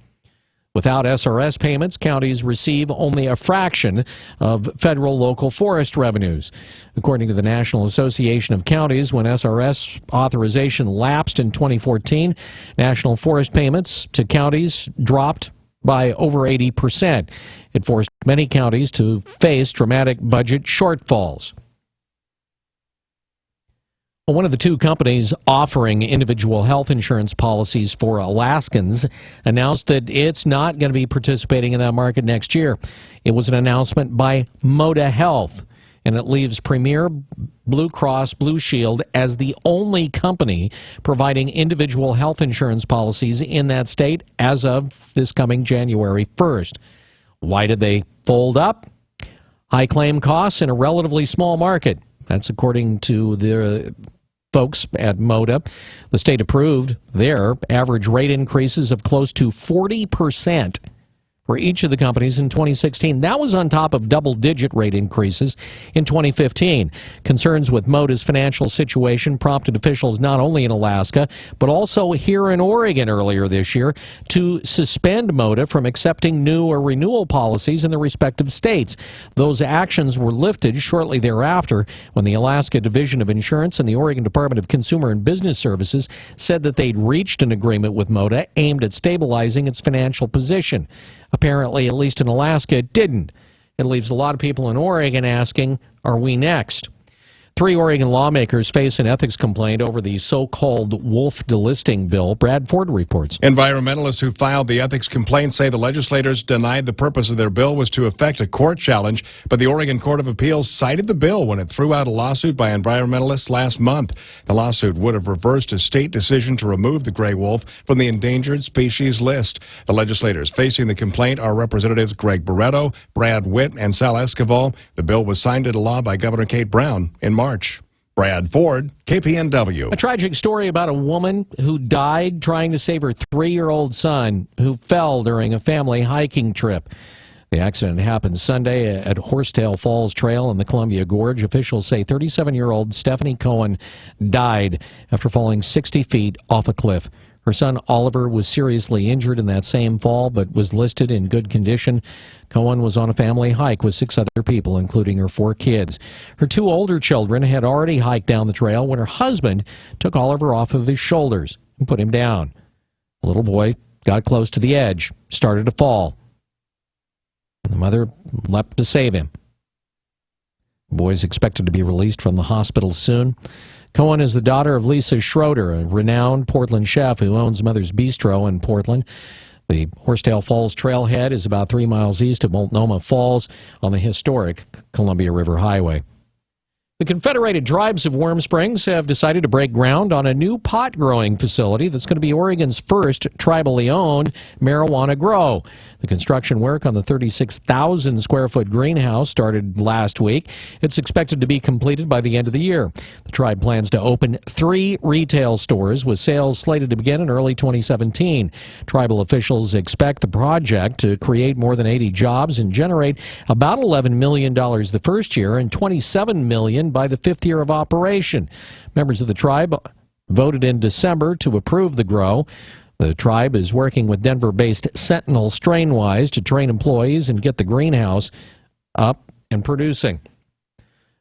Without SRS payments, counties receive only a fraction of federal local forest revenues. According to the National Association of Counties, when SRS authorization lapsed in 2014, national forest payments to counties dropped by over 80%. It forced many counties to face dramatic budget shortfalls. One of the two companies offering individual health insurance policies for Alaskans announced that it's not going to be participating in that market next year. It was an announcement by Moda Health, and it leaves Premier, Blue Cross Blue Shield as the only company providing individual health insurance policies in that state as of this coming January 1st. Why did they fold up? High claim costs in a relatively small market. That's according to the folks at Moda. The state approved their average rate increases of close to 40% for each of the companies in 2016. That was on top of double-digit rate increases in 2015. Concerns with Moda's financial situation prompted officials not only in Alaska, but also here in Oregon earlier this year to suspend Moda from accepting new or renewal policies in the respective states. Those actions were lifted shortly thereafter when the Alaska Division of Insurance and the Oregon Department of Consumer and Business Services said that they'd reached an agreement with Moda aimed at stabilizing its financial position. Apparently, at least in Alaska, it didn't. It leaves a lot of people in Oregon asking, are we next? 3 Oregon lawmakers face an ethics complaint over the so-called wolf delisting bill. Brad Ford reports. Environmentalists who filed the ethics complaint say the legislators denied the purpose of their bill was to effect a court challenge, but the Oregon Court of Appeals cited the bill when it threw out a lawsuit by environmentalists last month. The lawsuit would have reversed a state decision to remove the gray wolf from the endangered species list. The legislators facing the complaint are Representatives Greg Barretto, Brad Witt, and Sal Esquivel. The bill was signed into law by Governor Kate Brown in March. Brad Ford, KPNW. A tragic story about a woman who died trying to save her 3-year-old son who fell during a family hiking trip. The accident happened Sunday at Horsetail Falls Trail in the Columbia Gorge. Officials say 37-year-old Stephanie Cohen died after falling 60 feet off a cliff. Her son Oliver was seriously injured in that same fall, but was listed in good condition. Cohen was on a family hike with 6 other people, including her 4 kids. Her 2 older children had already hiked down the trail when her husband took Oliver off of his shoulders and put him down. The little boy got close to the edge, started to fall. The mother leapt to save him. The boy is expected to be released from the hospital soon. Cohen is the daughter of Lisa Schroeder, a renowned Portland chef who owns Mother's Bistro in Portland. The Horsetail Falls trailhead is about 3 miles east of Multnomah Falls on the historic Columbia River Highway. The Confederated Tribes of Warm Springs have decided to break ground on a new pot-growing facility that's going to be Oregon's first tribally owned marijuana grow. The construction work on the 36,000-square-foot greenhouse started last week. It's expected to be completed by the end of the year. The tribe plans to open 3 retail stores with sales slated to begin in early 2017. Tribal officials expect the project to create more than 80 jobs and generate about $11 million the first year and $27 million by the 5th year of operation. Members of the tribe voted in December to approve the grow. The tribe is working with Denver-based Sentinel Strainwise to train employees and get the greenhouse up and producing.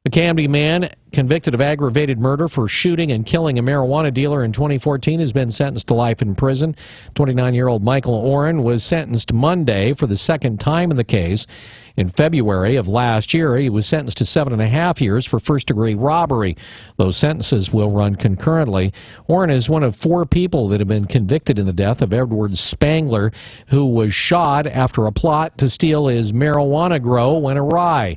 A Camden man convicted of aggravated murder for shooting and killing a marijuana dealer in 2014 has been sentenced to life in prison. 29-year-old Michael Oren was sentenced Monday for the second time in the case. In February of last year, he was sentenced to 7.5 years for first-degree robbery. Those sentences will run concurrently. Oren is one of 4 people that have been convicted in the death of Edward Spangler, who was shot after a plot to steal his marijuana grow went awry.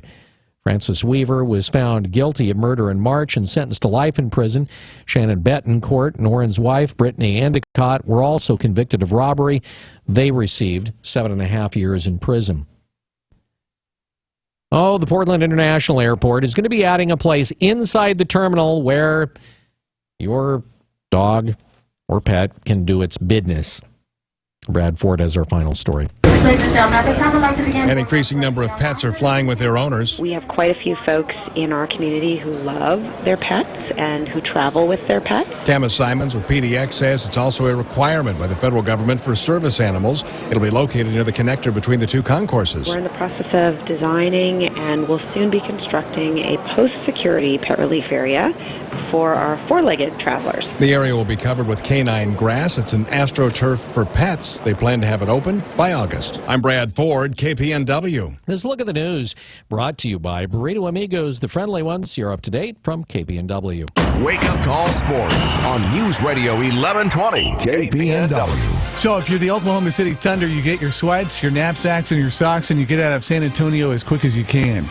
Francis Weaver was found guilty of murder in March and sentenced to life in prison. Shannon Betancourt and Oren's wife, Brittany Endicott, were also convicted of robbery. They received 7.5 years in prison. Oh, the Portland International Airport is going to be adding a place inside the terminal where your dog or pet can do its business. Brad Ford has our final story. Ladies and gentlemen, at this time, I'd like to begin. An increasing number of pets are flying with their owners. We have quite a few folks in our community who love their pets and who travel with their pets. Tama Simons with PDX says it's also a requirement by the federal government for service animals. It'll be located near the connector between the 2 concourses. We're in the process of designing and will soon be constructing a post-security pet relief area for our 4-legged travelers. The area will be covered with canine grass. It's an AstroTurf for pets. They plan to have it open by August. I'm Brad Ford, KPNW. This look at the news brought to you by Burrito Amigos, the friendly ones. You're up to date from KPNW. Wake Up Call Sports on News Radio 1120 KPNW. So if you're the Oklahoma City Thunder, you get your sweats, your knapsacks, and your socks, and you get out of San Antonio as quick as you can.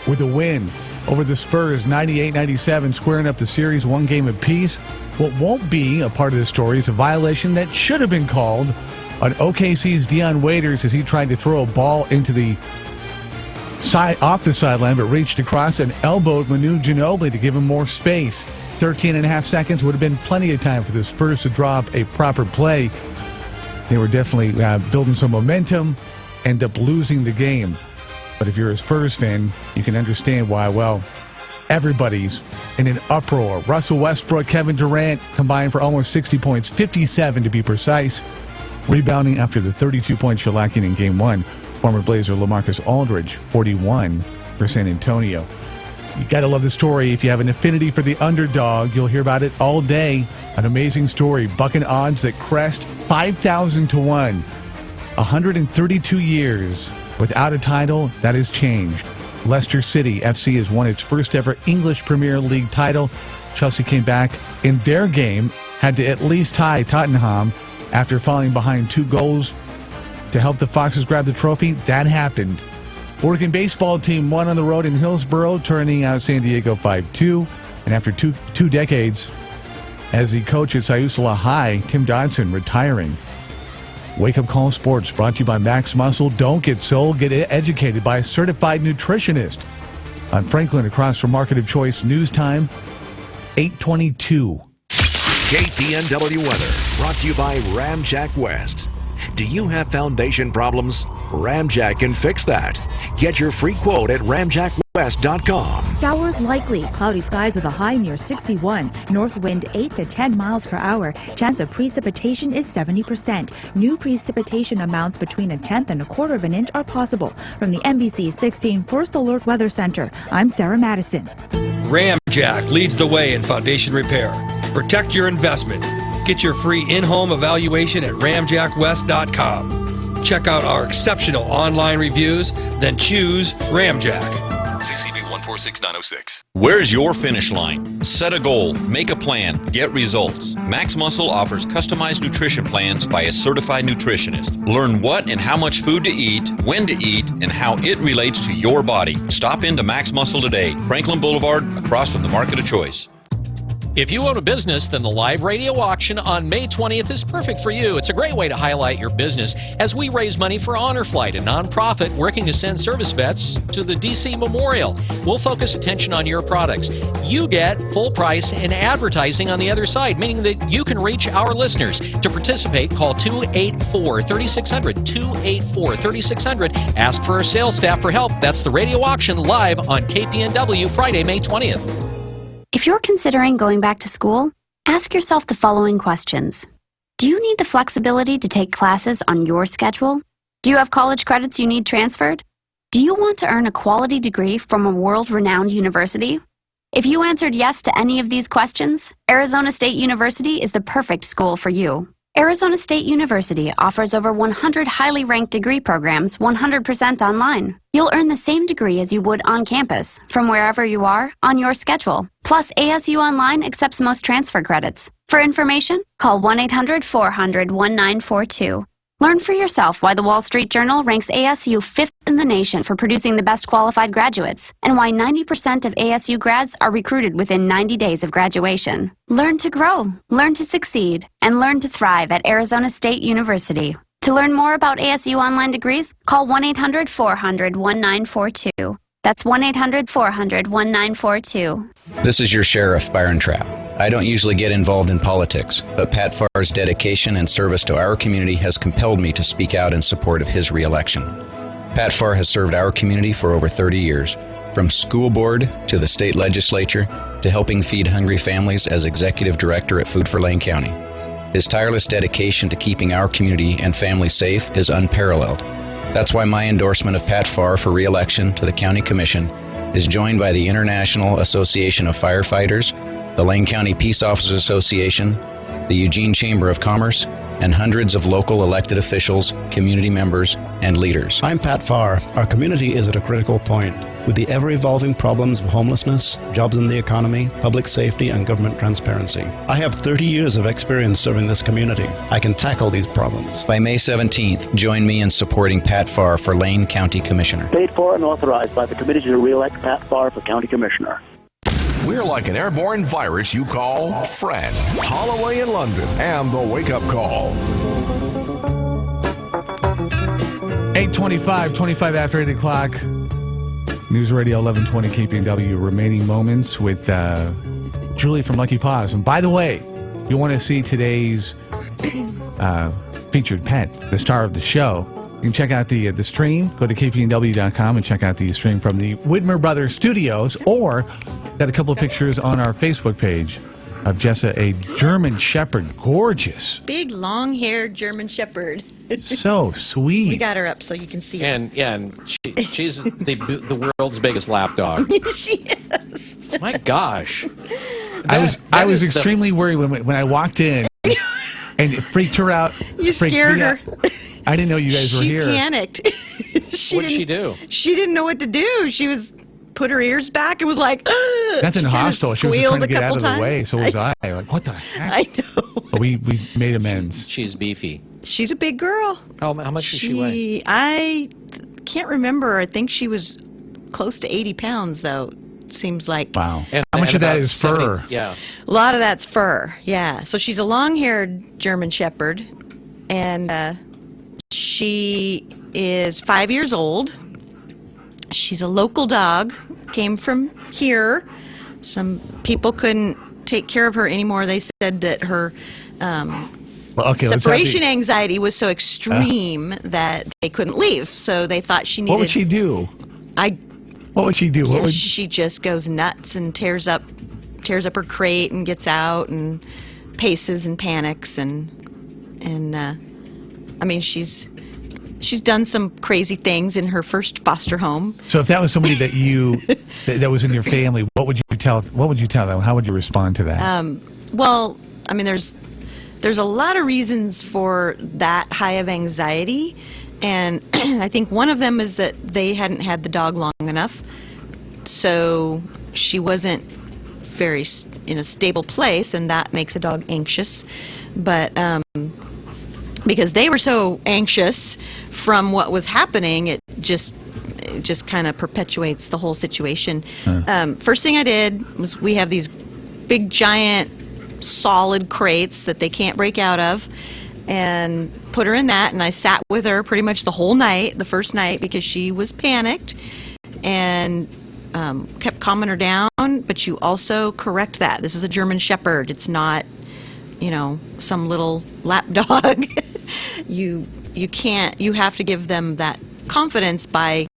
With a win over the Spurs, 98-97, squaring up the series 1 game apiece. What won't be a part of the story is a violation that should have been called on OKC's Dion Waiters as he tried to throw a ball into the off the sideline, but reached across and elbowed Manu Ginobili to give him more space. 13.5 seconds would have been plenty of time for the Spurs to draw up a proper play. They were definitely building some momentum, end up losing the game. But if you're a Spurs fan, you can understand why, well, everybody's in an uproar. Russell Westbrook, Kevin Durant combined for almost 60 points, 57 to be precise, rebounding after the 32-point shellacking in Game 1. Former Blazer LaMarcus Aldridge, 41 for San Antonio. You got to love the story. If you have an affinity for the underdog, you'll hear about it all day. An amazing story. Bucking odds that crest 5,000 to 1. 132 years without a title, that has changed. Leicester City FC has won its first ever English Premier League title. Chelsea came back in their game, had to at least tie Tottenham after falling behind 2 goals to help the Foxes grab the trophy. That happened. Oregon baseball team won on the road in Hillsboro, turning out San Diego 5-2. And after two decades as the coach at Siuslaw High, Tim Dodson retiring. Wake Up Call Sports brought to you by Max Muscle. Don't get sold, get educated by a certified nutritionist. On Franklin, across from Market of Choice News Time, 8:22. KPNW weather brought to you by Ramjack West. Do you have foundation problems? Ramjack can fix that. Get your free quote at ramjackwest.com. Showers likely. Cloudy skies with a high near 61. North wind 8 to 10 miles per hour. Chance of precipitation is 70%. New precipitation amounts between 1/10 and 1/4 of an inch are possible. From the NBC 16 First Alert Weather Center, I'm Sarah Madison. Ramjack leads the way in foundation repair. Protect your investment. Get your free in-home evaluation at ramjackwest.com. Check out our exceptional online reviews, then choose Ramjack. CCB 146906. Where's your finish line? Set a goal, make a plan, get results. Max Muscle offers customized nutrition plans by a certified nutritionist. Learn what and how much food to eat, when to eat, and how it relates to your body. Stop into Max Muscle today, Franklin Boulevard, across from the Market of Choice. If you own a business, then the live radio auction on May 20th is perfect for you. It's a great way to highlight your business as we raise money for Honor Flight, a nonprofit working to send service vets to the D.C. Memorial. We'll focus attention on your products. You get full price and advertising on the other side, meaning that you can reach our listeners. To participate, call 284-3600, 284-3600. Ask for our sales staff for help. That's the radio auction live on KPNW Friday, May 20th. If you're considering going back to school, ask yourself the following questions. Do you need the flexibility to take classes on your schedule? Do you have college credits you need transferred? Do you want to earn a quality degree from a world-renowned university? If you answered yes to any of these questions, Arizona State University is the perfect school for you. Arizona State University offers over 100 highly ranked degree programs 100% online. You'll earn the same degree as you would on campus, from wherever you are, on your schedule. Plus, ASU Online accepts most transfer credits. For information, call 1-800-400-1942. Learn for yourself why the Wall Street Journal ranks ASU 5th in the nation for producing the best qualified graduates, and why 90% of ASU grads are recruited within 90 days of graduation. Learn to grow, learn to succeed, and learn to thrive at Arizona State University. To learn more about ASU online degrees, call 1-800-400-1942. That's 1-800-400-1942. This is your sheriff, Byron Trapp. I don't usually get involved in politics, but Pat Farr's dedication and service to our community has compelled me to speak out in support of his reelection. Pat Farr has served our community for over 30 years, from school board to the state legislature to helping feed hungry families as executive director at Food for Lane County. His tireless dedication to keeping our community and families safe is unparalleled. That's why my endorsement of Pat Farr for re-election to the County Commission is joined by the International Association of Firefighters, the Lane County Peace Officers Association, the Eugene Chamber of Commerce, and hundreds of local elected officials, community members, and leaders. I'm Pat Farr. Our community is at a critical point. With the ever-evolving problems of homelessness, jobs in the economy, public safety, and government transparency, I have 30 years of experience serving this community. I can tackle these problems. By May 17th, join me in supporting Pat Farr for Lane County Commissioner. Paid for and authorized by the committee to re-elect Pat Farr for County Commissioner. We're like an airborne virus you call friend. Holloway in London and the Wake Up Call. 8:25, 25 after 8 o'clock. News Radio 1120 KPNW. Remaining moments with Julie from Lucky Paws. And by the way, if you want to see today's featured pet, the star of the show, you can check out the stream. Go to kpnw.com and check out the stream from the Widmer Brothers Studios, or got a couple of pictures on our Facebook page of Jessa, a German Shepherd. Gorgeous. Big, long-haired German Shepherd. So sweet. We got her up so you can see her. And she's the world's biggest lap dog. She is. My gosh. I was extremely worried when I walked in and it freaked her out. You scared her. I didn't know you guys were here. She panicked. What'd she do? She didn't know what to do. She was put her ears back and was like, nothing hostile. She was just trying to get out of the way. So was I. Like, what the heck? I know. But we made amends. She's beefy. She's a big girl. How much does she weigh? I can't remember. I think she was close to 80 pounds, though. Seems like. Wow. And how much of that is 70, fur? Yeah. A lot of that's fur. Yeah. So she's a long-haired German Shepherd, and she is 5 years old. She's a local dog. Came from here. Some people couldn't take care of her anymore. They said that her separation anxiety was so extreme that they couldn't leave. So they thought she needed. What would she do? What would she do? She just goes nuts and tears up her crate and gets out and paces and panics and I mean she's done some crazy things in her first foster home. So if that was somebody that that was in your family, what would you tell them? How would you respond to that? Well, I mean there's a lot of reasons for that high of anxiety, and I think one of them is that they hadn't had the dog long enough, so she wasn't very in a stable place, and that makes a dog anxious. But because they were so anxious from what was happening, it just kind of perpetuates the whole situation. First thing I did was, we have these big giant solid crates that they can't break out of, and put her in that, and I sat with her pretty much the whole night, the first night, because she was panicked, and kept calming her down. But you also correct that this is a German Shepherd. It's not, some little lap dog. You have to give them that confidence by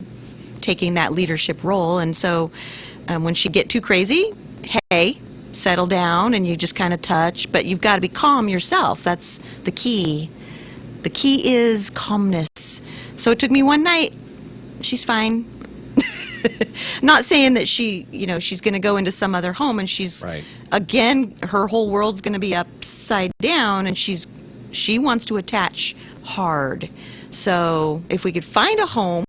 taking that leadership role. And so when she get too crazy, hey, settle down, and you just kind of touch, but you've got to be calm yourself. That's the key. The key is calmness. So it took me one night. She's fine. Not saying that she's going to go into some other home and she's, again, her whole world's going to be upside down, and she wants to attach hard. So if we could find a home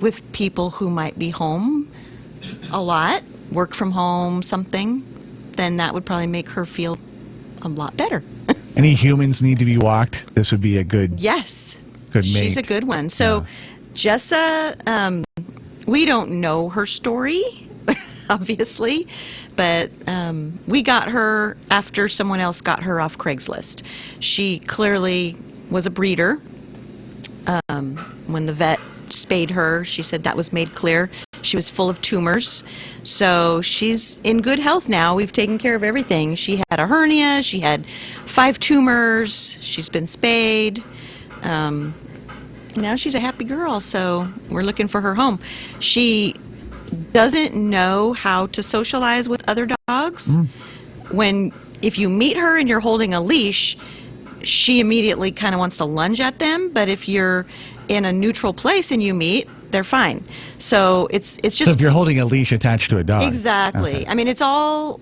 with people who might be home a lot, work from home, something, then that would probably make her feel a lot better. Any humans need to be walked? This would be a good good mate. She's a good one. So Jessa, we don't know her story, obviously, but we got her after someone else got her off Craigslist. She clearly was a breeder. When the vet spayed her, she said that was made clear. She was full of tumors. So she's in good health now. We've taken care of everything. She had a hernia. She had 5 tumors. She's been spayed. Now she's a happy girl, so we're looking for her home. She doesn't know how to socialize with other dogs. If you meet her and you're holding a leash, she immediately kind of wants to lunge at them, but if you're in a neutral place and you meet, they're fine. So it's just... So if you're holding a leash attached to a dog. Exactly. Okay. I mean, it all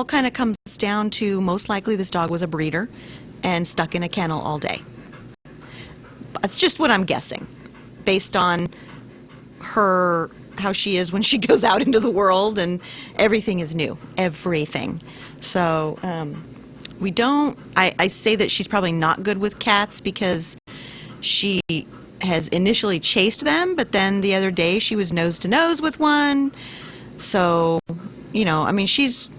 kind of comes down to, most likely this dog was a breeder and stuck in a kennel all day. That's just what I'm guessing, based on how she is when she goes out into the world, and everything is new. Everything. So... I say that she's probably not good with cats because she has initially chased them, but then the other day she was nose to nose with one. So, I mean, she's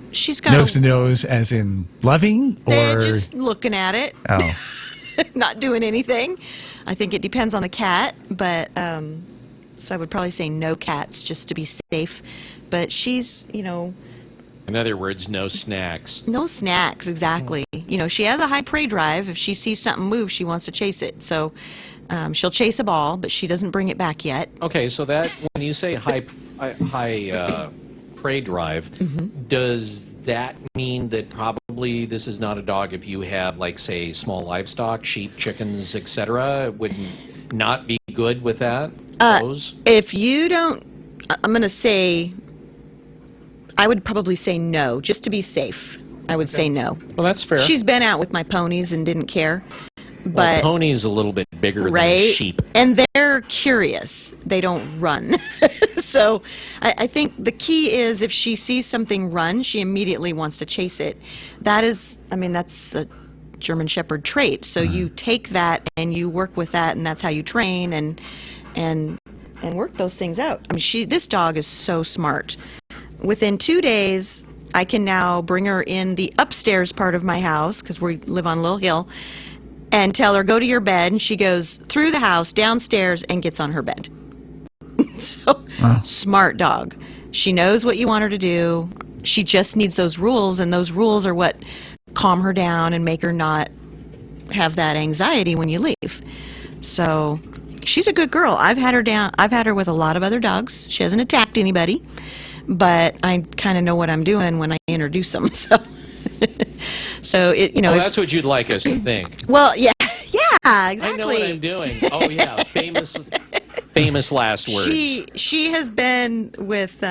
got nose to nose as in loving, or just looking at it. Oh. Not doing anything. I think it depends on the cat, but so I would probably say no cats just to be safe. But she's, In other words, no snacks. No snacks, exactly. She has a high prey drive. If she sees something move, she wants to chase it. So she'll chase a ball, but she doesn't bring it back yet. Okay, so that when you say high prey drive, does that mean that probably this is not a dog if you have, like, say, small livestock, sheep, chickens, etc., would not be good with that? If you don't, I'm going to say... I would probably say no, just to be safe. I would say no. Well, that's fair. She's been out with my ponies and didn't care. But well, pony's a little bit bigger than a sheep. And they're curious. They don't run. So I think the key is if she sees something run, she immediately wants to chase it. That's a German Shepherd trait. So you take that and you work with that, and that's how you train and work those things out. I mean, this dog is so smart. Within 2 days, I can now bring her in the upstairs part of my house, because we live on a little hill, and tell her, go to your bed, and she goes through the house, downstairs, and gets on her bed. So, smart dog. She knows what you want her to do. She just needs those rules, and those rules are what calm her down and make her not have that anxiety when you leave. So, she's a good girl. I've had her with a lot of other dogs. She hasn't attacked anybody. But I kind of know what I'm doing when I introduce them. So, that's what you'd like us to think. Well, yeah, exactly. I know what I'm doing. Oh yeah, famous last words. She has been with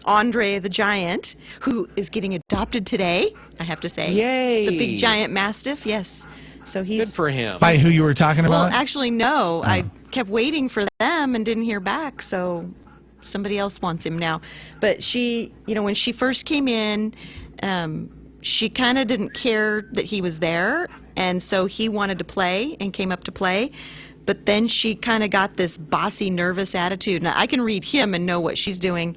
Andre the Giant, who is getting adopted today. I have to say, yay! The big giant mastiff. Yes, so he's good for him. By who you were talking about? Well, actually, no. I kept waiting for them and didn't hear back. So. Somebody else wants him now. But she, when she first came in, she kind of didn't care that he was there. And so he wanted to play and came up to play. But then she kind of got this bossy, nervous attitude. Now, I can read him and know what she's doing.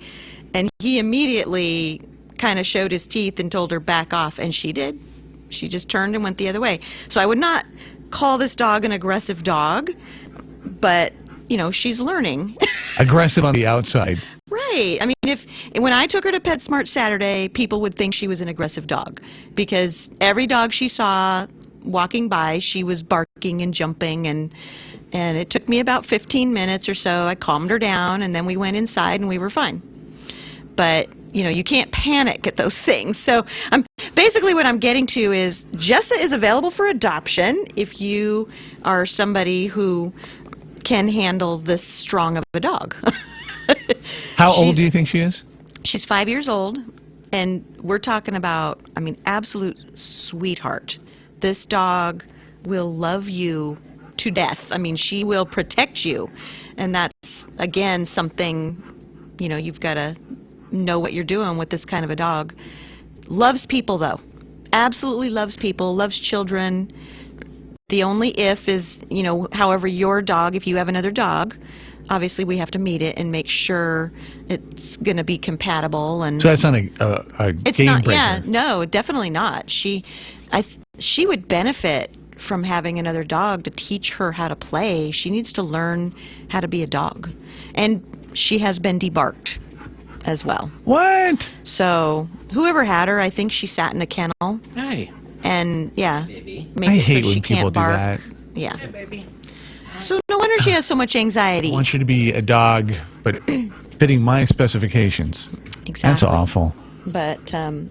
And he immediately kind of showed his teeth and told her back off. And she did. She just turned and went the other way. So I would not call this dog an aggressive dog. But... she's learning. Aggressive on the outside. Right. I mean, when I took her to PetSmart Saturday, people would think she was an aggressive dog because every dog she saw walking by, she was barking and jumping, and it took me about 15 minutes or so. I calmed her down, and then we went inside, and we were fine. But you can't panic at those things. So basically what I'm getting to is Jessa is available for adoption if you are somebody who can handle this strong of a dog. How old do you think she is? She's 5 years old, and we're talking about, absolute sweetheart. This dog will love you to death. She will protect you. And that's, again, something, you've got to know what you're doing with this kind of a dog. Loves people, though. Absolutely loves people, loves children. The only if is, however, your dog, if you have another dog, obviously we have to meet it and make sure it's going to be compatible. And so that's not a game breaker. Yeah, no, definitely not. She would benefit from having another dog to teach her how to play. She needs to learn how to be a dog. And she has been debarked as well. What? So whoever had her, I think she sat in a kennel. Hey. And yeah, I hate when people do that. Yeah. So no wonder she has so much anxiety. I want you to be a dog, but fitting my specifications. Exactly. That's awful. But so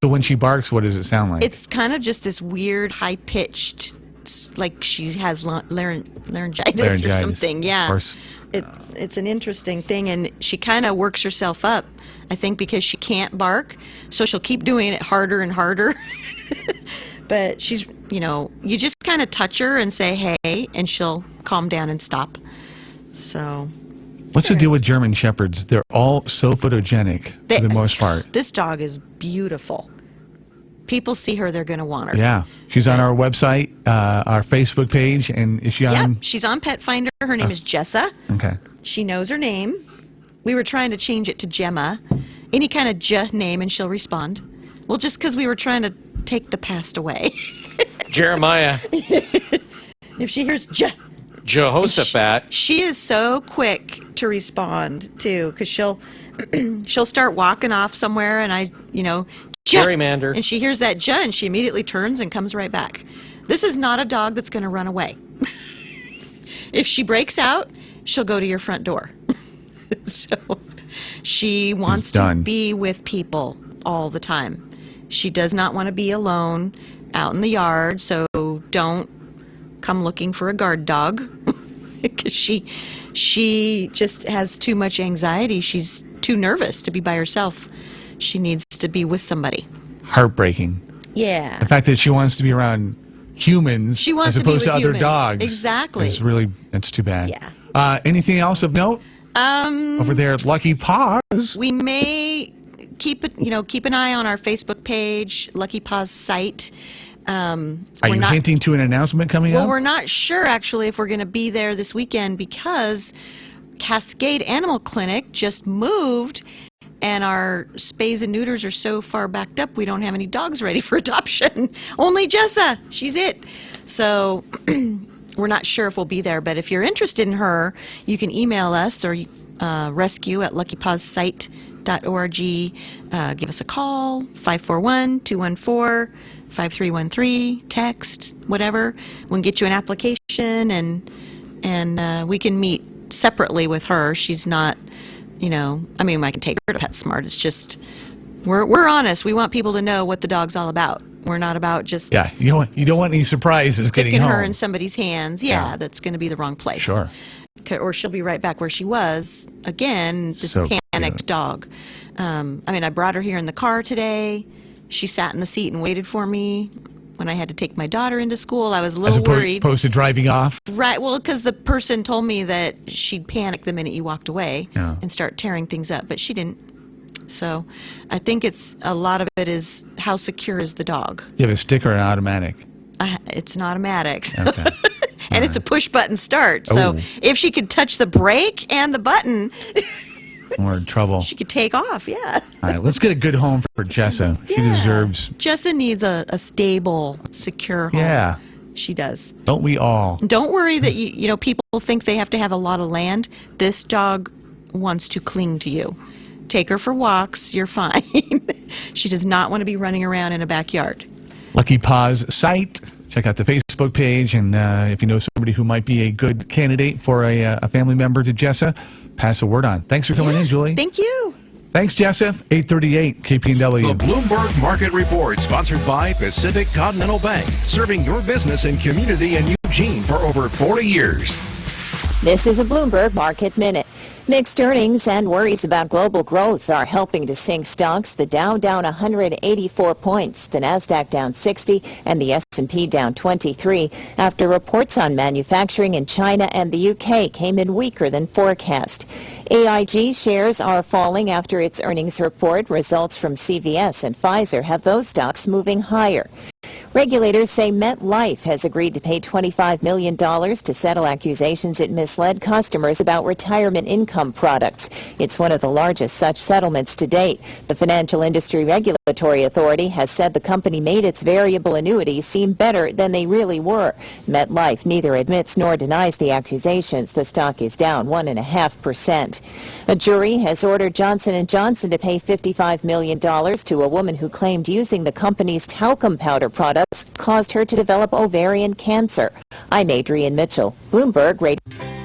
when she barks, what does it sound like? It's kind of just this weird, high-pitched, like she has laryngitis or something. Yeah. Of course. It's an interesting thing, and she kind of works herself up, I think, because she can't bark, so she'll keep doing it harder and harder. But she's, you just kind of touch her and say, hey, and she'll calm down and stop. So. What's the deal with German Shepherds? They're all so photogenic for the most part. This dog is beautiful. People see her, they're going to want her. Yeah. She's on our website, our Facebook page, and is she on? Yep, she's on Pet Finder. Her name is Jessa. Okay. She knows her name. We were trying to change it to Gemma. Any kind of J name, and she'll respond. Well, just because we were trying to take the past away. Jeremiah. If she hears J. Jehoshaphat. She is so quick to respond, too, because she'll start walking off somewhere, and Gerrymander. And she hears that J, and she immediately turns and comes right back. This is not a dog that's going to run away. If she breaks out, she'll go to your front door. So she wants to be with people all the time. She does not want to be alone out in the yard, so don't come looking for a guard dog. Because she just has too much anxiety. She's too nervous to be by herself. She needs to be with somebody. Heartbreaking. Yeah. The fact that she wants to be around humans as opposed to other dogs. Exactly. That's too bad. Yeah. Anything else of note? Over there at Lucky Paws. We may keep an eye on our Facebook page, Lucky Paws site. Are you hinting to an announcement coming up? Well, we're not sure actually if we're going to be there this weekend because Cascade Animal Clinic just moved. And our spays and neuters are so far backed up, we don't have any dogs ready for adoption. Only Jessa. She's it. So we're not sure if we'll be there. But if you're interested in her, you can email us or rescue@luckypawssite.org. Give us a call, 541-214-5313, text, whatever. We can get you an application, and we can meet separately with her. She's not... I can take her to PetSmart. It's just, we're honest. We want people to know what the dog's all about. We're not about just... Yeah, you don't want any surprises getting home. Sticking her in somebody's hands. Yeah, that's going to be the wrong place. Sure. Or she'll be right back where she was. Again, this panicked dog. I brought her here in the car today. She sat in the seat and waited for me. When I had to take my daughter into school, I was a little worried. As opposed to driving off? Right, well, because the person told me that she'd panic the minute you walked away and start tearing things up, but she didn't. So I think a lot of it is how secure is the dog. You have a stick or an automatic? It's an automatic. Okay. And it's a push-button start. So if she could touch the brake and the button... We're in trouble. She could take off, yeah. All right, let's get a good home for Jessa. She deserves... Jessa needs a stable, secure home. Yeah. She does. Don't we all? Don't worry that people think they have to have a lot of land. This dog wants to cling to you. Take her for walks, you're fine. She does not want to be running around in a backyard. Lucky Paws site. Check out the Facebook page, and if you know somebody who might be a good candidate for a family member to Jessa, pass the word on. Thanks for coming in, Julie. Thank you. Thanks, Jessa. 838 KPNW. The Bloomberg Market Report, sponsored by Pacific Continental Bank, serving your business and community in Eugene for over 40 years. This is a Bloomberg Market Minute. Mixed earnings and worries about global growth are helping to sink stocks. The Dow down 184 points, the Nasdaq down 60, and the S&P down 23 after reports on manufacturing in China and the UK came in weaker than forecast. AIG shares are falling after its earnings report. Results from CVS and Pfizer have those stocks moving higher. Regulators say MetLife has agreed to pay $25 million to settle accusations it misled customers about retirement income products. It's one of the largest such settlements to date. The Financial Industry Regulatory Authority has said the company made its variable annuities seem better than they really were. MetLife neither admits nor denies the accusations. The stock is down 1.5%. A jury has ordered Johnson & Johnson to pay $55 million to a woman who claimed using the company's talcum powder products caused her to develop ovarian cancer. I'm Adrienne Mitchell, Bloomberg Radio.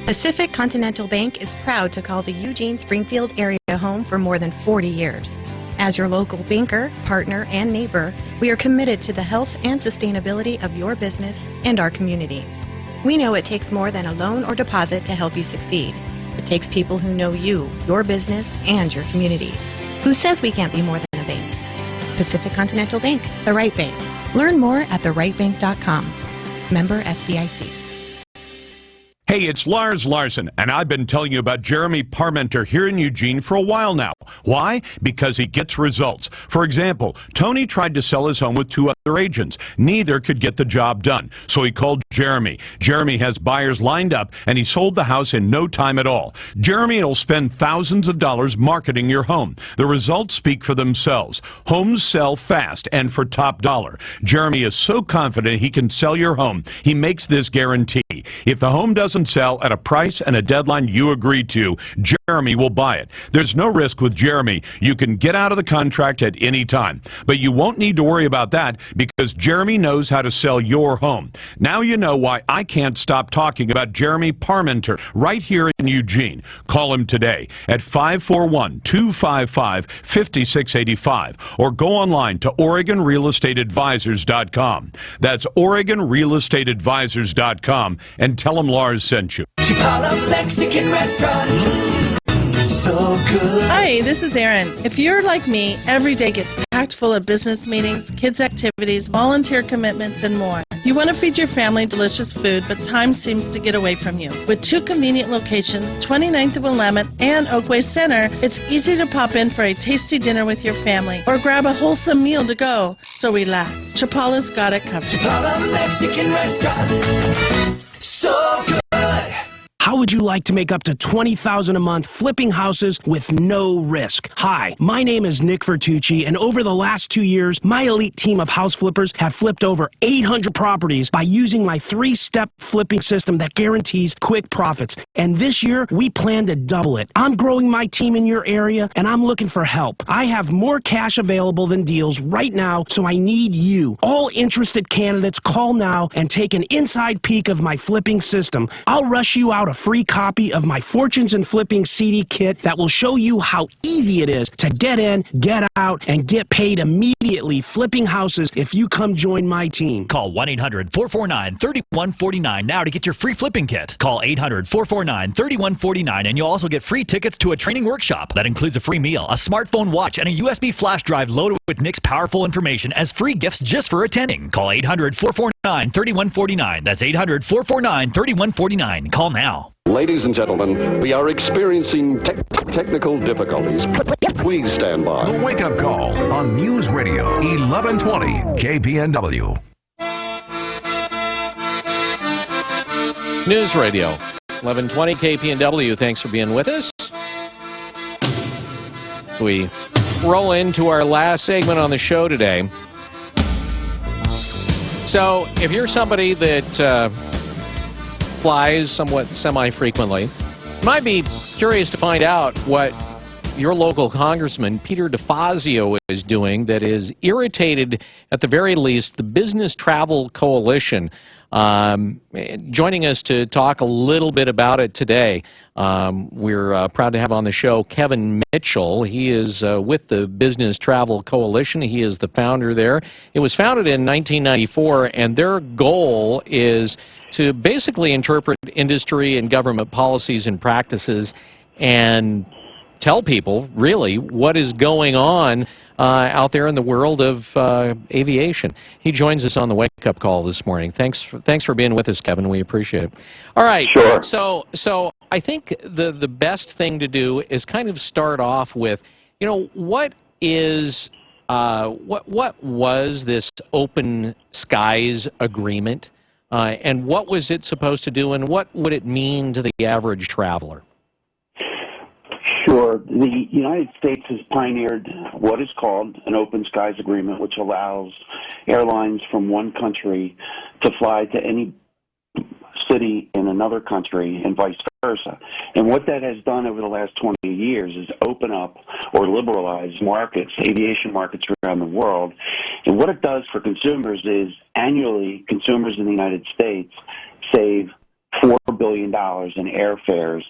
Pacific Continental Bank is proud to call the Eugene Springfield area home for more than 40 years. As your local banker, partner, and neighbor, we are committed to the health and sustainability of your business and our community. We know it takes more than a loan or deposit to help you succeed. It takes people who know you, your business, and your community. Who says we can't be more than a bank? Pacific Continental Bank, the right bank. Learn more at therightbank.com. Member FDIC. Hey, it's Lars Larson, and I've been telling you about Jeremy Parmenter here in Eugene for a while now. Why? Because he gets results. For example, Tony tried to sell his home with two other agents. Neither could get the job done, so he called Jeremy. Jeremy has buyers lined up, and he sold the house in no time at all. Jeremy will spend thousands of dollars marketing your home. The results speak for themselves. Homes sell fast and for top dollar. Jeremy is so confident he can sell your home, he makes this guarantee. If the home doesn't sell at a price and a deadline you agree to, Jeremy will buy it. There's no risk with Jeremy. You can get out of the contract at any time. But you won't need to worry about that because Jeremy knows how to sell your home. Now you know why I can't stop talking about Jeremy Parmenter right here in Eugene. Call him today at 541-255-5685 or go online to OregonRealEstateAdvisors.com. That's OregonRealEstateAdvisors.com and tell him Lars sent you. Chipala Mexican restaurant. So good. Hi, this is Erin. If you're like me, every day gets packed full of business meetings, kids' activities, volunteer commitments, and more. You want to feed your family delicious food, but time seems to get away from you. With two convenient locations, 29th of Willamette and Oakway Center, it's easy to pop in for a tasty dinner with your family or grab a wholesome meal to go. So relax. Chipala's got it covered. Chipala Mexican restaurant. So good. How would you like to make up to $20,000 a month flipping houses with no risk? Hi, my name is Nick Vertucci, and over the last 2 years, my elite team of house flippers have flipped over 800 properties by using my 3-step flipping system that guarantees quick profits. And this year, we plan to double it. I'm growing my team in your area, and I'm looking for help. I have more cash available than deals right now, so I need you. All interested candidates, call now and take an inside peek of my flipping system. I'll rush you out a free copy of my Fortunes and Flipping CD kit that will show you how easy it is to get in, get out, and get paid immediately flipping houses if you come join my team. Call 1-800-449-3149 now to get your free flipping kit. Call 800-449-3149 and you'll also get free tickets to a training workshop. That includes a free meal, a smartphone watch, and a USB flash drive loaded with Nick's powerful information as free gifts just for attending. Call 800-449-3149. That's 800-449-3149. Call now. Ladies and gentlemen, we are experiencing technical difficulties. Please stand by. The Wake Up Call on News Radio 1120 KPNW. News Radio 1120 KPNW. Thanks for being with us. So we roll into our last segment on the show today. So if you're somebody that flies somewhat semi-frequently, you might be curious to find out what your local congressman, Peter DeFazio, is doing that is irritated, at the very least, the Business Travel Coalition. Joining us to talk a little bit about it today, we're proud to have on the show Kevin Mitchell. He is with the Business Travel Coalition. He is the founder there. It was founded in 1994, and their goal is to basically interpret industry and government policies and practices and tell people really what is going on out there in the world of aviation. He joins us on the Wake Up Call this morning. Thanks for being with us, Kevin. We appreciate it. All right. Sure. So I think the best thing to do is kind of start off with, what is what was this Open Skies Agreement, and what was it supposed to do, and what would it mean to the average traveler? Sure. The United States has pioneered what is called an Open Skies Agreement, which allows airlines from one country to fly to any city in another country and vice versa. And what that has done over the last 20 years is open up or liberalize markets, aviation markets around the world. And what it does for consumers is annually consumers in the United States save $4 billion in airfares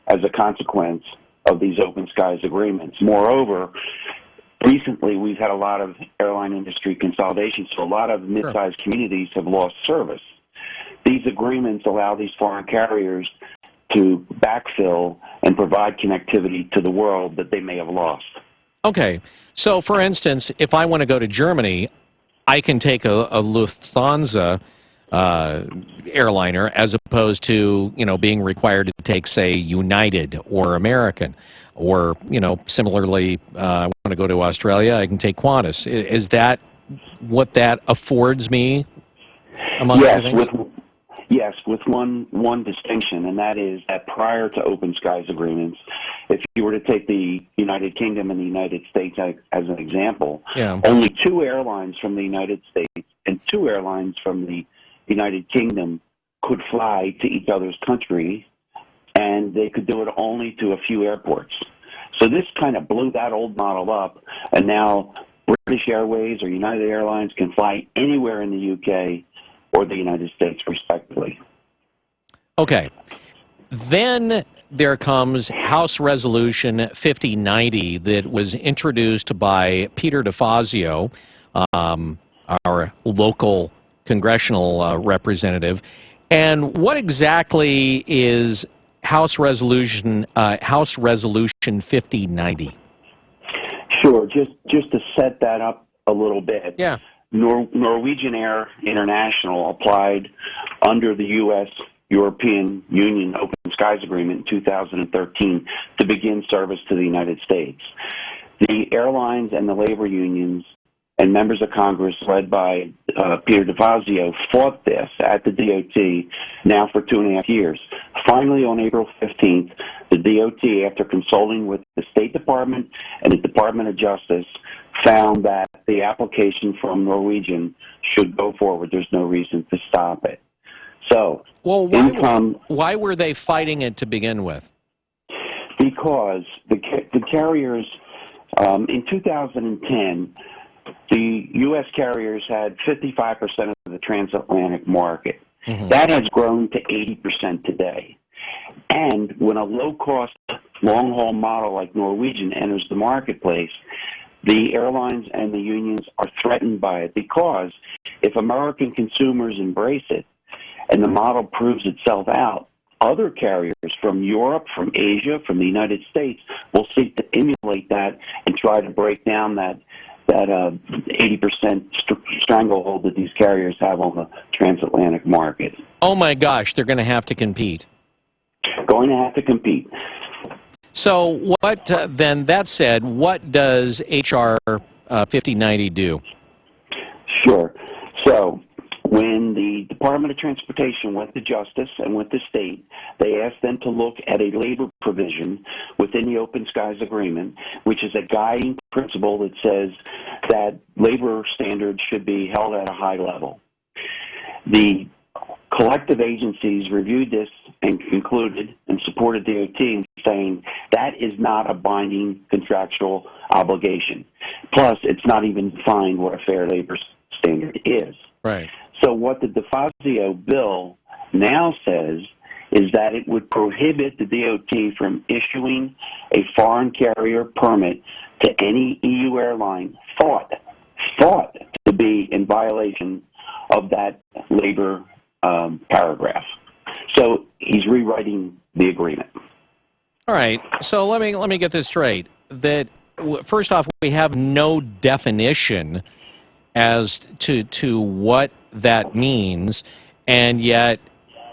as a consequence of these Open Skies Agreements. Moreover, recently we've had a lot of airline industry consolidation, so a lot of mid-sized communities have lost service. These agreements allow these foreign carriers to backfill and provide connectivity to the world that they may have lost. Okay. So, for instance, if I want to go to Germany, I can take a Lufthansa airliner as opposed to, being required to take, say, United or American. Or, similarly, I want to go to Australia, I can take Qantas. Is that what that affords me, among other things? Yes, with one distinction, and that is that prior to Open Skies Agreements, if you were to take the United Kingdom and the United States as an example, only 2 airlines from the United States and 2 airlines from the United Kingdom could fly to each other's country, and they could do it only to a few airports. So this kind of blew that old model up, and now British Airways or United Airlines can fly anywhere in the UK or the United States, respectively. Okay. Then there comes House Resolution 5090 that was introduced by Peter DeFazio, our local congressional representative. And what exactly is House Resolution 5090? Sure. Just to set that up a little bit. Yeah. Norwegian Air International applied under the U.S.-European Union Open Skies Agreement in 2013 to begin service to the United States. The airlines and the labor unions and members of Congress led by Peter DeFazio fought this at the DOT now for 2.5 years. Finally, on April 15th, the DOT, after consulting with the State Department and the Department of Justice, found that the application from Norwegian should go forward. There's no reason to stop it. So, why were they fighting it to begin with? Because the carriers, in 2010, the U.S. carriers had 55% of the transatlantic market. Mm-hmm. That has grown to 80% today. And when a low-cost, long-haul model like Norwegian enters the marketplace, the airlines and the unions are threatened by it, because if American consumers embrace it and the model proves itself out, other carriers from Europe, from Asia, from the United States will seek to emulate that and try to break down that 80% stranglehold that these carriers have on the transatlantic market. Oh my gosh, they're going to have to compete. Going to have to compete. So what, then that said, what does H.R. 5090 do? Sure. So when the Department of Transportation went to Justice and went to State, they asked them to look at a labor provision within the Open Skies Agreement, which is a guiding principle that says that labor standards should be held at a high level. The collective agencies reviewed this and concluded and supported DOT in saying that is not a binding contractual obligation. Plus, it's not even defined what a fair labor standard is. Right. So what the DeFazio bill now says is that it would prohibit the DOT from issuing a foreign carrier permit to any EU airline thought to be in violation of that labor paragraph. So he's rewriting the agreement. All right. So let me get this straight. That first off, we have no definition as to what that means, and yet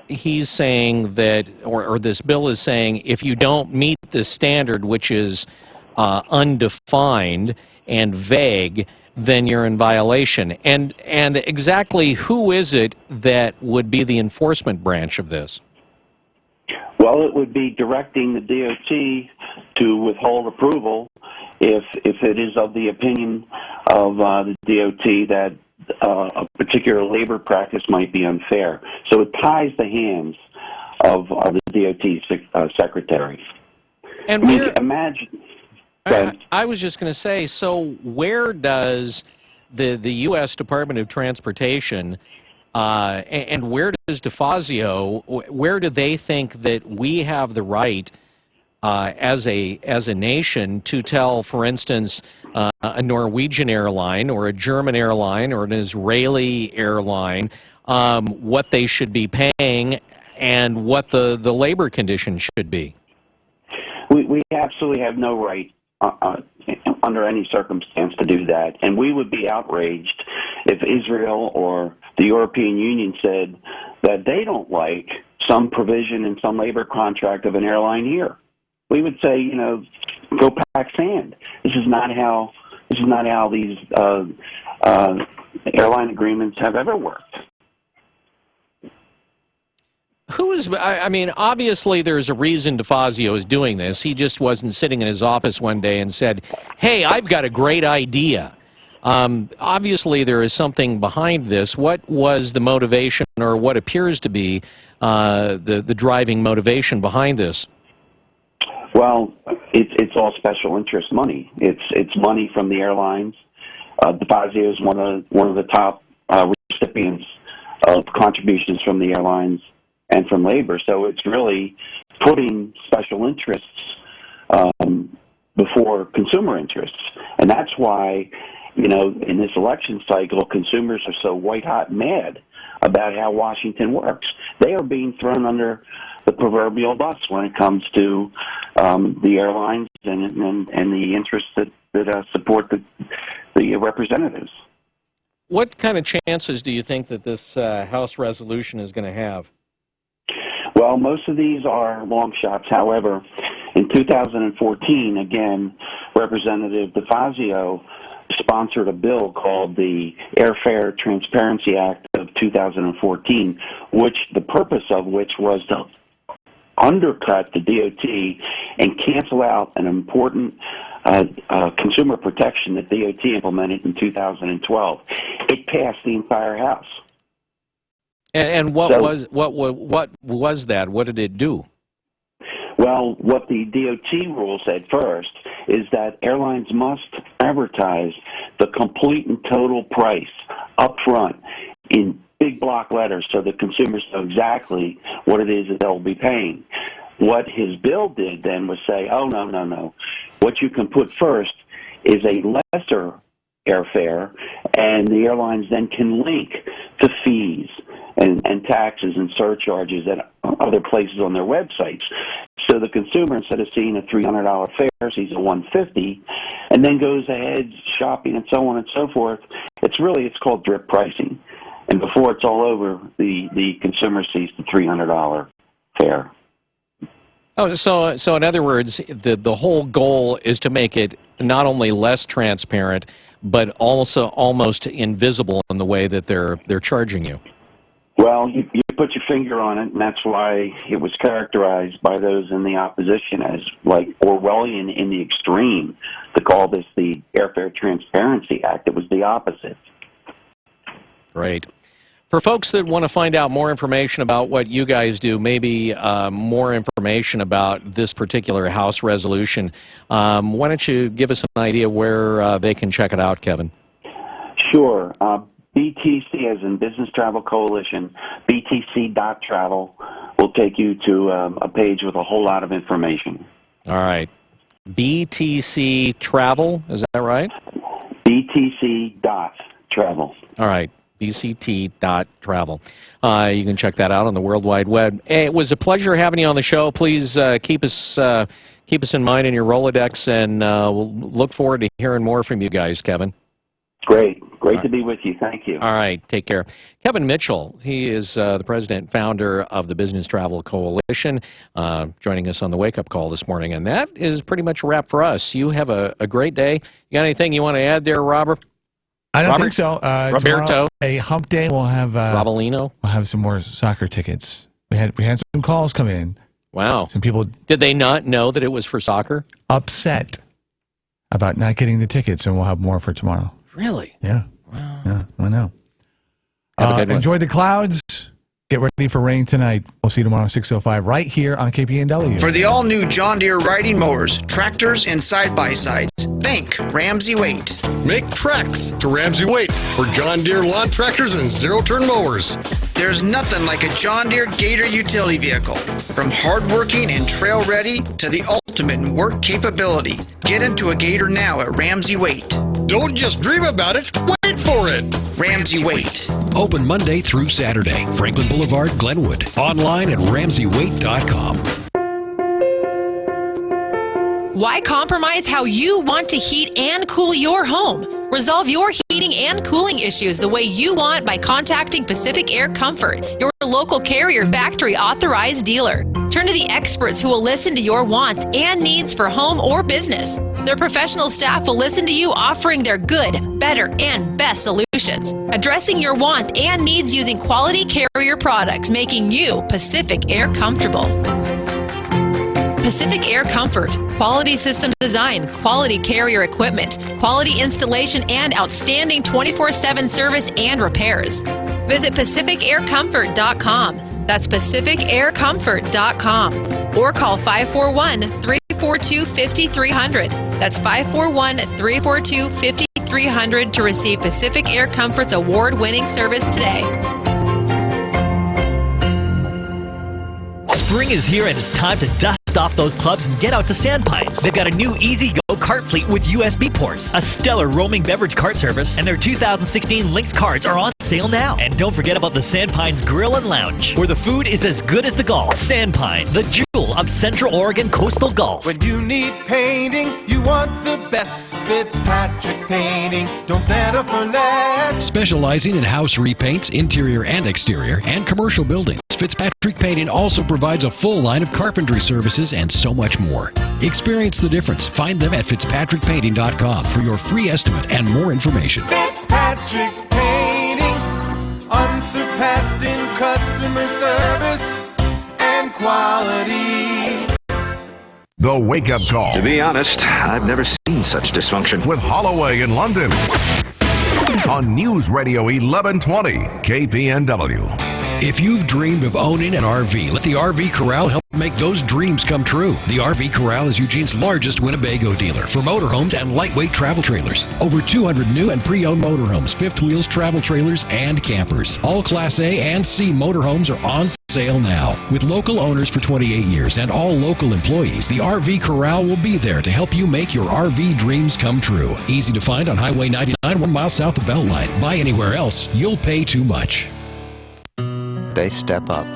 he's saying that, or this bill is saying, if you don't meet the standard, which is undefined and vague, then you're in violation. And exactly who is it that would be the enforcement branch of this? Well, it would be directing the DOT to withhold approval if it is of the opinion of the DOT that a particular labor practice might be unfair. So it ties the hands of the DOT secretary. And imagine. I was just going to say, so where does the U.S. Department of Transportation and where does DeFazio, where do they think that we have the right as a nation to tell, for instance, a Norwegian airline or a German airline or an Israeli airline what they should be paying and what the labor conditions should be? We absolutely have no right under any circumstance to do that. And we would be outraged if Israel or the European Union said that they don't like some provision in some labor contract of an airline here. We would say, go pack sand. This is not how these airline agreements have ever worked. I mean, obviously there's a reason DeFazio is doing this. He just wasn't sitting in his office one day and said, hey, I've got a great idea. Obviously there is something behind this. What was the motivation, or what appears to be the driving motivation behind this? Well, it's all special interest money. It's money from the airlines. DeFazio is one of the top recipients of contributions from the airlines and from labor. So it's really putting special interests before consumer interests. And that's why, in this election cycle, consumers are so white-hot mad about how Washington works. They are being thrown under the proverbial bus when it comes to the airlines and the interests that support the representatives. What kind of chances do you think that this House resolution is going to have? Well, most of these are long shots. However, in 2014, again, Representative DeFazio sponsored a bill called the Airfare Transparency Act of 2014, which the purpose of which was to undercut the DOT and cancel out an important consumer protection that DOT implemented in 2012. It passed the entire House. And what was that? What did it do? Well, what the DOT rule said first is that airlines must advertise the complete and total price up front in big block letters so that consumers know exactly what it is that they'll be paying. What his bill did then was say, oh, no. What you can put first is a lesser airfare, and the airlines then can link to fees and taxes and surcharges at other places on their websites. So the consumer, instead of seeing a $300 fare, sees a $150, and then goes ahead shopping and so on and so forth. It's called drip pricing. And before it's all over, the consumer sees the $300 fare. Oh, so in other words, the whole goal is to make it not only less transparent, but also almost invisible in the way that they're charging you. Well, you put your finger on it, and that's why it was characterized by those in the opposition as like Orwellian in the extreme to call this the Airfare Transparency Act. It was the opposite. Great. For folks that want to find out more information about what you guys do, maybe more information about this particular House resolution, why don't you give us an idea where they can check it out, Kevin? Sure. BTC, as in Business Travel Coalition, btc.travel will take you to a page with a whole lot of information. All right. BTC Travel, is that right? btc.travel. All right. bct.travel. You can check that out on the World Wide Web. It was a pleasure having you on the show. Please keep us in mind in your Rolodex, and we'll look forward to hearing more from you guys, Kevin. Great to be with you. Thank you. All right, take care. Kevin Mitchell, he is the president and founder of the Business Travel Coalition, joining us on the Wake Up Call this morning. And that is pretty much a wrap for us. You have a great day. You got anything you want to add there, Robert? I don't think so. Roberto, a hump day. We'll have Robolino. We'll have some more soccer tickets. We had some calls come in. Wow. Some people. Did they not know that it was for soccer? Upset about not getting the tickets, and we'll have more for tomorrow. Really? Yeah. Wow. Yeah, I know. Have a good one. Enjoy the clouds. Get ready for rain tonight. We'll see you tomorrow, 6:05, right here on KPNW. For the all-new John Deere riding mowers, tractors, and side-by-sides, think Ramsey Waite. Make tracks to Ramsey Waite for John Deere lawn tractors and zero-turn mowers. There's nothing like a John Deere Gator utility vehicle. From hardworking and trail-ready to the ultimate in work capability. Get into a Gator now at Ramsey Waite. Don't just dream about it, wait for it. Ramsey Waite. Open Monday through Saturday. Franklin Boulevard, Glenwood. Online at RamseyWaite.com. Why compromise how you want to heat and cool your home? Resolve your heating and cooling issues the way you want by contacting Pacific Air Comfort, your local Carrier factory authorized dealer. Turn to the experts who will listen to your wants and needs for home or business. Their professional staff will listen to you, offering their good, better, and best solutions. Addressing your wants and needs using quality Carrier products, making you Pacific Air comfortable. Pacific Air Comfort. Quality system design, quality Carrier equipment, quality installation, and outstanding 24/7 service and repairs. Visit PacificAirComfort.com. That's PacificAirComfort.com. Or call 541-342-5300. That's 541-342-5300 to receive Pacific Air Comfort's award-winning service today. Spring is here and it's time to dust off those clubs and get out to Sandpines. They've got a new easy-go cart fleet with USB ports, a stellar roaming beverage cart service, and their 2016 Lynx cards are on sale now. And don't forget about the Sandpines Grill and Lounge, where the food is as good as the golf. Sandpines, the jewel of Central Oregon coastal golf. When you need painting, you want the best. Fitzpatrick Painting. Don't settle for less. Specializing in house repaints, interior and exterior, and commercial buildings, Fitzpatrick Painting also provides a full line of carpentry services and so much more. Experience the difference. Find them at FitzpatrickPainting.com for your free estimate and more information. Fitzpatrick Painting, unsurpassed in customer service and quality. The Wake Up Call. To be honest, I've never seen such dysfunction. With Holloway in London. On News Radio 1120, KPNW. If you've dreamed of owning an RV, let the RV Corral help make those dreams come true. The RV Corral is Eugene's largest Winnebago dealer for motorhomes and lightweight travel trailers. Over 200 new and pre-owned motorhomes, fifth wheels, travel trailers, and campers. All Class A and C motorhomes are on sale now. With local owners for 28 years and all local employees, the RV Corral will be there to help you make your RV dreams come true. Easy to find on Highway 99, 1 mile south of Beltline. Buy anywhere else, you'll pay too much. They step up.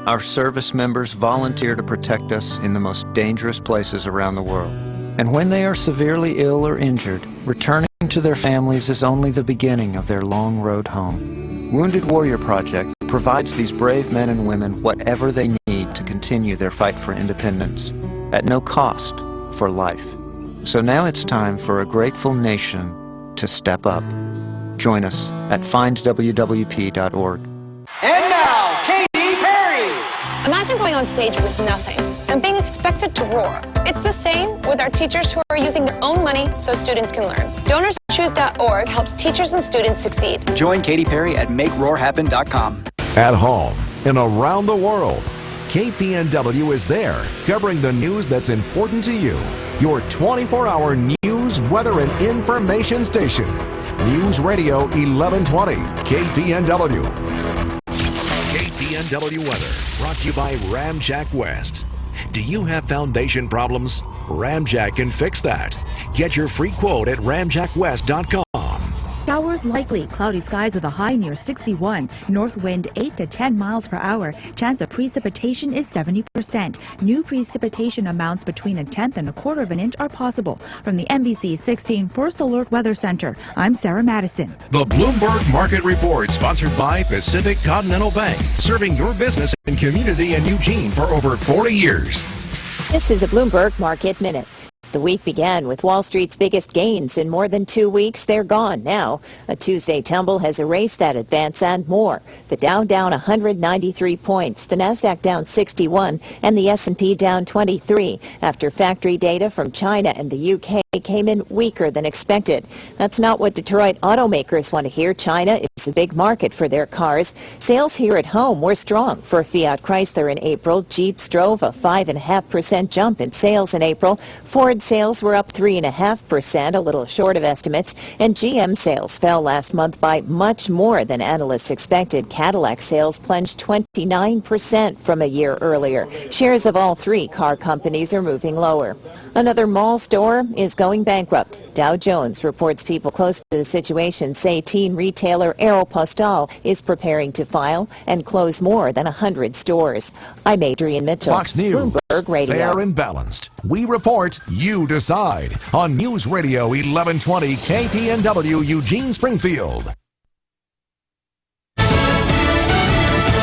Our service members volunteer to protect us in the most dangerous places around the world. And when they are severely ill or injured, returning to their families is only the beginning of their long road home. Wounded Warrior Project provides these brave men and women whatever they need to continue their fight for independence, at no cost for life. So now it's time for a grateful nation to step up. Join us at findwwp.org. And now, Katy Perry! Imagine going on stage with nothing and being expected to roar. It's the same with our teachers who are using their own money so students can learn. DonorsChoose.org helps teachers and students succeed. Join Katy Perry at MakeRoarHappen.com. At home and around the world, KPNW is there covering the news that's important to you. Your 24-hour news, weather, and information station. News Radio 1120, KPNW. KPNW weather brought to you by Ramjack West. Do you have foundation problems? Ramjack can fix that. Get your free quote at ramjackwest.com. Showers likely. Cloudy skies with a high near 61. North wind 8 to 10 miles per hour. Chance of precipitation is 70%. New precipitation amounts between 1/10 and 1/4 of an inch are possible. From the NBC 16 First Alert Weather Center, I'm Sarah Madison. The Bloomberg Market Report, sponsored by Pacific Continental Bank, serving your business and community in Eugene for over 40 years. This is a Bloomberg Market Minute. The week began with Wall Street's biggest gains. In more than 2 weeks, they're gone now. A Tuesday tumble has erased that advance and more. The Dow down 193 points, the Nasdaq down 61, and the S&P down 23 after factory data from China and the UK came in weaker than expected. That's not what Detroit automakers want to hear. China is a big market for their cars. Sales here at home were strong for Fiat Chrysler in April. Jeep drove a 5.5% jump in sales in April. Ford sales were up 3.5%, a little short of estimates, and GM sales fell last month by much more than analysts expected. Cadillac sales plunged 29% from a year earlier. Shares of all three car companies are moving lower. Another mall store is going bankrupt. Dow Jones reports people close to the situation say teen retailer Aeropostale is preparing to file and close more than 100 stores. I'm Adrienne Mitchell. Fox News, Bloomberg Radio. fair and balanced. We report, you decide. On News Radio 1120 KPNW Eugene Springfield.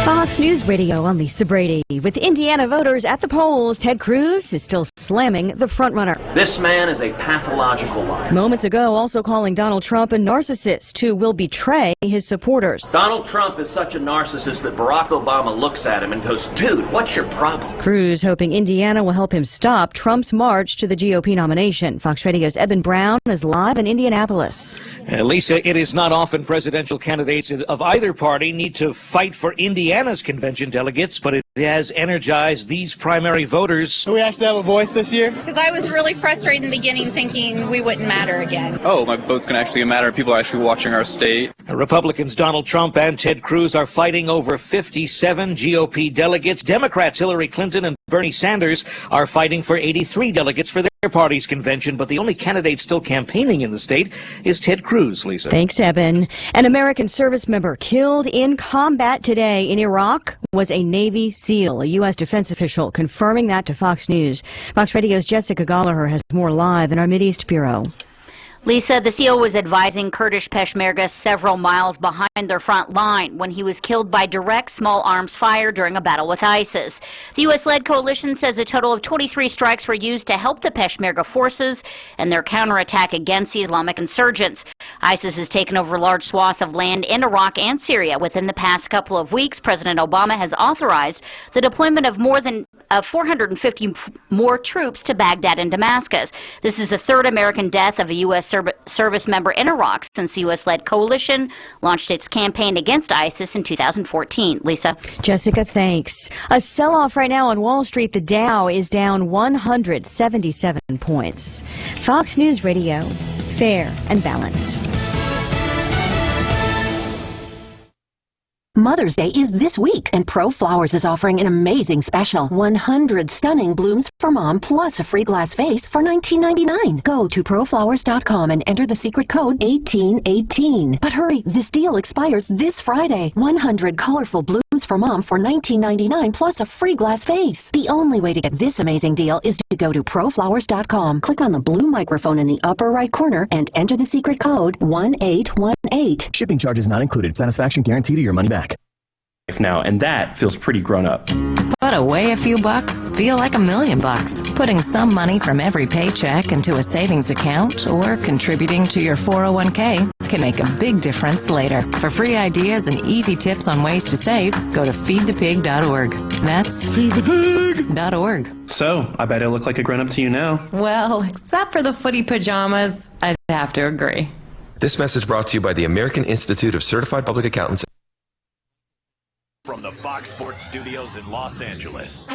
Fox News Radio, I'm Lisa Brady. With Indiana voters at the polls, Ted Cruz is still slamming the frontrunner. This man is a pathological liar. Moments ago, also calling Donald Trump a narcissist who will betray his supporters. Donald Trump is such a narcissist that Barack Obama looks at him and goes, dude, what's your problem? Cruz hoping Indiana will help him stop Trump's march to the GOP nomination. Fox Radio's Eben Brown is live in Indianapolis. Lisa, it is not often presidential candidates of either party need to fight for Indiana's convention delegates, but it has energized these primary voters. Do we actually have a voice this year? Because I was really frustrated in the beginning thinking we wouldn't matter again. Oh, my vote's going to actually matter. People are actually watching our state. Republicans Donald Trump and Ted Cruz are fighting over 57 GOP delegates. Democrats Hillary Clinton and Bernie Sanders are fighting for 83 delegates for their party's convention, but the only candidate still campaigning in the state is Ted Cruz, Lisa. Thanks, Eben. An American service member killed in combat today in Iraq was a Navy SEAL, a U.S. defense official, confirming that to Fox News. Fox Radio's Jessica Gallagher has more live in our Mideast Bureau. Lisa, the SEAL was advising Kurdish Peshmerga several miles behind their front line when he was killed by direct small arms fire during a battle with ISIS. The U.S.-led coalition says a total of 23 strikes were used to help the Peshmerga forces and their counterattack against the Islamic insurgents. ISIS has taken over large swaths of land in Iraq and Syria. Within the past couple of weeks, President Obama has authorized the deployment of more than 450 more troops to Baghdad and Damascus. This is the third American death of a U.S. service member in Iraq since the U.S.-led coalition launched its campaign against ISIS in 2014. Lisa. Jessica, thanks. A sell-off right now on Wall Street. The Dow is down 177 points. Fox News Radio, fair and balanced. Mother's Day is this week, and Pro Flowers is offering an amazing special. 100 stunning blooms for mom, plus a free glass vase for $19.99. Go to proflowers.com and enter the secret code 1818. But hurry, this deal expires this Friday. 100 colorful blooms for mom for $19.99 plus a free glass vase. The only way to get this amazing deal is to go to proflowers.com. Click on the blue microphone in the upper right corner and enter the secret code 1818. Shipping charges not included. Satisfaction guaranteed or your money back. Now, and that feels pretty grown up. Put away a few bucks, feel like $1 million. Putting some money from every paycheck into a savings account or contributing to your 401k can make a big difference later. For free ideas and easy tips on ways to save, go to feedthepig.org. That's feedthepig.org. So, I bet I look like a grown up to you now. Well, except for the footy pajamas, I'd have to agree. This message brought to you by the American Institute of Certified Public Accountants. From the Fox Sports Studios in Los Angeles,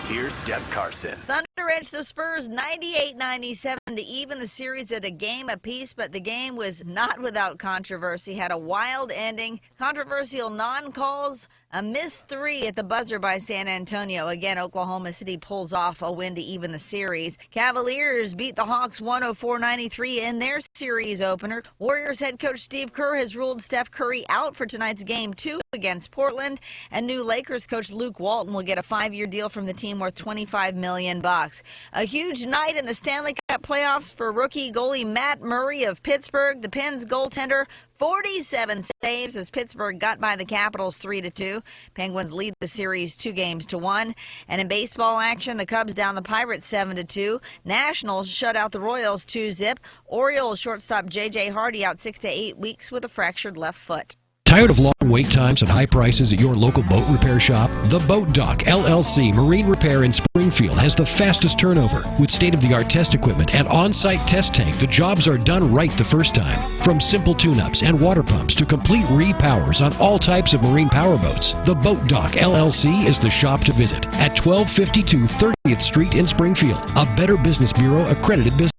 here's Deb Carson. Thunder Edge the Spurs 98-97 to even the series at a game apiece, but the game was not without controversy. Had a wild ending, controversial non-calls, a missed three at the buzzer by San Antonio. Again, Oklahoma City pulls off a win to even the series. Cavaliers beat the Hawks 104-93 in their series opener. Warriors head coach Steve Kerr has ruled Steph Curry out for tonight's game 2 against Portland, and new Lakers coach Luke Walton will get a 5-year deal from the team worth $25 million. A huge night in the Stanley Cup playoffs for rookie goalie Matt Murray of Pittsburgh. The Pens goaltender 47 saves as Pittsburgh got by the Capitals 3-2. Penguins lead the series 2-1. And in baseball action, the Cubs down the Pirates 7-2. Nationals shut out the Royals 2-0. Orioles shortstop J.J. Hardy out 6 to 8 weeks with a fractured left foot. Tired of long wait times and high prices at your local boat repair shop? The Boat Dock LLC Marine Repair in Springfield has the fastest turnover. With state-of-the-art test equipment and on-site test tank, the jobs are done right the first time. From simple tune-ups and water pumps to complete repowers on all types of marine powerboats, the Boat Dock LLC is the shop to visit at 1252 30th Street in Springfield. A Better Business Bureau accredited business.